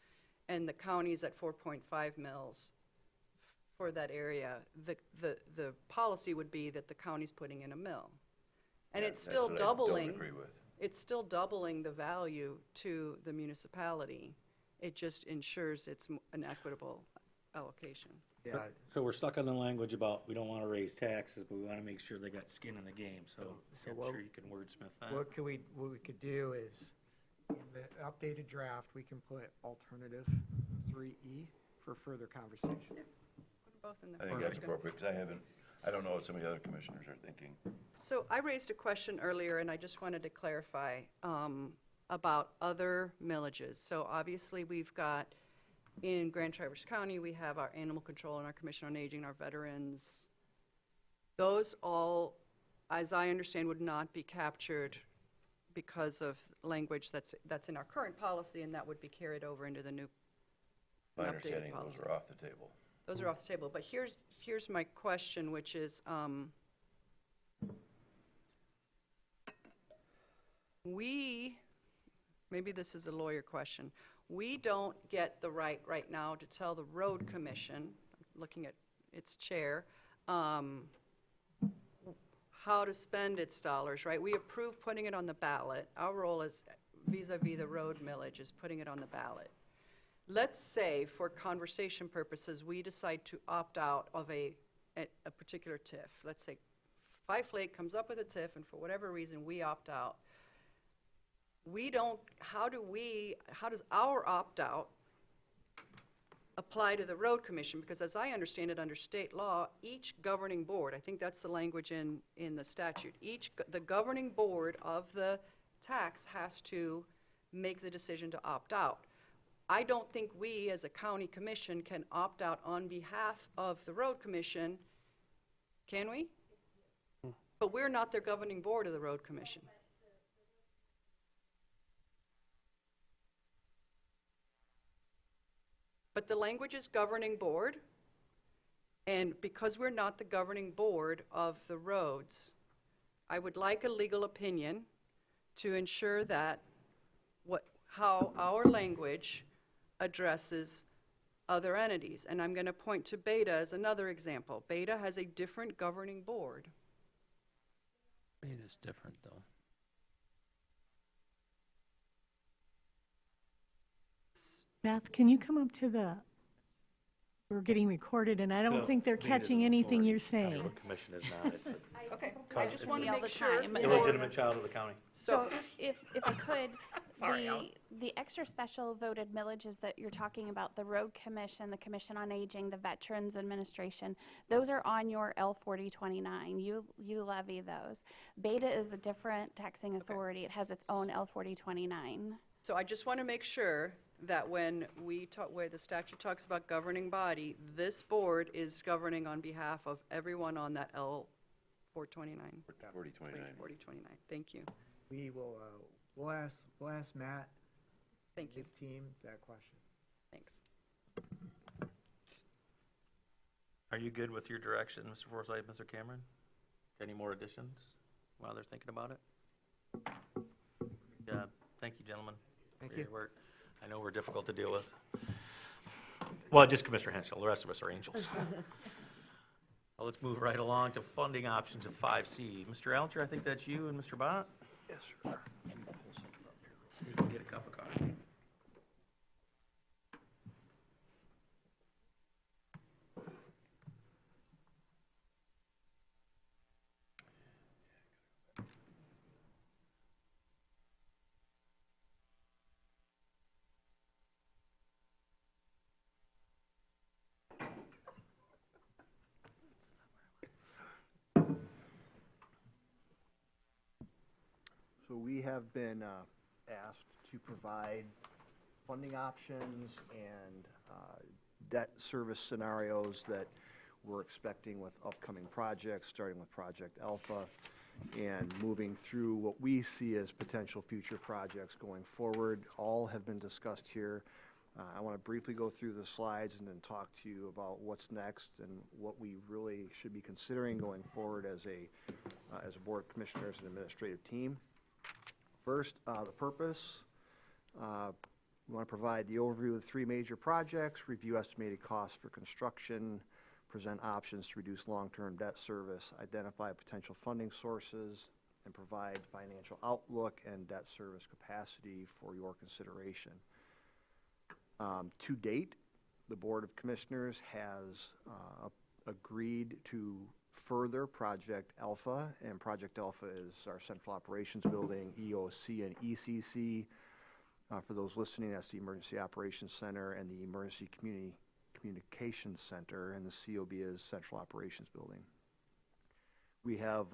and the county's at 4.5 mills for that area. The policy would be that the county's putting in a mill. And Yeah, it's still that's what I doubling. don't agree with. It's still doubling the value to the municipality. It just ensures it's an equitable allocation. Yeah, So we're stuck on the language about we don't want to raise taxes, but we want to make sure they got skin in the game, so So I'm what- sure you can wordsmith that. what we could do is, in the updated draft, we can put alternative 3E for further conversation. Put them both in the I think that's appropriate, because I don't know what some of the other commissioners are thinking. So I raised a question earlier, and I just wanted to clarify about other millages. So obviously, we've got, in Grand Traverse County, we have our animal control and our commission on aging, our veterans. Those all, as I understand, would not be captured because of language that's in our current policy, and that would be carried over into the new My updated understanding, those policy. are off the table. Those are off the table, but here's my question, which is, maybe this is a lawyer question, we don't get the right now to tell the road commission, looking at its chair, how to spend its dollars, right? We approve putting it on the ballot. Our role is vis-a-vis the road millage is putting it on the ballot. Let's say, for conversation purposes, we decide to opt out of a particular TIF. Let's say Fife Lake comes up with a TIF, and for whatever reason, we opt out. How does our opt-out apply to the road commission? Because as I understand it, under state law, each governing board, I think that's the language in the statute, the governing board of the tax has to make the decision to opt out. I don't think we, as a county commission, can opt out on behalf of the road commission, can we? But we're not the governing board of the road commission. But the language is governing board, and because we're not the governing board of the roads, I would like a legal opinion to ensure that how our language addresses other entities. And I'm going to point to Beta as another example. Beta has a different governing board. It is different, though. Beth, can you come up to we're getting recorded, and I don't think they're catching anything you're saying. Road commission is not, it's Okay, I just want to all the make sure. time. an illegitimate child of the county. So if I could, Sorry, Alan. the extra special voted millages that you're talking about, the road commission, the commission on aging, the veterans administration, those are on your L 4029. You levy those. Beta is a different taxing authority. It has its own L 4029. So I just want to make sure that when where the statute talks about governing body, this board is governing on behalf of everyone on that L 429. 4029. 4029, thank you. We will, we'll ask Matt Thank and you, his team that question. thanks. Are you good with your direction, Mr. Forsythe, Mr. Cameron? Any more additions while they're thinking about it? Yeah, thank you, gentlemen. Thank for you. your work. I know we're difficult to deal with. Well, just Commissioner Henschel, the rest of us are angels. Well, let's move right along to funding options of 5C. Mr. Alger, I think that's you and Mr. Bott? Yes, sir. Sneak and get a cup of coffee. we have been asked to provide funding options and debt service scenarios that we're expecting with upcoming projects, starting with Project Alpha, and moving through what we see as potential future projects going forward. All have been discussed here. I want to briefly go through the slides and then talk to you about what's next and what we really should be considering going forward as a Board of Commissioners and administrative team. First, the purpose. We want to provide the overview of the three major projects, review estimated costs for construction, present options to reduce long-term debt service, identify potential funding sources, and provide financial outlook and debt service capacity for your consideration. To date, the Board of Commissioners has agreed to further Project Alpha, and Project Alpha is our Central Operations Building, EOC and ECC. For those listening, that's the Emergency Operations Center and the Emergency Communications Center, and the COB is Central Operations Building. We have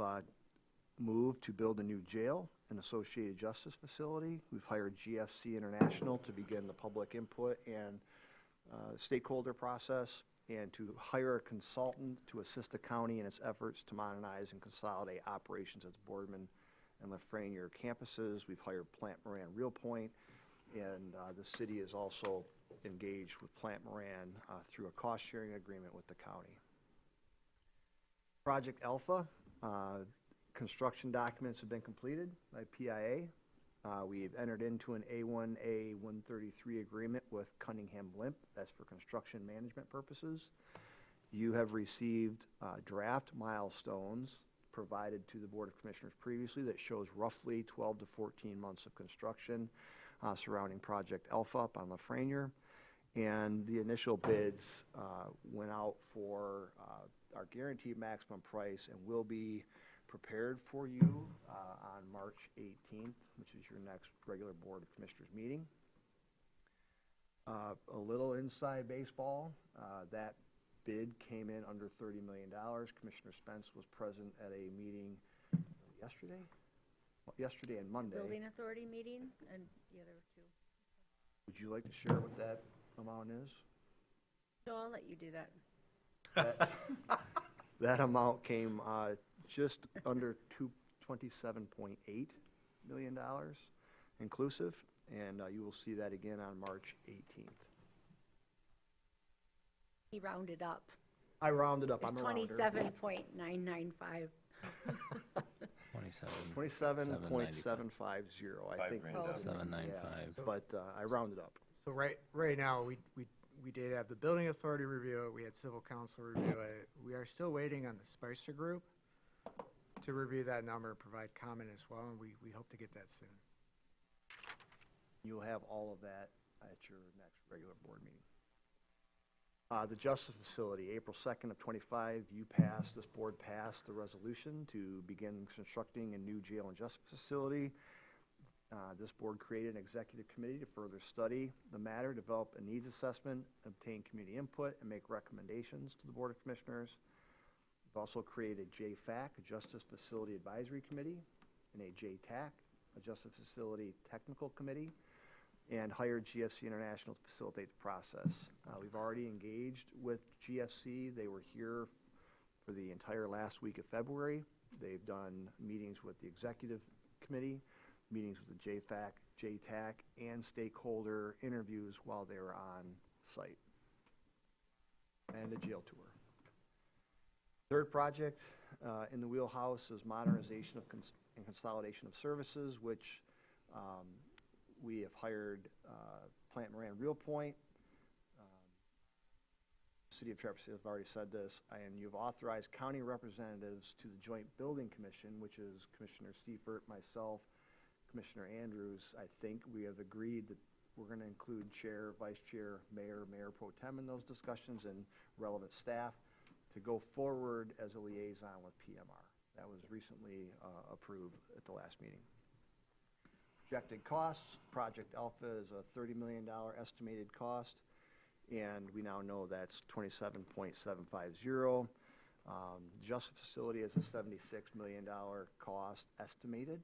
moved to build a new jail and associated justice facility. We've hired GFC International to begin the public input and stakeholder process, and to hire a consultant to assist the county in its efforts to modernize and consolidate operations at the Boardman and Lafreniere campuses. We've hired Plant Moran Real Point, and the city is also engaged with Plant Moran through a cost-sharing agreement with the county. Project Alpha, construction documents have been completed by PIA. We've entered into an A1A 133 agreement with Cunningham Limp. That's for construction management purposes. You have received draft milestones provided to the Board of Commissioners previously that shows roughly 12 to 14 months of construction surrounding Project Alpha up on Lafreniere. And the initial bids went out for our guaranteed maximum price and will be prepared for you on March 18th, which is your next regular Board of Commissioners meeting. A little inside baseball, that bid came in under $30 million. Commissioner Spence was present at a meeting yesterday and Monday. Building Authority meeting and the other two. Would you like to share what that amount is? So I'll let you do that. That amount came just under $27.8 million inclusive, and you will see that again on March 18th. He rounded up. I rounded up. It's I'm a rounder. 27.995. 27.750, I think. Oh. 795. Yeah, but I rounded up. So right now, we did have the Building Authority review it, we had Civil Council review it. We are still waiting on the Spicer Group to review that number and provide comment as well, and we hope to get that soon. You'll have all of that at your next regular board meeting. The Justice Facility, April 2nd of 25, this board passed the resolution to begin constructing a new jail and justice facility. This board created an executive committee to further study the matter, develop a needs assessment, obtain community input, and make recommendations to the Board of Commissioners. We've also created a JFAC, a Justice Facility Advisory Committee, and a JTAC, a Justice Facility Technical Committee, and hired GFC International to facilitate the process. We've already engaged with GFC. They were here for the entire last week of February. They've done meetings with the Executive Committee, meetings with the JFAC, JTAC, and stakeholder interviews while they were on site, and a jail tour. Third project in the wheelhouse is modernization of and consolidation of services, which we have hired Plant Moran Real Point. City of Traverse City, I've already said this, and you've authorized county representatives to the Joint Building Commission, which is Commissioner Seifert, myself, Commissioner Andrews. I think we have agreed that we're going to include chair, vice chair, mayor, mayor pro tem in those discussions and relevant staff to go forward as a liaison with PMR. That was recently approved at the last meeting. Projected costs, Project Alpha is a $30 million estimated cost, and we now know that's 27.750. Justice Facility is a $76 million cost estimated.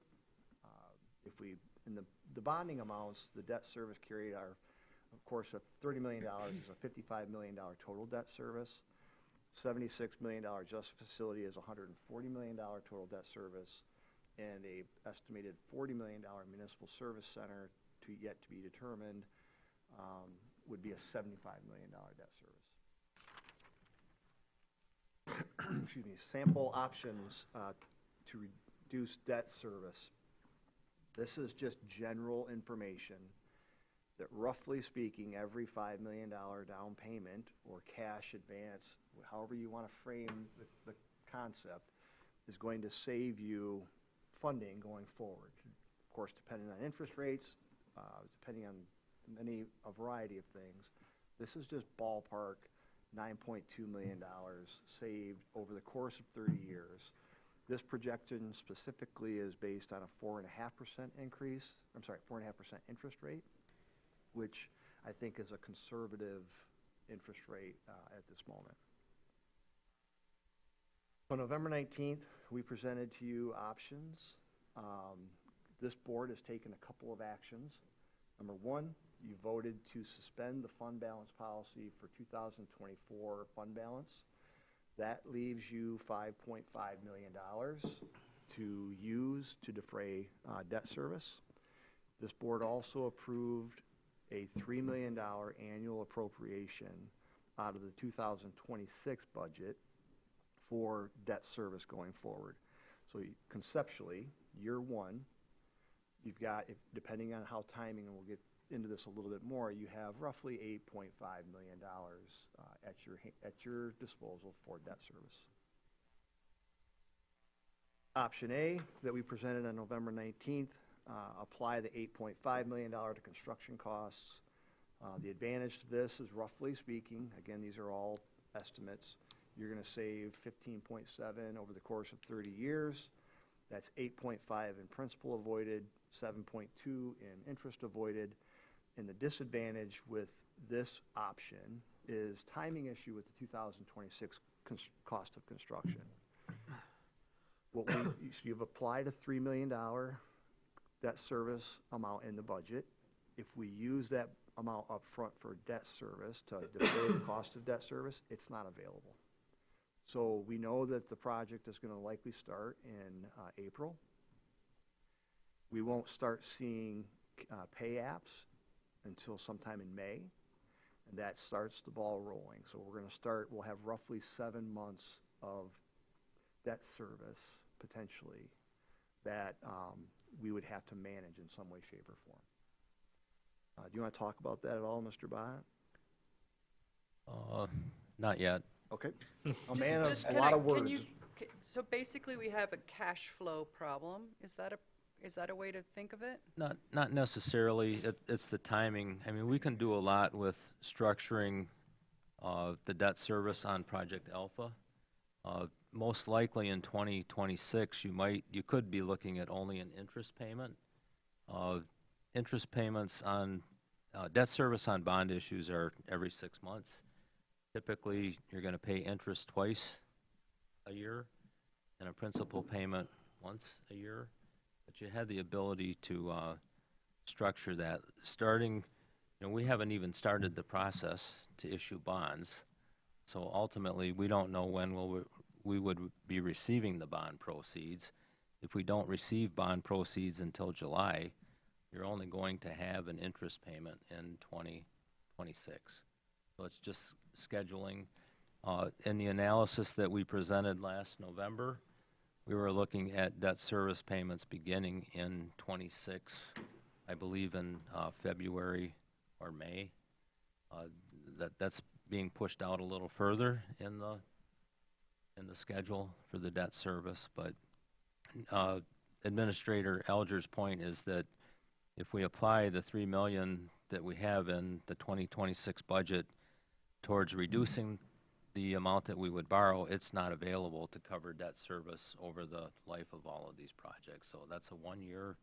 if we, in the bonding amounts, the debt service carried are, of course, a $30 million is a $55 million total debt service. $76 million justice facility is a $140 million total debt service, and a estimated $40 million municipal service center yet to be determined would be a $75 million debt service. Excuse me, sample options to reduce debt service. This is just general information that, roughly speaking, every $5 million down payment or cash advance, however you want to frame the concept, is going to save you funding going forward. Of course, depending on interest rates, depending on a variety of things. This is just ballpark $9.2 million saved over the course of 30 years. This projection specifically is based on a 4.5% increase, 4.5% interest rate, which I think is a conservative interest rate at this moment. On November 19th, we presented to you options. This board has taken a couple of actions. Number one, you voted to suspend the fund balance policy for 2024 fund balance. That leaves you $5.5 million to use to defray debt service. This board also approved a $3 million annual appropriation out of the 2026 budget for debt service going forward. So conceptually, year one, you've got, depending on how timing, and we'll get into this a little bit more, you have roughly $8.5 million at your disposal for debt service. Option A that we presented on November 19th, apply the $8.5 million to construction costs. The advantage to this is, roughly speaking, again, these are all estimates, you're going to save 15.7 over the course of 30 years. That's 8.5 in principal avoided, 7.2 in interest avoided. And the disadvantage with this option is timing issue with the 2026 cost of construction. You've applied a $3 million debt service amount in the budget. If we use that amount up front for debt service to defray the cost of debt service, it's not available. So we know that the project is going to likely start in April. We won't start seeing pay apps until sometime in May, and that starts the ball rolling. So we're going to start, we'll have roughly 7 months of debt service, potentially, that we would have to manage in some way, shape, or form. Do you want to talk about that at all, Mr. Bott? Not yet. Okay. A man of a Can lot I- of words. can you- So basically, we have a cash flow problem. Is that a way to think of it? Not necessarily. It's the timing. I mean, we can do a lot with structuring the debt service on Project Alpha. Most likely in 2026, you could be looking at only an interest payment. Interest payments on debt service on bond issues are every 6 months. Typically, you're going to pay interest twice a year and a principal payment once a year. But you had the ability to structure that. Starting, we haven't even started the process to issue bonds. So ultimately, we don't know when we would be receiving the bond proceeds. If we don't receive bond proceeds until July, you're only going to have an interest payment in 2026. So it's just scheduling. In the analysis that we presented last November, we were looking at debt service payments beginning in 26, I believe in February or May. That's being pushed out a little further in the schedule for the debt service. But Administrator Alger's point is that if we apply the $3 million that we have in the 2026 budget towards reducing the amount that we would borrow, it's not available to cover debt service over the life of all of these projects. So that's a 1 year,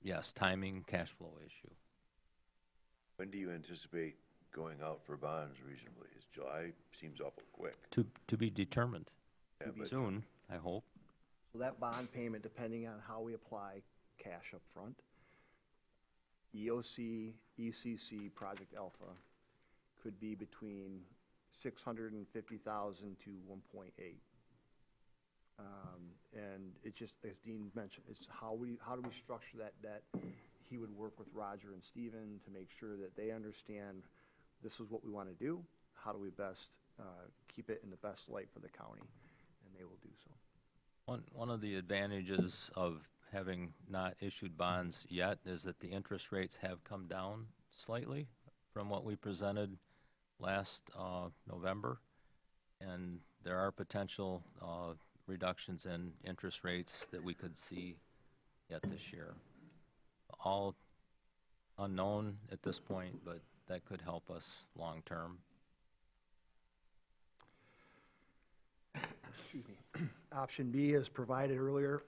yes, timing, cash flow issue. When do you anticipate going out for bonds reasonably? Is July seems awful quick. To be determined Yeah, but soon, I hope. So that bond payment, depending on how we apply cash up front. EOC, ECC, Project Alpha could be between 650,000 to 1.8. And it just, as Dean mentioned, it's how do we structure that debt? He would work with Roger and Steven to make sure that they understand this is what we want to do. How do we best keep it in the best light for the county? And they will do so. One of the advantages of having not issued bonds yet is that the interest rates have come down slightly from what we presented last November, and there are potential reductions in interest rates that we could see yet this year. All unknown at this point, but that could help us long term. Excuse me. Option B, as provided earlier,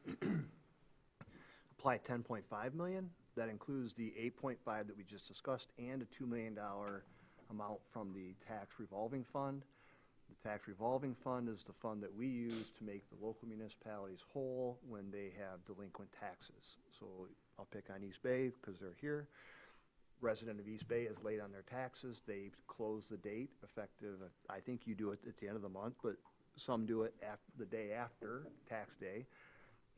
apply 10.5 million. That includes the 8.5 that we just discussed and a $2 million amount from the tax revolving fund. The tax revolving fund is the fund that we use to make the local municipalities whole when they have delinquent taxes. So I'll pick on East Bay because they're here. Resident of East Bay is late on their taxes. They close the date effective, I think you do it at the end of the month, but some do it the day after tax day.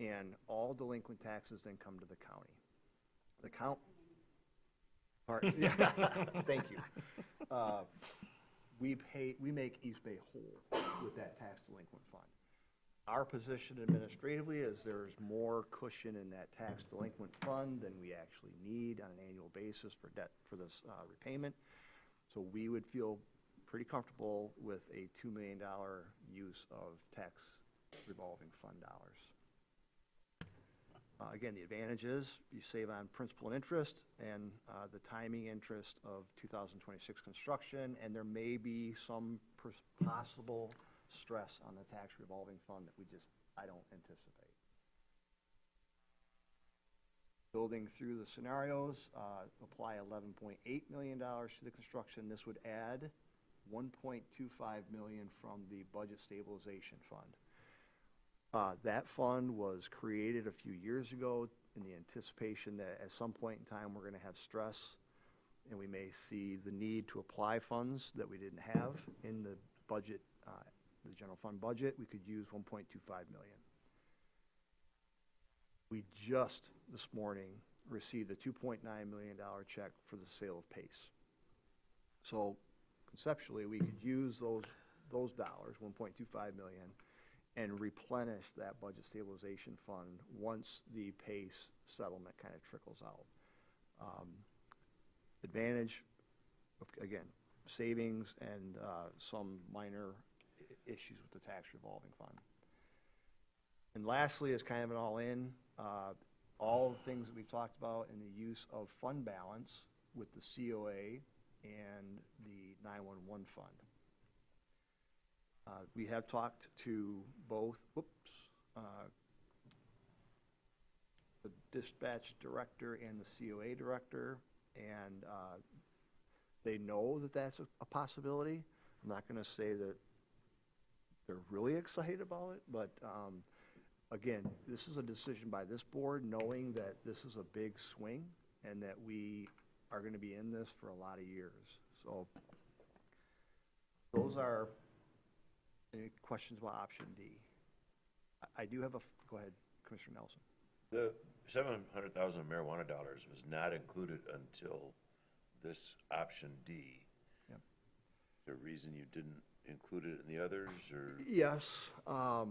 And all delinquent taxes then come to the county. The count. Yeah, thank you. We make East Bay whole with that tax delinquent fund. Our position administratively is there's more cushion in that tax delinquent fund than we actually need on an annual basis for debt for this repayment. So we would feel pretty comfortable with a $2 million use of tax revolving fund dollars. Again, the advantage is you save on principal and interest and the timing interest of 2026 construction, and there may be some possible stress on the tax revolving fund that I don't anticipate. Building through the scenarios, apply $11.8 million to the construction. This would add $1.25 million from the budget stabilization fund. That fund was created a few years ago in the anticipation that at some point in time we're going to have stress and we may see the need to apply funds that we didn't have in the budget, the general fund budget. We could use $1.25 million. We just this morning received a $2.9 million check for the sale of PACE. So conceptually we could use those dollars, $1.25 million, and replenish that budget stabilization fund once the PACE settlement kind of trickles out. Advantage, again, savings and some minor issues with the tax revolving fund. And lastly, is kind of an all-in, all the things that we've talked about in the use of fund balance with the COA and the 911 fund. We have talked to both, the dispatch director and the COA director, and they know that that's a possibility. I'm not going to say that they're really excited about it, but again, this is a decision by this board, knowing that this is a big swing and that we are going to be in this for a lot of years. So those are. Any questions about option D? I do have go ahead, Commissioner Nelson. The $700,000 marijuana dollars was not included until this option D. Yep. Is there a reason you didn't include it in the others, or? Yes. So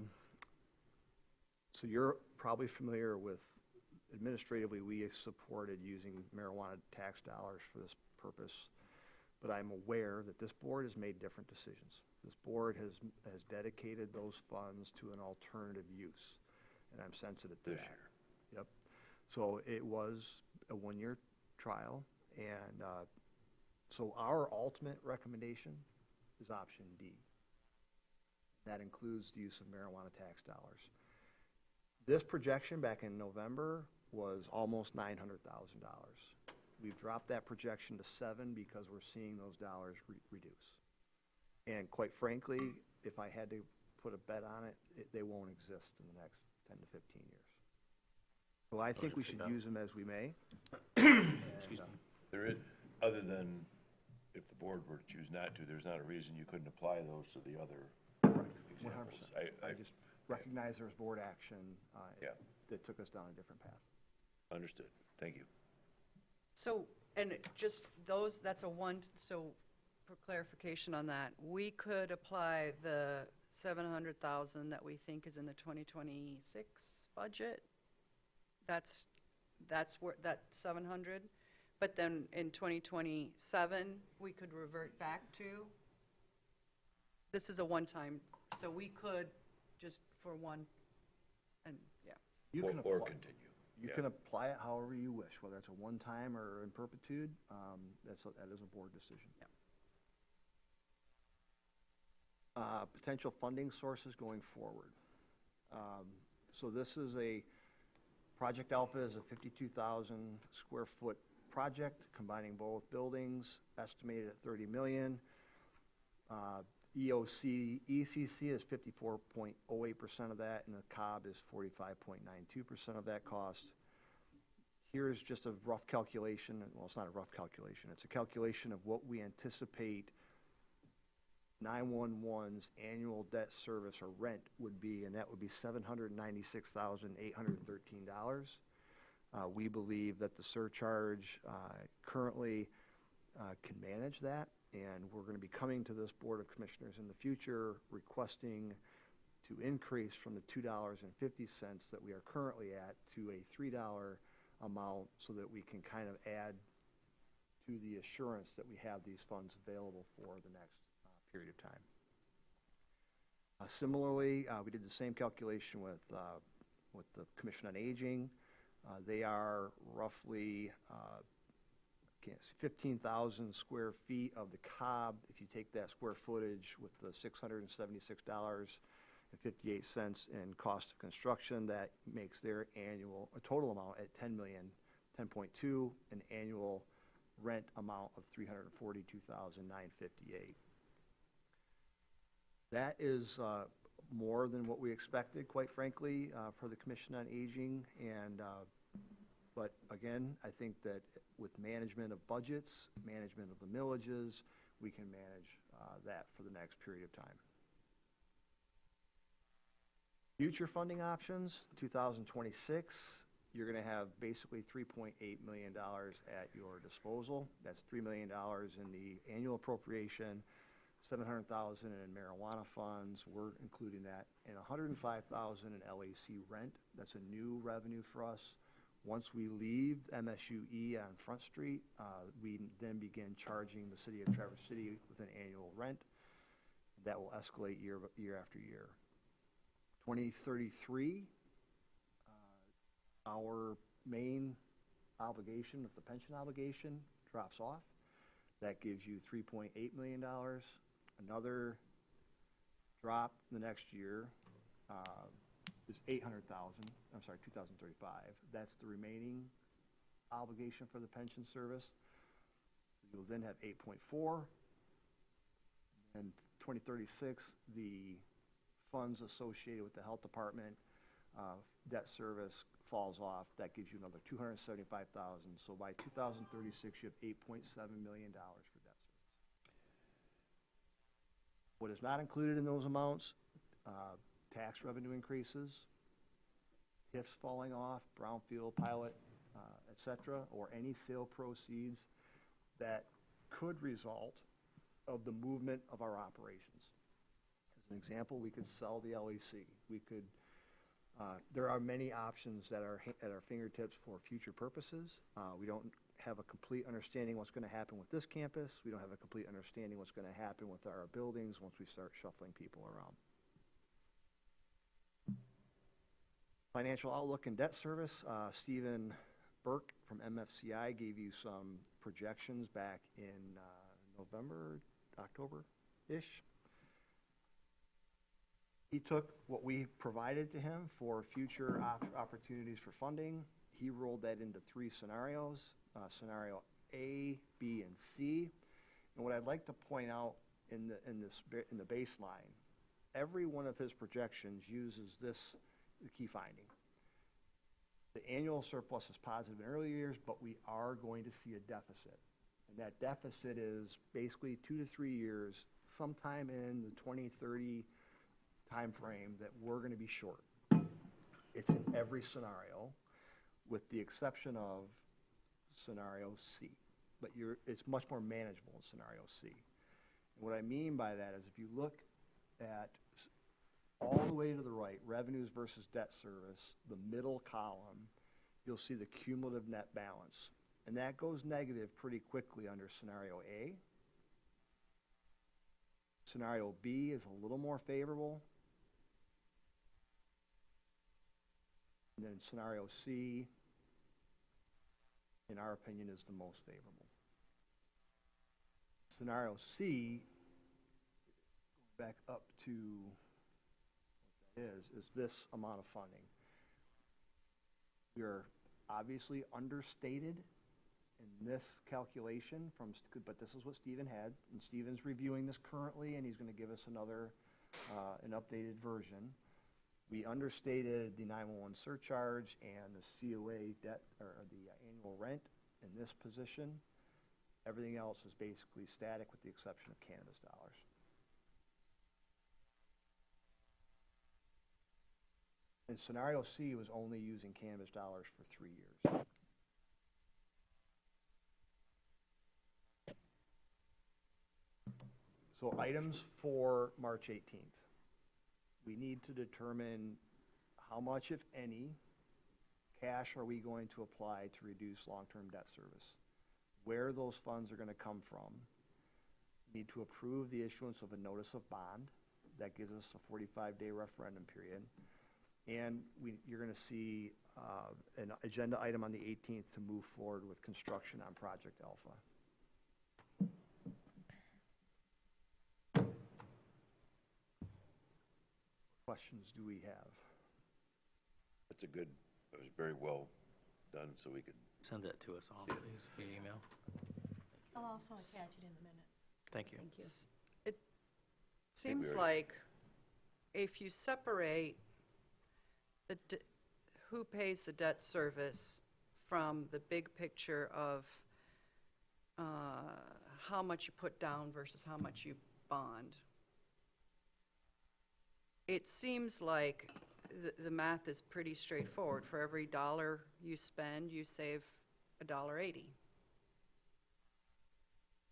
you're probably familiar with, administratively, we supported using marijuana tax dollars for this purpose, but I'm aware that this board has made different decisions. This board has dedicated those funds to an alternative use, and I'm sensitive to that. Yep. So it was a one-year trial, and so our ultimate recommendation is option D. That includes the use of marijuana tax dollars. This projection back in November was almost $900,000. We've dropped that projection to 7 because we're seeing those dollars reduce. And quite frankly, if I had to put a bet on it, they won't exist in the next 10 to 15 years. So I think we should use them as we may. Excuse me. There is, other than if the board were to choose not to, there's not a reason you couldn't apply those to the other examples. 100%. I just recognize there's board action Yeah. that took us down a different path. Understood. Thank you. So, and just those, that's a one, so for clarification on that, we could apply the 700,000 that we think is in the 2026 budget? That's where, that 700? But then in 2027, we could revert back to? This is a one-time, so we could just for one, and, yeah. You can Or apply- continue. You Yeah. can apply it however you wish, whether it's a one-time or in perpetuity. That is a board decision. Potential funding sources going forward. So this is Project Alpha is a 52,000 square foot project combining both buildings, estimated at 30 million. ECC is 54.08% of that, and the COB is 45.92% of that cost. Here's just a rough calculation. Well, it's not a rough calculation. It's a calculation of what we anticipate 911's annual debt service or rent would be, and that would be $796,813. We believe that the surcharge currently can manage that, and we're going to be coming to this Board of Commissioners in the future requesting to increase from the $2.50 that we are currently at to a $3 amount so that we can kind of add to the assurance that we have these funds available for the next period of time. Similarly, we did the same calculation with the Commission on Aging. They are roughly 15,000 square feet of the COB. If you take that square footage with the $676.58 in cost of construction, that makes their annual, a total amount at $10.2, an annual rent amount of $342,958. That is more than what we expected, quite frankly, for the Commission on Aging. And but again, I think that with management of budgets, management of the millages, we can manage that for the next period of time. Future funding options, 2026, you're going to have basically $3.8 million at your disposal. That's $3 million in the annual appropriation, $700,000 in marijuana funds, we're including that, and $105,000 in LAC rent. That's a new revenue for us. Once we leave MSUE on Front Street, we then begin charging the city of Traverse City with an annual rent. That will escalate year after year. 2033, our main obligation, if the pension obligation drops off, that gives you $3.8 million. Another drop the next year is $800,000, 2035. That's the remaining obligation for the pension service. You'll then have 8.4. And 2036, the funds associated with the health department debt service falls off. That gives you another $275,000. So by 2036, you have $8.7 million for debt service. What is not included in those amounts, tax revenue increases, TIFs falling off, brownfield pilot, et cetera, or any sale proceeds that could result of the movement of our operations. As an example, we could sell the LEC. We could, there are many options that are at our fingertips for future purposes. We don't have a complete understanding what's going to happen with this campus. We don't have a complete understanding what's going to happen with our buildings once we start shuffling people around. Financial outlook and debt service. Stephen Burke from MFCI gave you some projections back in November, October-ish. He took what we provided to him for future opportunities for funding. He rolled that into 3 scenarios, scenario A, B, and C. And what I'd like to point out in the baseline, every one of his projections uses this key finding. The annual surplus is positive in early years, but we are going to see a deficit. And that deficit is basically 2 to 3 years, sometime in the 2030 timeframe that we're going to be short. It's in every scenario, with the exception of scenario C. But it's much more manageable in scenario C. And what I mean by that is if you look at all the way to the right, revenues versus debt service, the middle column, you'll see the cumulative net balance. And that goes negative pretty quickly under scenario A. Scenario B is a little more favorable. And then scenario C, in our opinion, is the most favorable. Scenario C, back up to what that is this amount of funding. We are obviously understated in this calculation but this is what Stephen had, and Stephen's reviewing this currently, and he's going to give us another, an updated version. We understated the 911 surcharge and the COA debt, or the annual rent in this position. Everything else is basically static with the exception of cannabis dollars. And scenario C was only using cannabis dollars for 3 years. So items for March 18th. We need to determine how much, if any, cash are we going to apply to reduce long-term debt service, where those funds are going to come from. We need to approve the issuance of a notice of bond. That gives us a 45-day referendum period. And you're going to see an agenda item on the 18th to move forward with construction on Project Alpha. Questions do we have? That's it was very well done, so we could. Send that to us all, please, via email. I'll also attach it in the minutes. Thank you. Thank you. It seems already- like if you separate who pays the debt service from the big picture of how much you put down versus how much you bond, it seems like the math is pretty straightforward. For every dollar you spend, you save $1.80,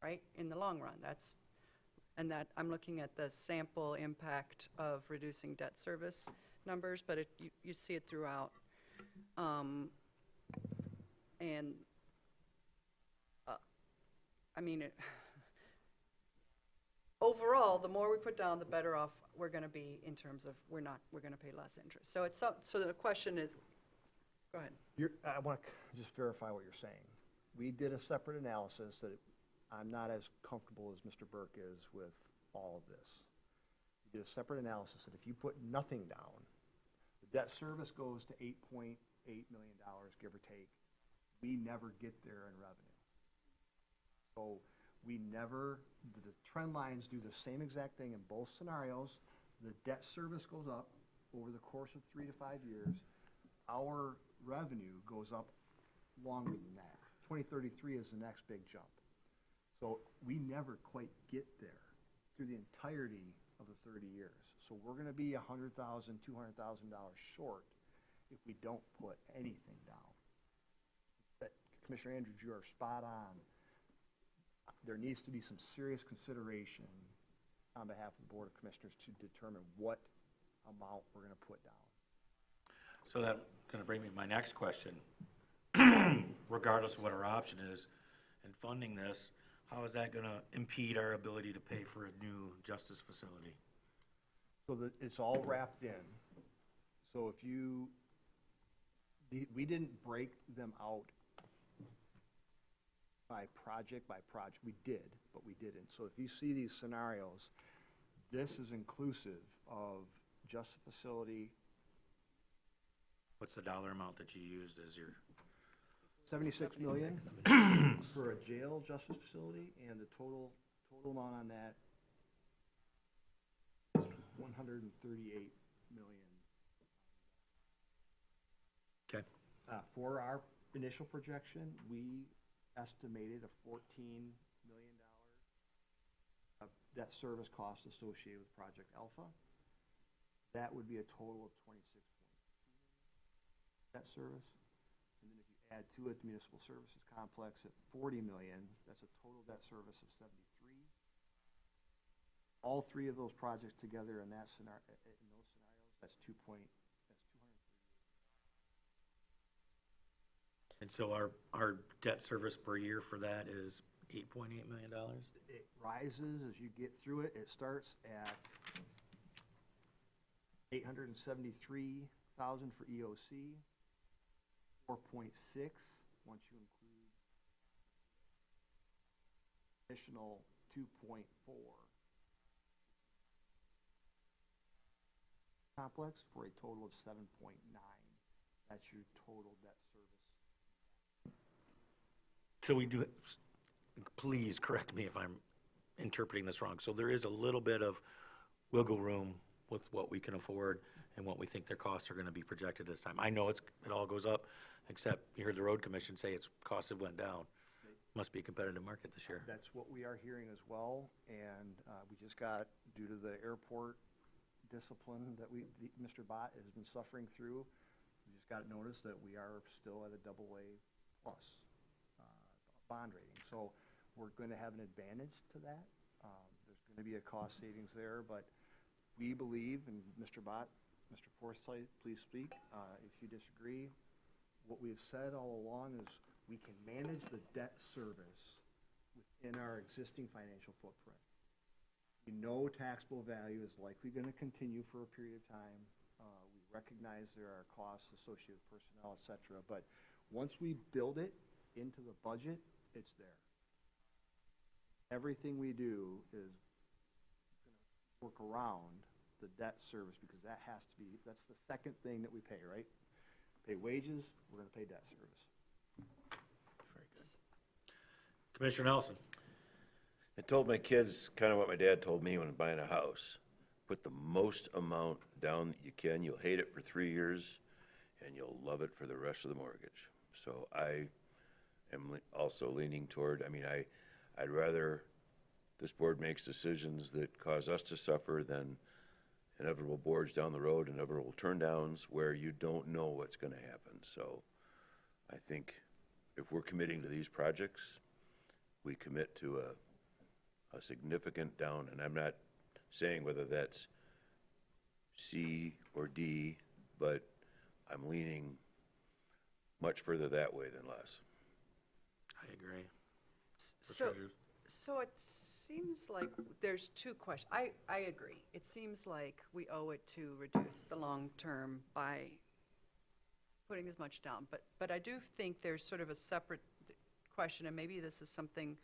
right? In the long run, that I'm looking at the sample impact of reducing debt service numbers, but you see it throughout. I mean, overall, the more we put down, the better off we're going to be in terms of we're going to pay less interest. So so the question is, go ahead. I want to just verify what you're saying. We did a separate analysis that I'm not as comfortable as Mr. Burke is with all of this. We did a separate analysis that if you put nothing down, the debt service goes to $8.8 million, give or take. We never get there in revenue. So the trend lines do the same exact thing in both scenarios. The debt service goes up over the course of 3 to 5 years. Our revenue goes up longer than that. 2033 is the next big jump. So we never quite get there through the entirety of the 30 years. So we're going to be $100,000, $200,000 short if we don't put anything down. But Commissioner Andrews, you are spot on. There needs to be some serious consideration on behalf of the Board of Commissioners to determine what amount we're going to put down. So that's going to bring me to my next question. Regardless of what our option is in funding this, how is that going to impede our ability to pay for a new justice facility? So that it's all wrapped in. So if we didn't break them out by project. We did, but we didn't. So if you see these scenarios, this is inclusive of justice facility. What's the dollar amount that you used as your? 76 million for a jail justice facility, and the total amount on that is 138 million. Okay. For our initial projection, we estimated a $14 million debt service cost associated with Project Alpha. That would be a total of 26 debt service. And then if you add to it the municipal services complex at 40 million, that's a total debt service of 73. All three of those projects together in that scenario, in those scenarios, that's 200. And so our debt service per year for that is $8.8 million? It rises as you get through it. It starts at 873,000 for EOC, 4.6 once you include additional 2.4 complex for a total of 7.9. That's your total debt service. So we do, please correct me if I'm interpreting this wrong. So there is a little bit of wiggle room with what we can afford and what we think their costs are going to be projected this time. I know it all goes up, except you heard the road commission say its costs have went down. Must be a competitive market this year. That's what we are hearing as well, and we just got, due to the airport discipline that Mr. Bott has been suffering through, we just got notice that we are still at a AA plus bond rating. So we're going to have an advantage to that. There's going to be a cost savings there, but we believe, and Mr. Bott, Mr. Forsythe, please speak if you disagree. What we have said all along is we can manage the debt service within our existing financial footprint. We know taxable value is likely going to continue for a period of time. We recognize there are costs associated with personnel, et cetera, but once we build it into the budget, it's there. Everything we do is work around the debt service because that has to be, that's the second thing that we pay, right? Pay wages, we're going to pay debt service. Very good. Commissioner Nelson. I told my kids kind of what my dad told me when buying a house. Put the most amount down that you can. You'll hate it for 3 years, and you'll love it for the rest of the mortgage. So I am also leaning toward, I'd rather this board makes decisions that cause us to suffer than inevitable boards down the road, inevitable turndowns where you don't know what's going to happen. So I think if we're committing to these projects, we commit to a significant down, and I'm not saying whether that's C or D, but I'm leaning much further that way than less. I agree. So it seems like there's two questions. I agree. It seems like we owe it to reduce the long term by putting as much down. But I do think there's sort of a separate question, and maybe this is something,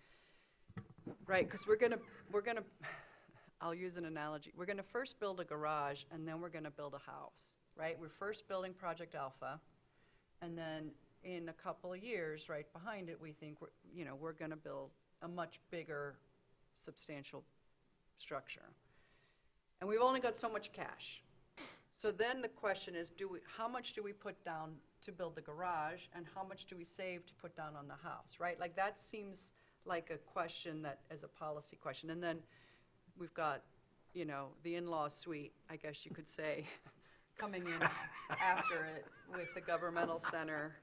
right? Because we're gonna. I'll use an analogy. We're gonna first build a garage, and then we're gonna build a house, right? We're first building Project Alpha, and then in a couple of years, right behind it, we think we're gonna build a much bigger, substantial structure. And we've only got so much cash. So then the question is, how much do we put down to build the garage, and how much do we save to put down on the house, right? Like that seems like a question that is a policy question. And then we've got, the in-law suite, I guess you could say, coming in after it with the governmental center.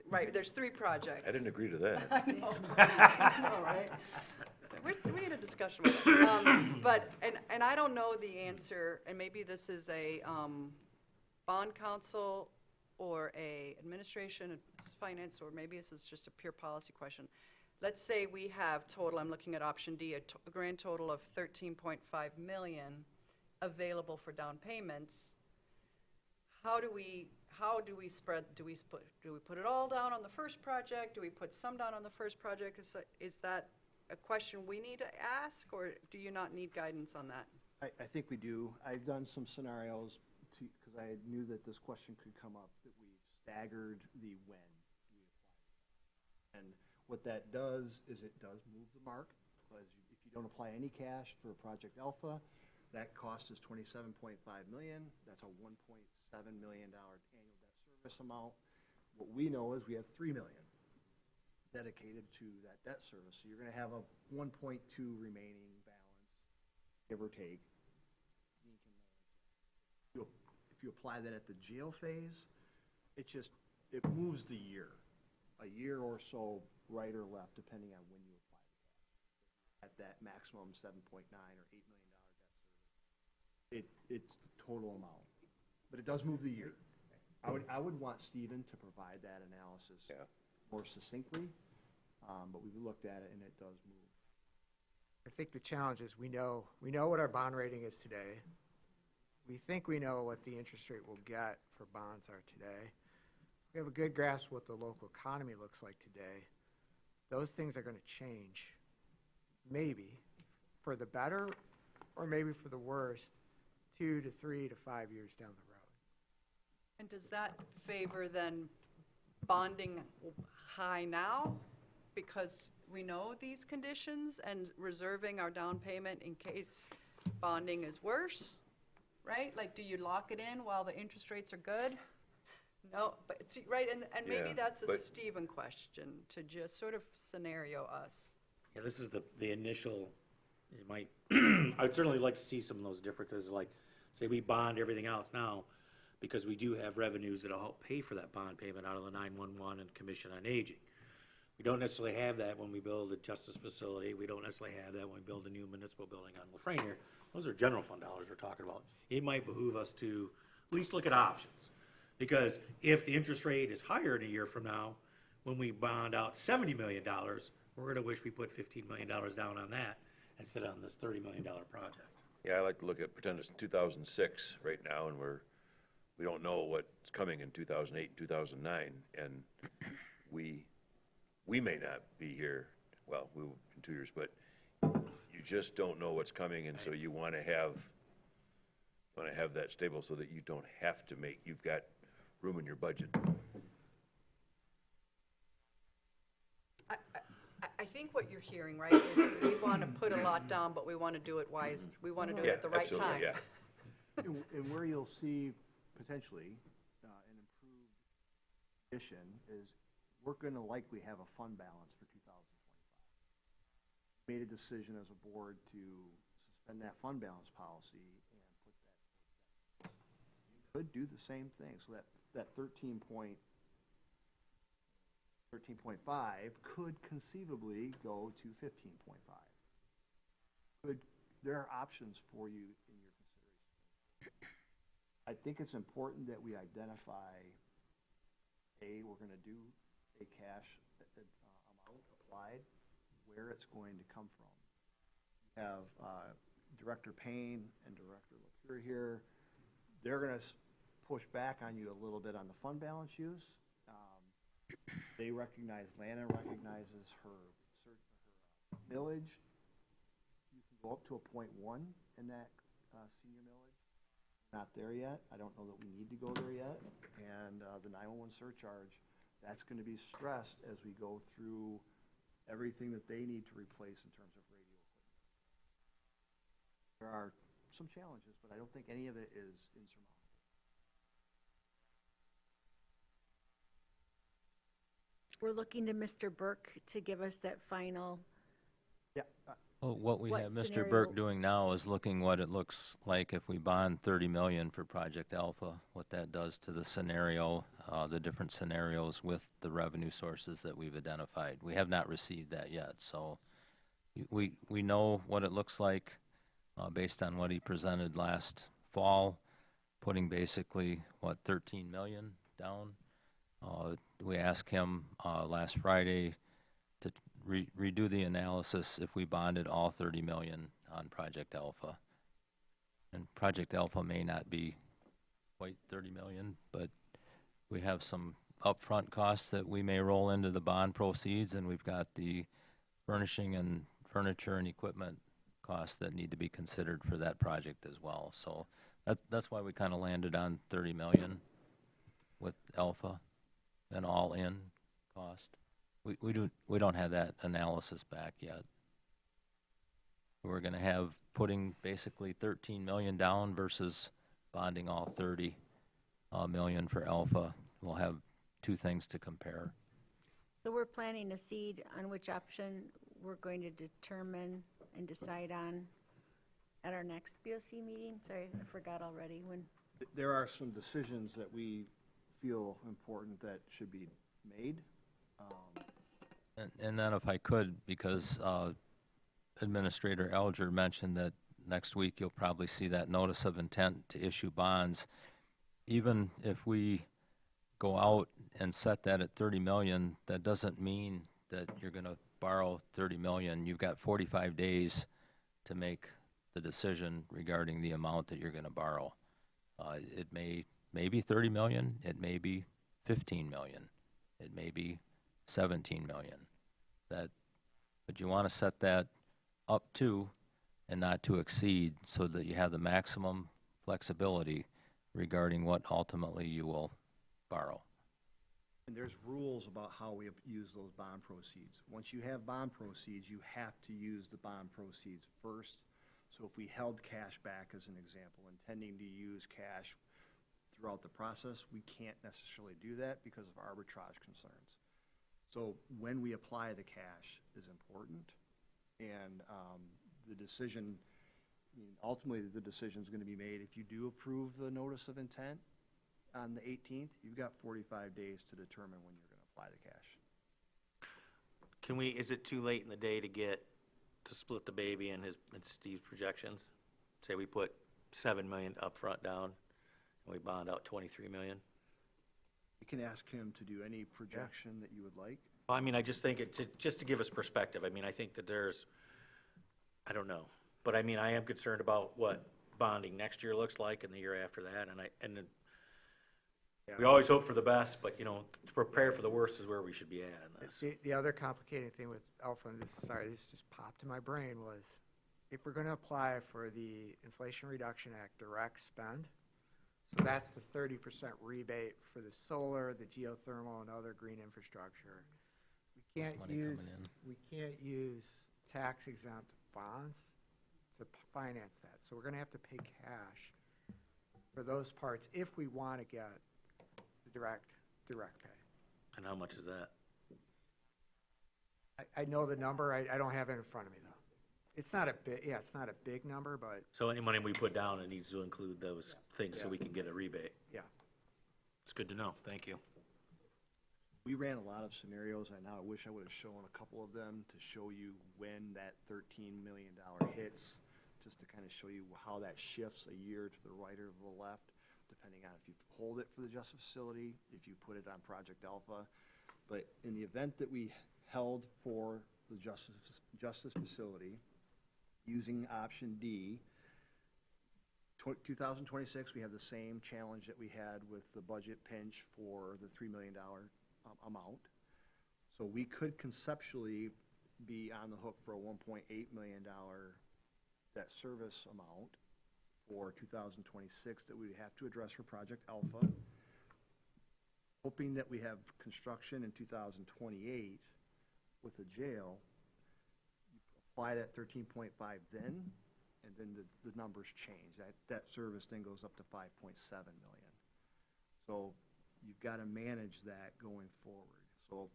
Right, there's 3 projects. I didn't agree to that. I know, right? We need a discussion about it. But I don't know the answer, and maybe this is a bond council or a administration, finance, or maybe this is just a pure policy question. Let's say we have total, I'm looking at option D, a grand total of 13.5 million available for down payments. How do we spread, do we put it all down on the first project? Do we put some down on the first project? Is that a question we need to ask, or do you not need guidance on that? I think we do. I've done some scenarios because I knew that this question could come up, that we staggered the when we applied. And what that does is it does move the mark, because if you don't apply any cash for Project Alpha, that cost is $27.5 million. That's a $1.7 million annual debt service amount. what we know is we have 3 million dedicated to that debt service. So you're gonna have a 1.2 remaining balance, give or take. If you apply that at the jail phase, it moves the year, a year or so right or left, depending on when you apply it. At that maximum 7.9 or $8 million debt service, it's the total amount, but it does move the year. I would want Stephen to provide that analysis more succinctly, but we've looked at it and it does move. I think the challenge is we know what our bond rating is today. We think we know what the interest rate we'll get for bonds are today. We have a good grasp of what the local economy looks like today. Those things are going to change, maybe for the better or maybe for the worse, 2 to 3 to 5 years down the road. And does that favor then bonding high now because we know these conditions and reserving our down payment in case bonding is worse, right? Like, do you lock it in while the interest rates are good? No, but, right, and maybe Yeah, that's a but- Stephen question to just sort of scenario us. Yeah, this is the initial, it might, I'd certainly like to see some of those differences, like, say we bond everything else now, because we do have revenues that'll help pay for that bond payment out of the 911 and Commission on Aging. We don't necessarily have that when we build a justice facility, we don't necessarily have that when we build a new municipal building on Lafreniere. Those are general fund dollars we're talking about. It might behoove us to at least look at options, because if the interest rate is higher in a year from now, when we bond out $70 million, we're gonna wish we put $15 million down on that instead of on this $30 million project. Yeah, I like to look at, pretend it's 2006 right now, and we don't know what's coming in 2008, 2009, and we may not be here, well, we will in 2 years, but you just don't know what's coming, and so you wanna have that stable so that you don't have to you've got room in your budget. I think what you're hearing, right, is we want to put a lot down, but we want to do it wise, we want to do it at the right time. Yeah, absolutely, yeah. And where you'll see potentially an improved condition is we're going to likely have a fund balance for 2025. Made a decision as a board to suspend that fund balance policy and put that. You could do the same thing, so that 13.5 could conceivably go to 15.5. There are options for you in your consideration. I think it's important that we identify, we're going to do a cash amount applied, where it's going to come from. We have Director Payne and Director LaPure here. They're going to push back on you a little bit on the fund balance use. They recognize, Lana recognizes her millage. You can go up to a 0.1 in that senior millage. Not there yet. I don't know that we need to go there yet. And the 911 surcharge, that's going to be stressed as we go through everything that they need to replace in terms of radio equipment. There are some challenges, but I don't think any of it is insurmountable. We're looking to Mr. Burke to give us that final, Yeah. Well, what we What have Mr. scenario- Burke doing now is looking what it looks like if we bond 30 million for Project Alpha, what that does to the scenario, the different scenarios with the revenue sources that we've identified. We have not received that yet, so we know what it looks like based on what he presented last fall, putting basically, 13 million down. We asked him last Friday to redo the analysis if we bonded all 30 million on Project Alpha. And Project Alpha may not be quite 30 million, but we have some upfront costs that we may roll into the bond proceeds, and we've got the furnishing and furniture and equipment costs that need to be considered for that project as well. So that's why we kind of landed on 30 million with Alpha, an all-in cost. We don't have that analysis back yet. We're going to have putting basically 13 million down versus bonding all 30 million for Alpha. We'll have two things to compare. So we're planting a seed on which option we're going to determine and decide on at our next BOC meeting? Sorry, I forgot already when. There are some decisions that we feel important that should be made. And then if I could, because Administrator Alger mentioned that next week you'll probably see that notice of intent to issue bonds. Even if we go out and set that at 30 million, that doesn't mean that you're going to borrow 30 million. You've got 45 days to make the decision regarding the amount that you're going to borrow. It may be 30 million, it may be 15 million, it may be 17 million. But you want to set that up to and not to exceed so that you have the maximum flexibility regarding what ultimately you will borrow. And there's rules about how we use those bond proceeds. Once you have bond proceeds, you have to use the bond proceeds first. So if we held cash back, as an example, intending to use cash throughout the process, we can't necessarily do that because of arbitrage concerns. So when we apply the cash is important, and the decision, ultimately the decision is going to be made. If you do approve the notice of intent on the 18th, you've got 45 days to determine when you're going to apply the cash. Is it too late in the day to split the baby and Steve's projections? Say we put 7 million upfront down and we bond out 23 million? You can ask him to do any projection that you would like. I mean, I just think just to give us perspective. I mean, I think that I don't know, but I mean, I am concerned about what bonding next year looks like and the year after that, we always hope for the best, but to prepare for the worst is where we should be at in this. The other complicating thing with Alpha, and this just popped in my brain, was if we're going to apply for the Inflation Reduction Act direct spend, so that's the 30% rebate for the solar, the geothermal, and other green infrastructure. We can't use tax exempt bonds to finance that. So we're going to have to pay cash for those parts if we want to get the direct pay. And how much is that? I know the number. I don't have it in front of me though. It's not a big number, but So any money we put down, it needs to include those things so we can get a rebate. yeah. It's good to know. Thank you. We ran a lot of scenarios, and now I wish I would have shown a couple of them to show you when that $13 million hits, just to kind of show you how that shifts a year to the right or the left, depending on if you hold it for the Justice Facility, if you put it on Project Alpha. But in the event that we held for the Justice Facility, using option D, 2026, we have the same challenge that we had with the budget pinch for the $3 million amount. So we could conceptually be on the hook for a $1.8 million debt service amount for 2026 that we would have to address for Project Alpha. Hoping that we have construction in 2028 with the jail, you apply that 13.5 then, and then the numbers change. That debt service then goes up to 5.7 million. So you've got to manage that going forward. So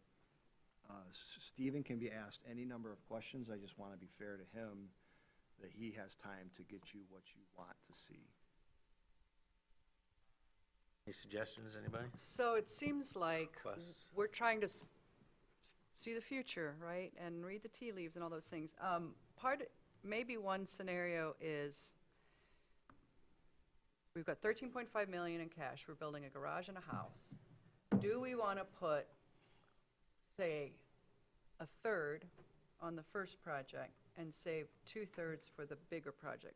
Stephen can be asked any number of questions. I just want to be fair to him that he has time to get you what you want to see. Any suggestions, anybody? So it seems like Requests? we're trying to see the future, right? And read the tea leaves and all those things. Maybe one scenario is we've got 13.5 million in cash. We're building a garage and a house. Do we want to put, say, a third on the first project and save 2/3 for the bigger project?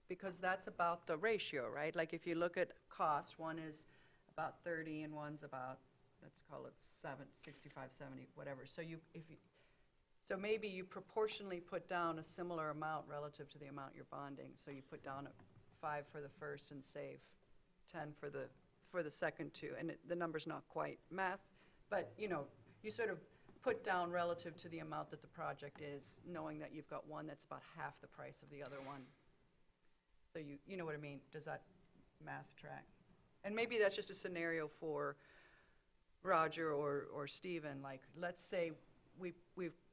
Because that's about the ratio, right? Like if you look at cost, one is about 30 and one's about, let's call it 65, 70, whatever. So maybe you proportionally put down a similar amount relative to the amount you're bonding. So you put down 5 for the first and save 10 for the second two. And the number's not quite math, but you sort of put down relative to the amount that the project is, knowing that you've got one that's about half the price of the other one. So you know what I mean? Does that math track? And maybe that's just a scenario for Roger or Stephen, like, let's say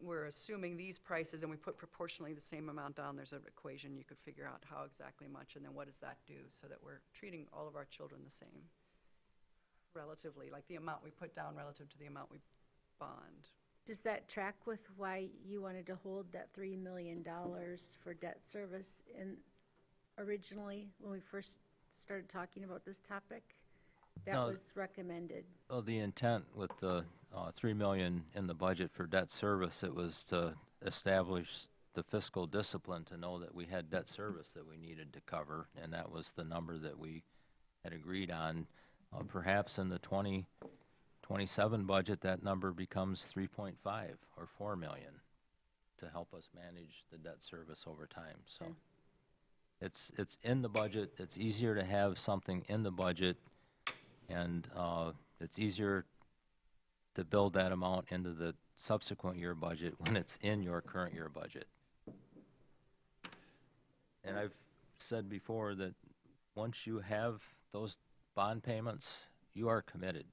we're assuming these prices and we put proportionally the same amount down, there's an equation you could figure out how exactly much, and then what does that do so that we're treating all of our children the same relatively, like the amount we put down relative to the amount we bond. Does that track with why you wanted to hold that $3 million for debt service in originally when we first started talking about this topic? That No. was recommended. Well, the intent with the 3 million in the budget for debt service, it was to establish the fiscal discipline to know that we had debt service that we needed to cover, and that was the number that we had agreed on. Perhaps in the 2027 budget, that number becomes 3.5 or 4 million to help us manage the debt service over time. So it's in the budget. It's easier to have something in the budget, and it's easier to build that amount into the subsequent year budget when it's in your current year budget. And I've said before that once you have those bond payments, you are committed.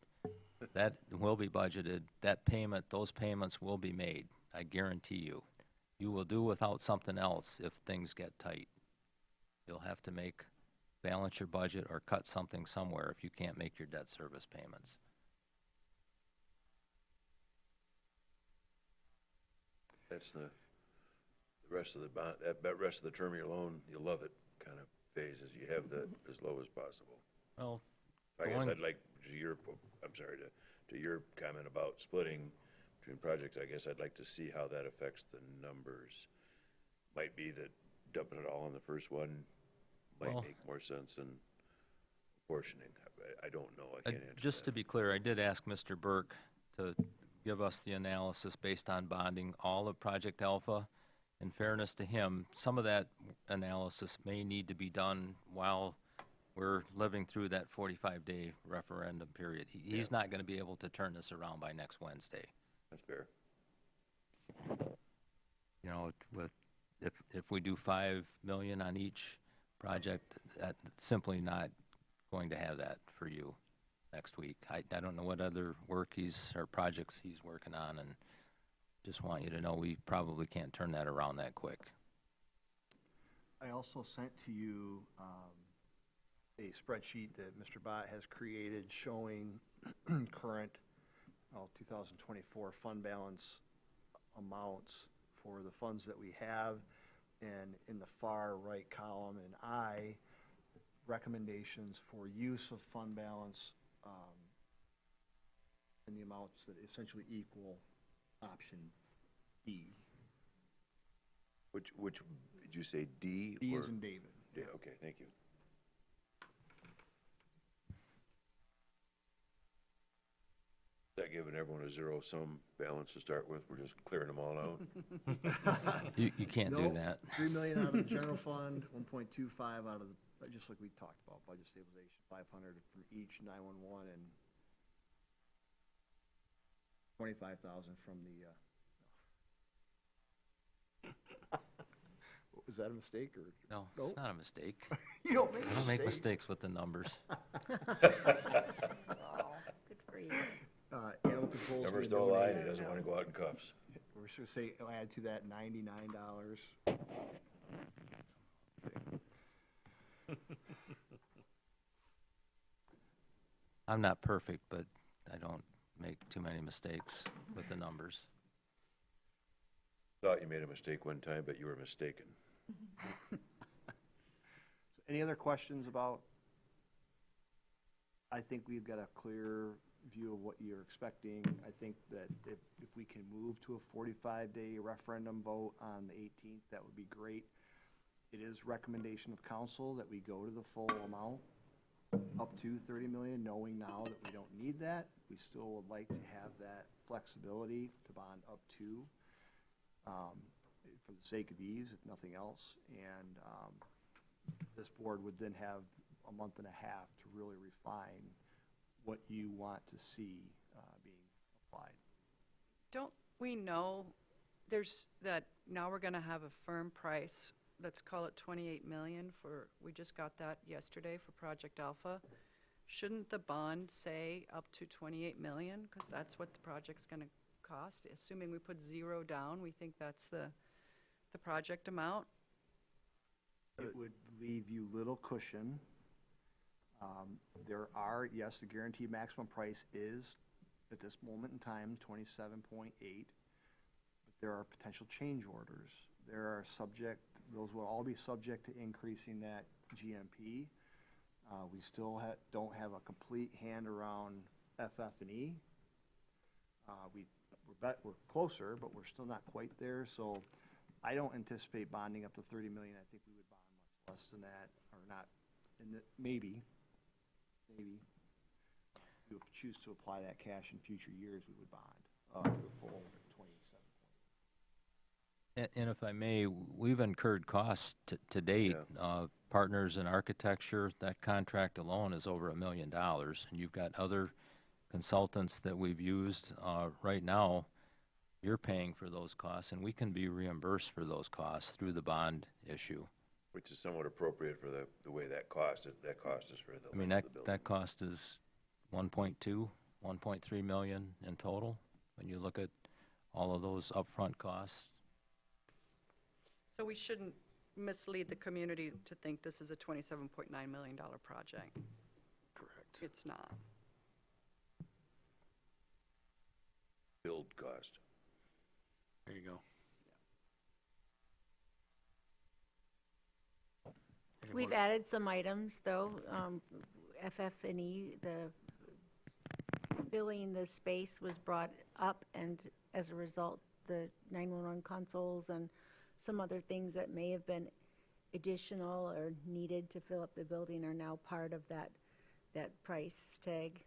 That will be budgeted. That payment, those payments will be made. I guarantee you. You will do without something else if things get tight. You'll have to balance your budget or cut something somewhere if you can't make your debt service payments. That's the rest of the bond, that rest of the term of your loan, you love it kind of phases. You have that as low as possible. Well, I guess going- I'd like to your, I'm sorry, to your comment about splitting between projects, I guess I'd like to see how that affects the numbers. Might be that dumping it all on the first one might Well- make more sense than portioning. I don't know, I can't answer Just to that. be clear, I did ask Mr. Burke to give us the analysis based on bonding all of Project Alpha. In fairness to him, some of that analysis may need to be done while we're living through that 45-day referendum period. He's not going to be able to turn this around by next Wednesday. That's fair. You know, if we do 5 million on each project, that's simply not going to have that for you next week. I don't know what other work or projects he's working on, and just want you to know we probably can't turn that around that quick. I also sent to you a spreadsheet that Mr. Bott has created showing current 2024 fund balance amounts for the funds that we have. And in the far right column, and recommendations for use of fund balance in the amounts that essentially equal option D. Which, did you say D? D or- as in David. Yeah, okay, thank you. That giving everyone a zero-sum balance to start with, we're just clearing them all out? You can't do Nope. that. 3 million out of the general fund, 1.25 out of the, just like we talked about, budget stabilization, 500 from each 911, and 25,000 from the, was that a mistake, or? No, Nope. it's not a mistake. You don't make I don't make mistakes. mistakes with the numbers. Good for you. Animal control. Numbers don't lie, and he doesn't want to go out in cuffs. We're just gonna say, add to that $99. I'm not perfect, but I don't make too many mistakes with the numbers. Thought you made a mistake one time, but you were mistaken. Any other questions about? I think we've got a clear view of what you're expecting. I think that if we can move to a 45-day referendum vote on the 18th, that would be great. It is recommendation of council that we go to the full amount, up to 30 million, knowing now that we don't need that. We still would like to have that flexibility to bond up to, for the sake of ease, if nothing else. And this board would then have a month and a half to really refine what you want to see being applied. Don't we know there's that now we're going to have a firm price, let's call it 28 million for, we just got that yesterday for Project Alpha. shouldn't the bond say up to 28 million? Because that's what the project's going to cost. Assuming we put 0 down, we think that's the project amount. It would leave you little cushion. There are, yes, the guaranteed maximum price is, at this moment in time, 27.8. But there are potential change orders. There are those will all be subject to increasing that GMP. We still don't have a complete hand around FF&E. We're closer, but we're still not quite there. So I don't anticipate bonding up to 30 million. I think we would bond much less than that, or not. Maybe we would choose to apply that cash in future years. We would bond the full 27. And if I may, we've incurred costs to date. Partners in Architecture, that contract alone is over $1 million. And you've got other consultants that we've used. Right now, you're paying for those costs, and we can be reimbursed for those costs through the bond issue. Which is somewhat appropriate for the way that cost is for the. I mean, that cost is 1.2, 1.3 million in total, when you look at all of those upfront costs. So we shouldn't mislead the community to think this is a $27.9 million project. Correct. It's not. Build cost. There you go. Any We've more? added some items, though. FF&E, the billing the space was brought up, and as a result, the 911 consoles and some other things that may have been additional or needed to fill up the building are now part of that price tag,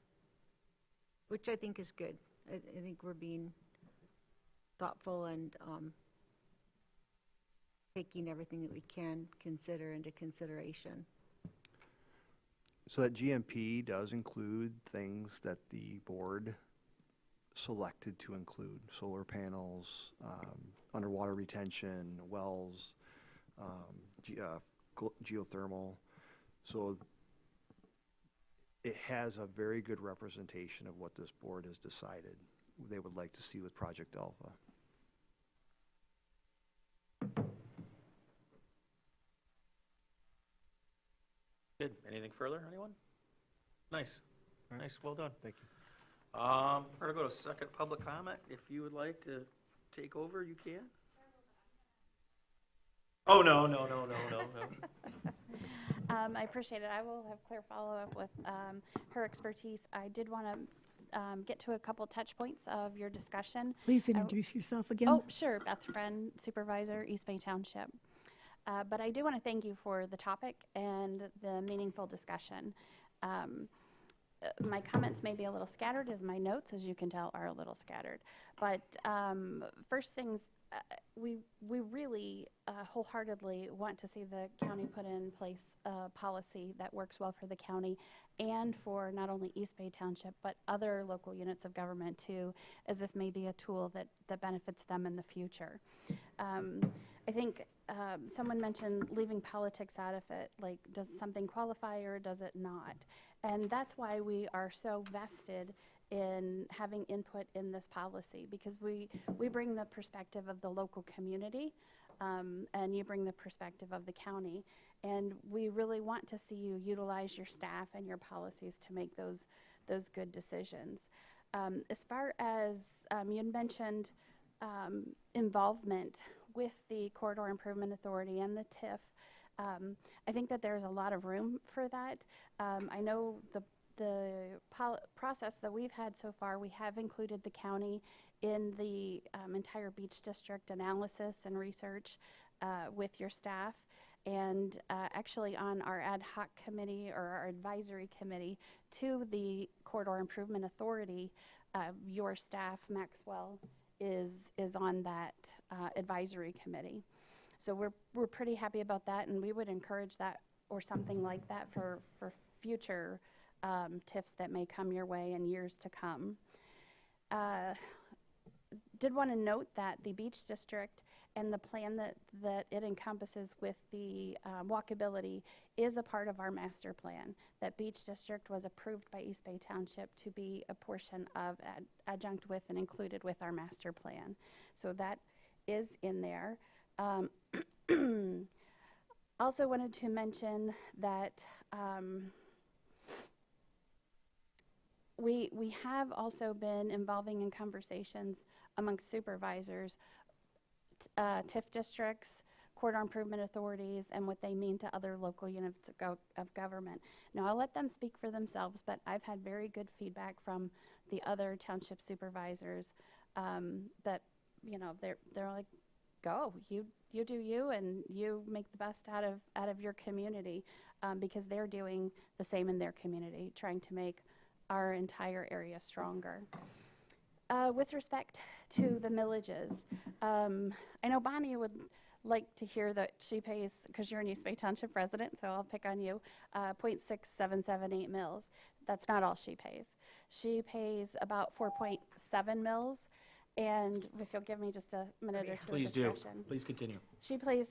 which I think is good. I think we're being thoughtful and taking everything that we can consider into consideration. So that GMP does include things that the board selected to include: solar panels, underwater retention, wells, geothermal. So it has a very good representation of what this board has decided they would like to see with Project Alpha. Good. Anything further, anyone? Nice. All right. Nice, well done. Thank you. We're gonna go to second public comment. If you would like to take over, you can. Oh, no. I appreciate it. I will have Claire follow up with her expertise. I did want to get to a couple touch points of your discussion. Please introduce yourself again. Oh, sure. Beth Friend, Supervisor, East Bay Township. But I do want to thank you for the topic and the meaningful discussion. My comments may be a little scattered, as my notes, as you can tell, are a little scattered. But first things, we really wholeheartedly want to see the county put in place a policy that works well for the county and for not only East Bay Township, but other local units of government too, as this may be a tool that benefits them in the future. I think someone mentioned leaving politics out of it, like does something qualify or does it not? And that's why we are so vested in having input in this policy, because we bring the perspective of the local community, and you bring the perspective of the county. And we really want to see you utilize your staff and your policies to make those good decisions. As far as you had mentioned involvement with the Corridor Improvement Authority and the TIF, I think that there's a lot of room for that. I know the process that we've had so far, we have included the county in the entire beach district analysis and research with your staff. And actually on our ad hoc committee or our advisory committee to the Corridor Improvement Authority, your staff, Maxwell, is on that advisory committee. So we're pretty happy about that, and we would encourage that or something like that for future TIFs that may come your way in years to come. Did want to note that the Beach District and the plan that it encompasses with the walkability is a part of our master plan. That Beach District was approved by East Bay Township to be a portion of, adjunct with and included with our master plan. So that is in there. Also wanted to mention that we have also been involving in conversations amongst supervisors, TIF districts, corridor improvement authorities, and what they mean to other local units of government. Now, I'll let them speak for themselves, but I've had very good feedback from the other township supervisors that, you know, they're like, go, you do you, and you make the best out of your community, because they're doing the same in their community, trying to make our entire area stronger. With respect to the millages, I know Bonnie would like to hear that she pays, because you're an East Bay Township resident, so I'll pick on you, 0.6778 mills. That's not all she pays. She pays about 4.7 mills, and if you'll give me just a minute or two Please of do. discretion. Please continue. She pays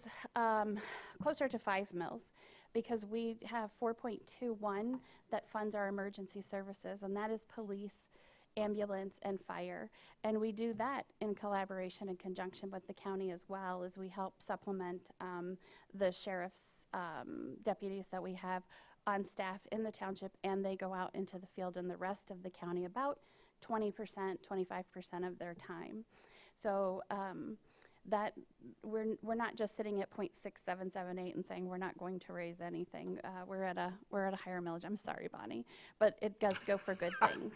closer to 5 mills, because we have 4.21 that funds our emergency services, and that is police, ambulance, and fire. And we do that in collaboration and conjunction with the county, as well as we help supplement the sheriff's deputies that we have on staff in the township, and they go out into the field in the rest of the county about 20%, 25% of their time. So that we're not just sitting at 0.6778 and saying we're not going to raise anything. We're at a higher millage. I'm sorry, Bonnie, but it does go for good things.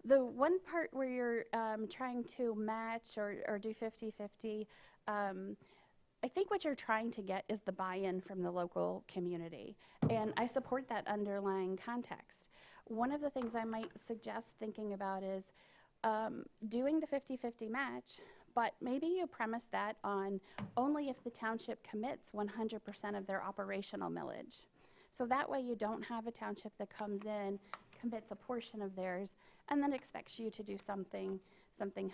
The one part where you're trying to match or do 50-50, I think what you're trying to get is the buy-in from the local community, and I support that underlying context. One of the things I might suggest thinking about is doing the 50-50 match, but maybe you premise that on only if the township commits 100% of their operational millage. So that way you don't have a township that comes in, commits a portion of theirs, and then expects you to do something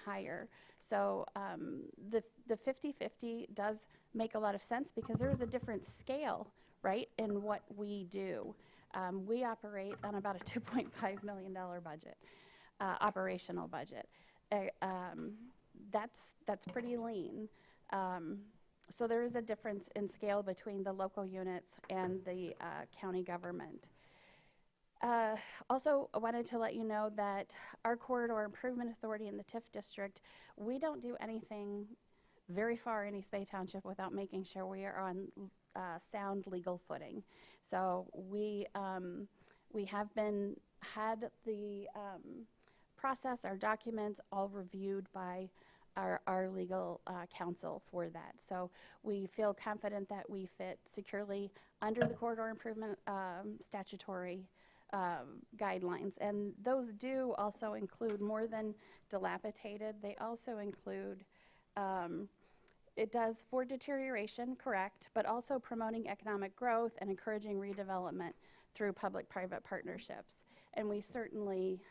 higher. So the 50-50 does make a lot of sense, because there is a different scale, right, in what we do. We operate on about a $2.5 million budget, operational budget. That's pretty lean. So there is a difference in scale between the local units and the county government. Also, I wanted to let you know that our Corridor Improvement Authority in the TIF district, we don't do anything very far in East Bay Township without making sure we are on sound legal footing. So we have had the process, our documents all reviewed by our legal counsel for that. So we feel confident that we fit securely under the corridor improvement statutory guidelines. And those do also include more than dilapidated. They also include, it does for deterioration, correct, but also promoting economic growth and encouraging redevelopment through public-private partnerships. And we certainly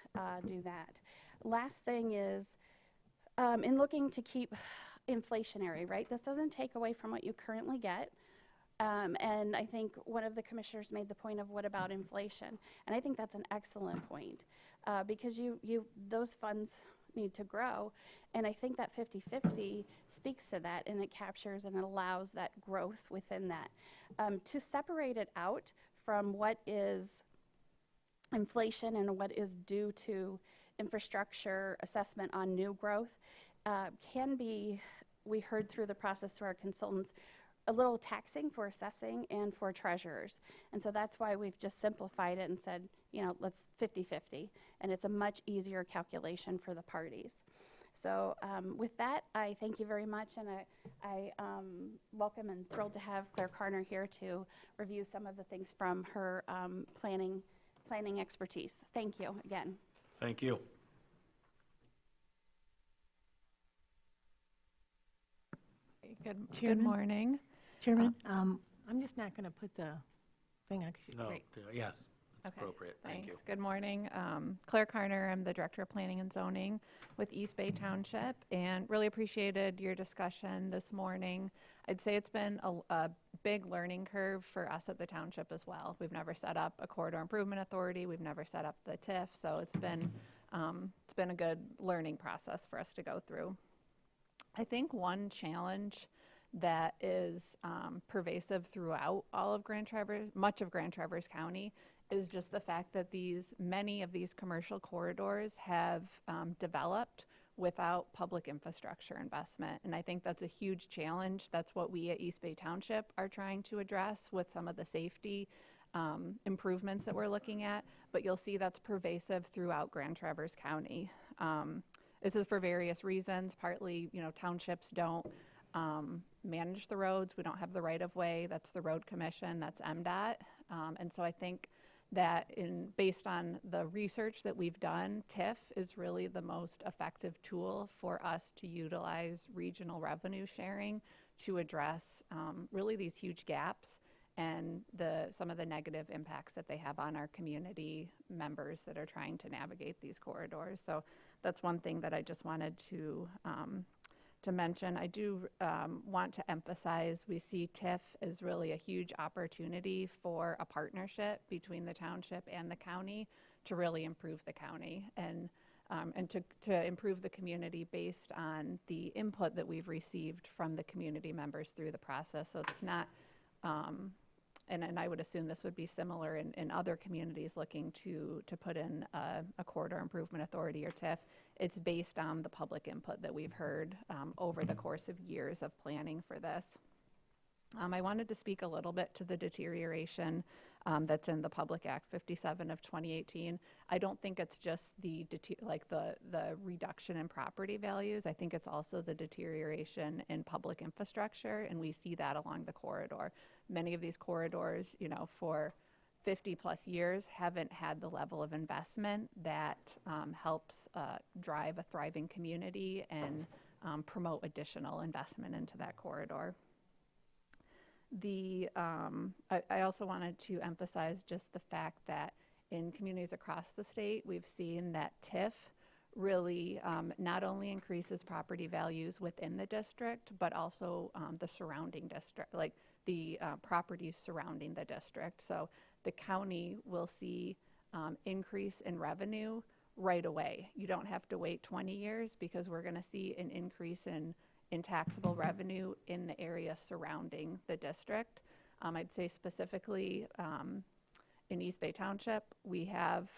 do that. Last thing is, in looking to keep inflationary, right? This doesn't take away from what you currently get. And I think one of the commissioners made the point of what about inflation? And I think that's an excellent point, because those funds need to grow. And I think that 50-50 speaks to that, and it captures and it allows that growth within that. To separate it out from what is inflation and what is due to infrastructure assessment on new growth can be, we heard through the process through our consultants, a little taxing for assessing and for treasurers. And so that's why we've just simplified it and said, you know, let's 50-50. And it's a much easier calculation for the parties. So with that, I thank you very much, and I welcome and thrilled to have Claire Carner here to review some of the things from her planning expertise. Thank you again. Thank you. Good morning. Chairman? I'm just not going to put the thing on. 'Cause No, great. yes. It's Okay, appropriate. Thank you. thanks. Good morning. Claire Carner, I'm the Director of Planning and Zoning with East Bay Township, and really appreciated your discussion this morning. I'd say it's been a big learning curve for us at the township as well. We've never set up a corridor improvement authority. We've never set up the TIF, so it's been a good learning process for us to go through. I think one challenge that is pervasive throughout all of Grand Traverse, much of Grand Traverse County, is just the fact that many of these commercial corridors have developed without public infrastructure investment. And I think that's a huge challenge. That's what we at East Bay Township are trying to address with some of the safety improvements that we're looking at. But you'll see that's pervasive throughout Grand Traverse County. This is for various reasons. Partly, townships don't manage the roads. We don't have the right of way. That's the road commission. That's MDOT. And so I think that based on the research that we've done, TIF is really the most effective tool for us to utilize regional revenue sharing to address really these huge gaps and some of the negative impacts that they have on our community members that are trying to navigate these corridors. So that's one thing that I just wanted to mention. I do want to emphasize we see TIF as really a huge opportunity for a partnership between the township and the county to really improve the county and to improve the community based on the input that we've received from the community members through the process. So it's not, and I would assume this would be similar in other communities looking to put in a corridor improvement authority or TIF. It's based on the public input that we've heard over the course of years of planning for this. I wanted to speak a little bit to the deterioration that's in the Public Act 57 of 2018. I don't think it's just the reduction in property values. I think it's also the deterioration in public infrastructure, and we see that along the corridor. Many of these corridors, for 50 plus years haven't had the level of investment that helps drive a thriving community and promote additional investment into that corridor. I also wanted to emphasize just the fact that in communities across the state, we've seen that TIF really not only increases property values within the district, but also the surrounding district, like the properties surrounding the district. So the county will see increase in revenue right away. You don't have to wait 20 years because we're going to see an increase in taxable revenue in the area surrounding the district. I'd say specifically in East Bay Township, we have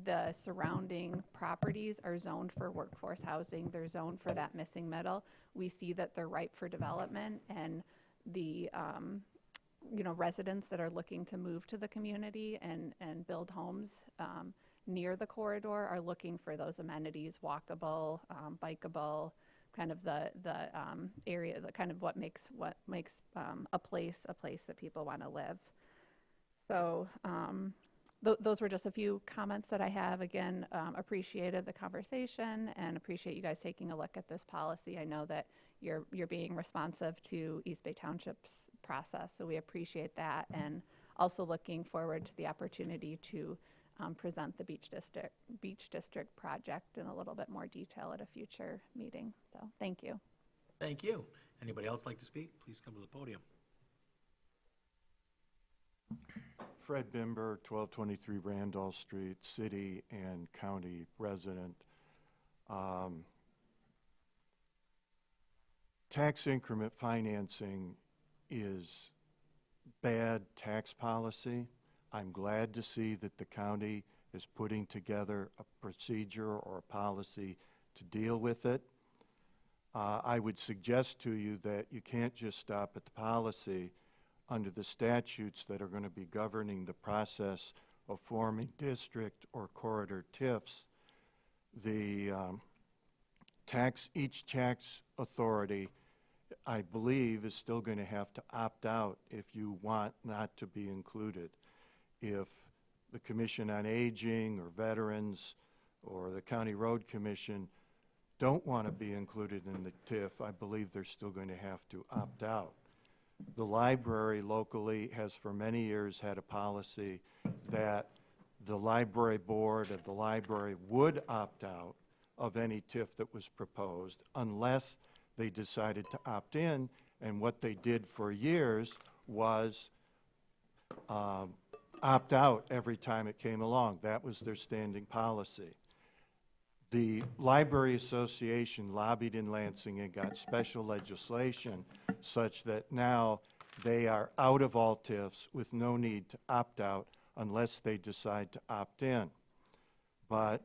the surrounding properties are zoned for workforce housing. They're zoned for that missing middle. We see that they're ripe for development, and the residents that are looking to move to the community and build homes near the corridor are looking for those amenities, walkable, bikeable, kind of the area, kind of what makes a place that people want to live. So those were just a few comments that I have. Again, appreciated the conversation and appreciate you guys taking a look at this policy. I know that you're being responsive to East Bay Township's process, so we appreciate that, and also looking forward to the opportunity to present the Beach District project in a little bit more detail at a future meeting. So thank you. Thank you. Anybody else like to speak? Please come to the podium. Fred Bimber, 1223 Randolph Street, city and county resident. Tax increment financing is bad tax policy. I'm glad to see that the county is putting together a procedure or a policy to deal with it. I would suggest to you that you can't just stop at the policy. Under the statutes that are going to be governing the process of forming district or corridor TIFs, the each tax authority, I believe, is still going to have to opt out if you want not to be included. If the Commission on Aging or Veterans or the County Road Commission don't want to be included in the TIF, I believe they're still going to have to opt out. The library locally has for many years had a policy that the library board of the library would opt out of any TIF that was proposed unless they decided to opt in. And what they did for years was opt out every time it came along. That was their standing policy. The Library Association lobbied in Lansing and got special legislation such that now they are out of all TIFs with no need to opt out unless they decide to opt in. But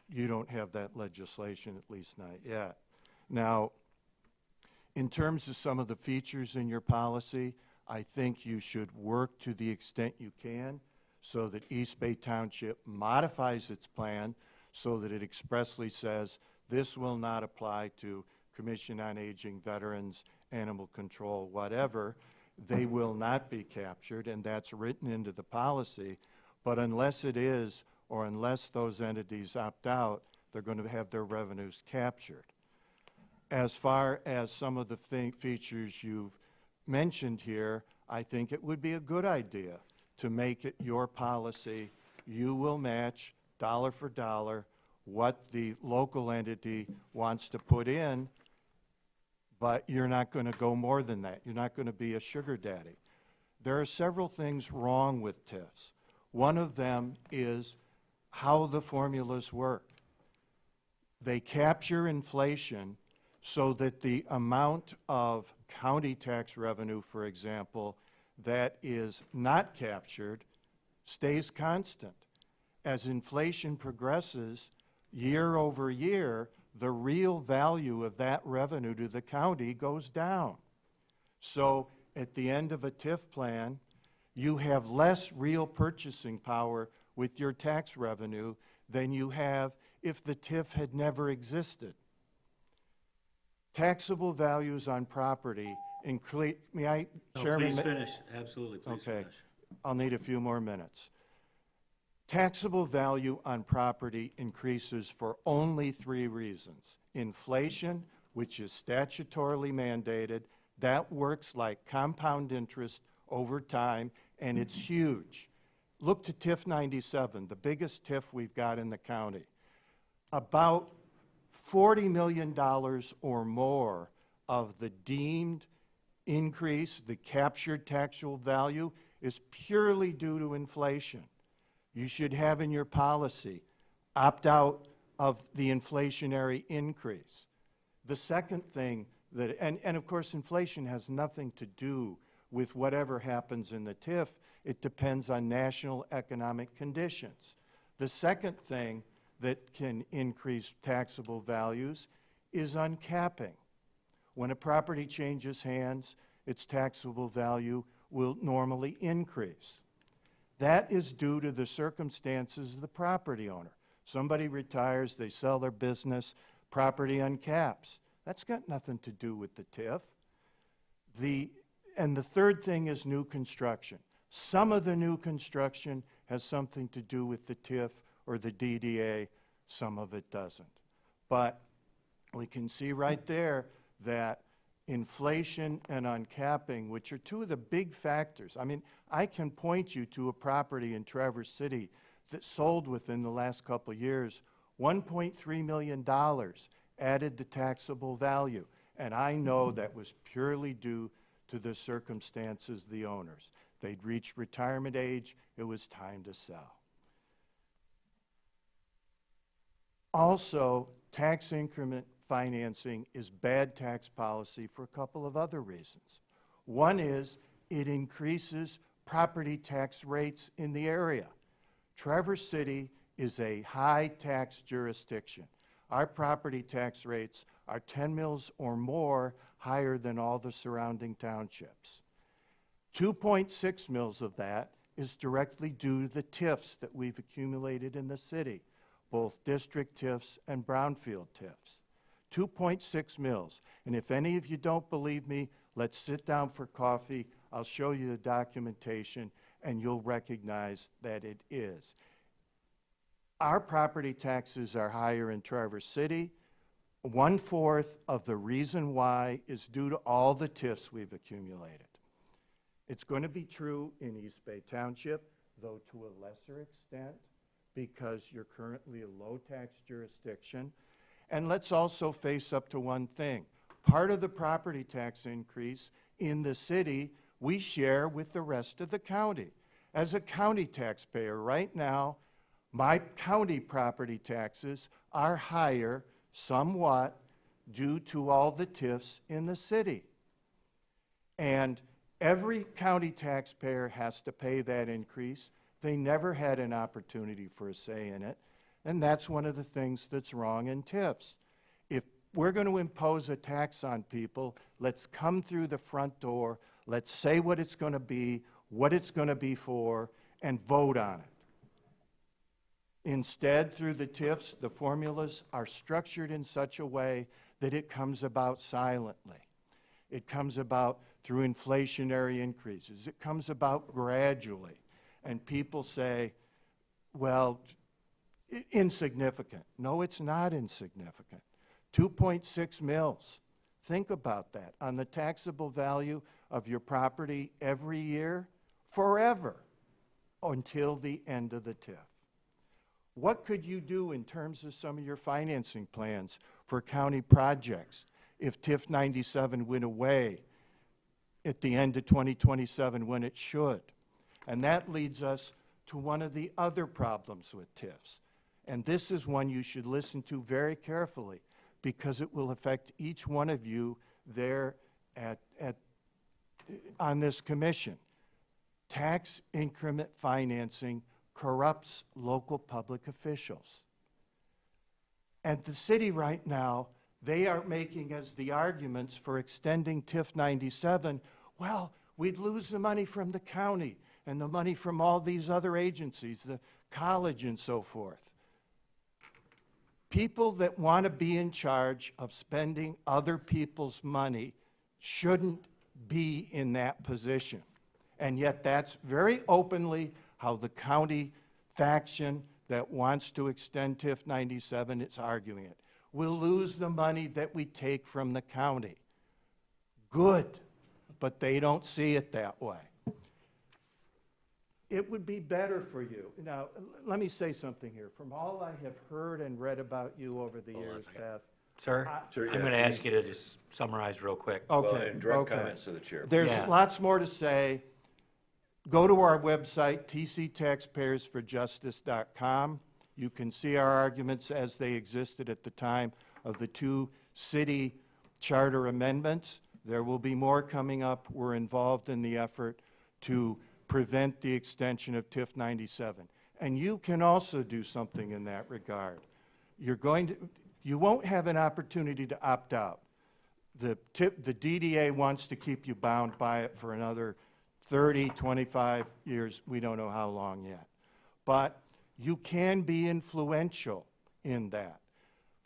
you don't have that legislation, at least not yet. Now, in terms of some of the features in your policy, I think you should work to the extent you can so that East Bay Township modifies its plan so that it expressly says this will not apply to Commission on Aging, veterans, animal control, whatever. They will not be captured, and that's written into the policy. But unless it is, or unless those entities opt out, they're going to have their revenues captured. As far as some of the features you've mentioned here, I think it would be a good idea to make it your policy. You will match dollar for dollar what the local entity wants to put in, but you're not going to go more than that. You're not going to be a sugar daddy. There are several things wrong with TIFs. One of them is how the formulas work. They capture inflation so that the amount of county tax revenue, for example, that is not captured stays constant. As inflation progresses year over year, the real value of that revenue to the county goes down. So at the end of a TIF plan, you have less real purchasing power with your tax revenue than you have if the TIF had never existed. Taxable values on property include, may I, Chairman? Please finish, absolutely, please Okay, finish. I'll need a few more minutes. Taxable value on property increases for only 3 reasons. Inflation, which is statutorily mandated, that works like compound interest over time, and it's huge. Look to TIF 97, the biggest TIF we've got in the county. About $40 million or more of the deemed increase, the captured taxable value, is purely due to inflation. You should have in your policy opt out of the inflationary increase. The second thing that, and of course inflation has nothing to do with whatever happens in the TIF. It depends on national economic conditions. The second thing that can increase taxable values is uncapping. When a property changes hands, its taxable value will normally increase. That is due to the circumstances of the property owner. Somebody retires, they sell their business, property uncaps. That's got nothing to do with the TIF. And the third thing is new construction. Some of the new construction has something to do with the TIF or the DDA, some of it doesn't. But we can see right there that inflation and uncapping, which are 2 of the big factors. I mean, I can point you to a property in Traverse City that sold within the last couple of years, $1.3 million added to taxable value. And I know that was purely due to the circumstances of the owners. They'd reached retirement age, it was time to sell. Also, tax increment financing is bad tax policy for a couple of other reasons. One is it increases property tax rates in the area. Traverse City is a high tax jurisdiction. Our property tax rates are 10 mils or more higher than all the surrounding townships. 2.6 mils of that is directly due to the TIFs that we've accumulated in the city, both district TIFs and brownfield TIFs. 2.6 mils. And if any of you don't believe me, let's sit down for coffee. I'll show you the documentation, and you'll recognize that it is. Our property taxes are higher in Traverse City. 1/4 of the reason why is due to all the TIFs we've accumulated. It's going to be true in East Bay Township. though to a lesser extent, because you're currently a low-tax jurisdiction. And let's also face up to one thing. Part of the property tax increase in the city, we share with the rest of the county. As a county taxpayer, right now, my county property taxes are higher somewhat due to all the TIFs in the city. And every county taxpayer has to pay that increase. They never had an opportunity for a say in it. And that's one of the things that's wrong in TIFs. If we're going to impose a tax on people, let's come through the front door, let's say what it's going to be, what it's going to be for, and vote on it. Instead, through the TIFs, the formulas are structured in such a way that it comes about silently. It comes about through inflationary increases. It comes about gradually. And people say, well, insignificant. No, it's not insignificant. 2.6 mils. Think about that. On the taxable value of your property every year, forever, until the end of the TIF. What could you do in terms of some of your financing plans for county projects if TIF 97 went away at the end of 2027 when it should? And that leads us to one of the other problems with TIFs. And this is one you should listen to very carefully because it will affect each one of you there on this commission. Tax increment financing corrupts local public officials. And the city right now, they are making as the arguments for extending TIF 97, well, we'd lose the money from the county and the money from all these other agencies, the college and so forth. People that want to be in charge of spending other people's money shouldn't be in that position. And yet that's very openly how the county faction that wants to extend TIF 97 is arguing it. We'll lose the money that we take from the county. Good, but they don't see it that way. It would be better for you. Now, let me say something here. From all I have heard and read about you over the years, Beth. Sir, Sir, I'm yeah, going to ask please. you to just summarize real quick. Okay. Well, and direct okay. comments to the chair. There's Yeah. lots more to say. Go to our website, tctaxpayersforjustice.com. You can see our arguments as they existed at the time of the two city charter amendments. There will be more coming up. We're involved in the effort to prevent the extension of TIF 97. And you can also do something in that regard. You won't have an opportunity to opt out. The DDA wants to keep you bound by it for another 30, 25 years. We don't know how long yet. But you can be influential in that.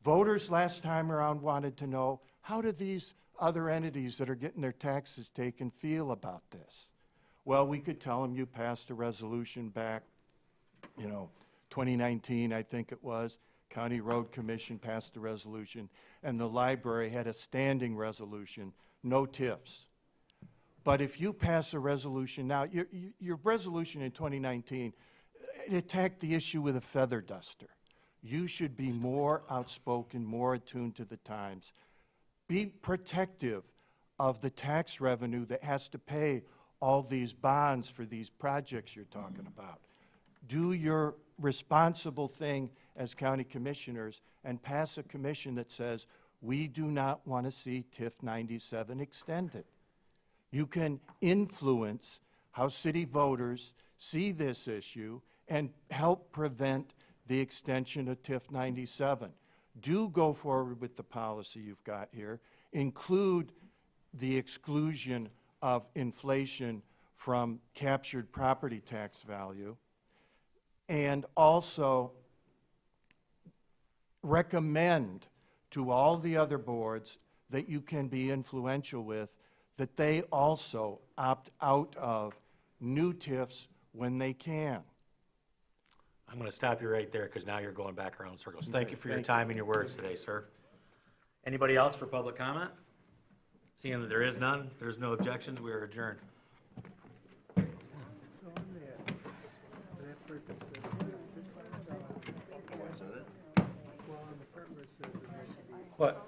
Voters last time around wanted to know, how do these other entities that are getting their taxes taken feel about this? Well, we could tell them you passed a resolution back, 2019, I think it was. County Road Commission passed a resolution, and the library had a standing resolution, no TIFs. But if you pass a resolution now, your resolution in 2019, it attacked the issue with a feather duster. You should be more outspoken, more attuned to the times. Be protective of the tax revenue that has to pay all these bonds for these projects you're talking about. Do your responsible thing as county commissioners and pass a commission that says, we do not want to see TIF 97 extended. You can influence how city voters see this issue and help prevent the extension of TIF 97. Do go forward with the policy you've got here. Include the exclusion of inflation from captured property tax value, and also recommend to all the other boards that you can be influential with that they also opt out of new TIFs when they can. I'm going to stop you right there because now you're going back around in circles. Thank Okay, you for your thank time and your words today, sir. Anybody else for public comment? Seeing that there is none, if there's no objections, we are adjourned. What?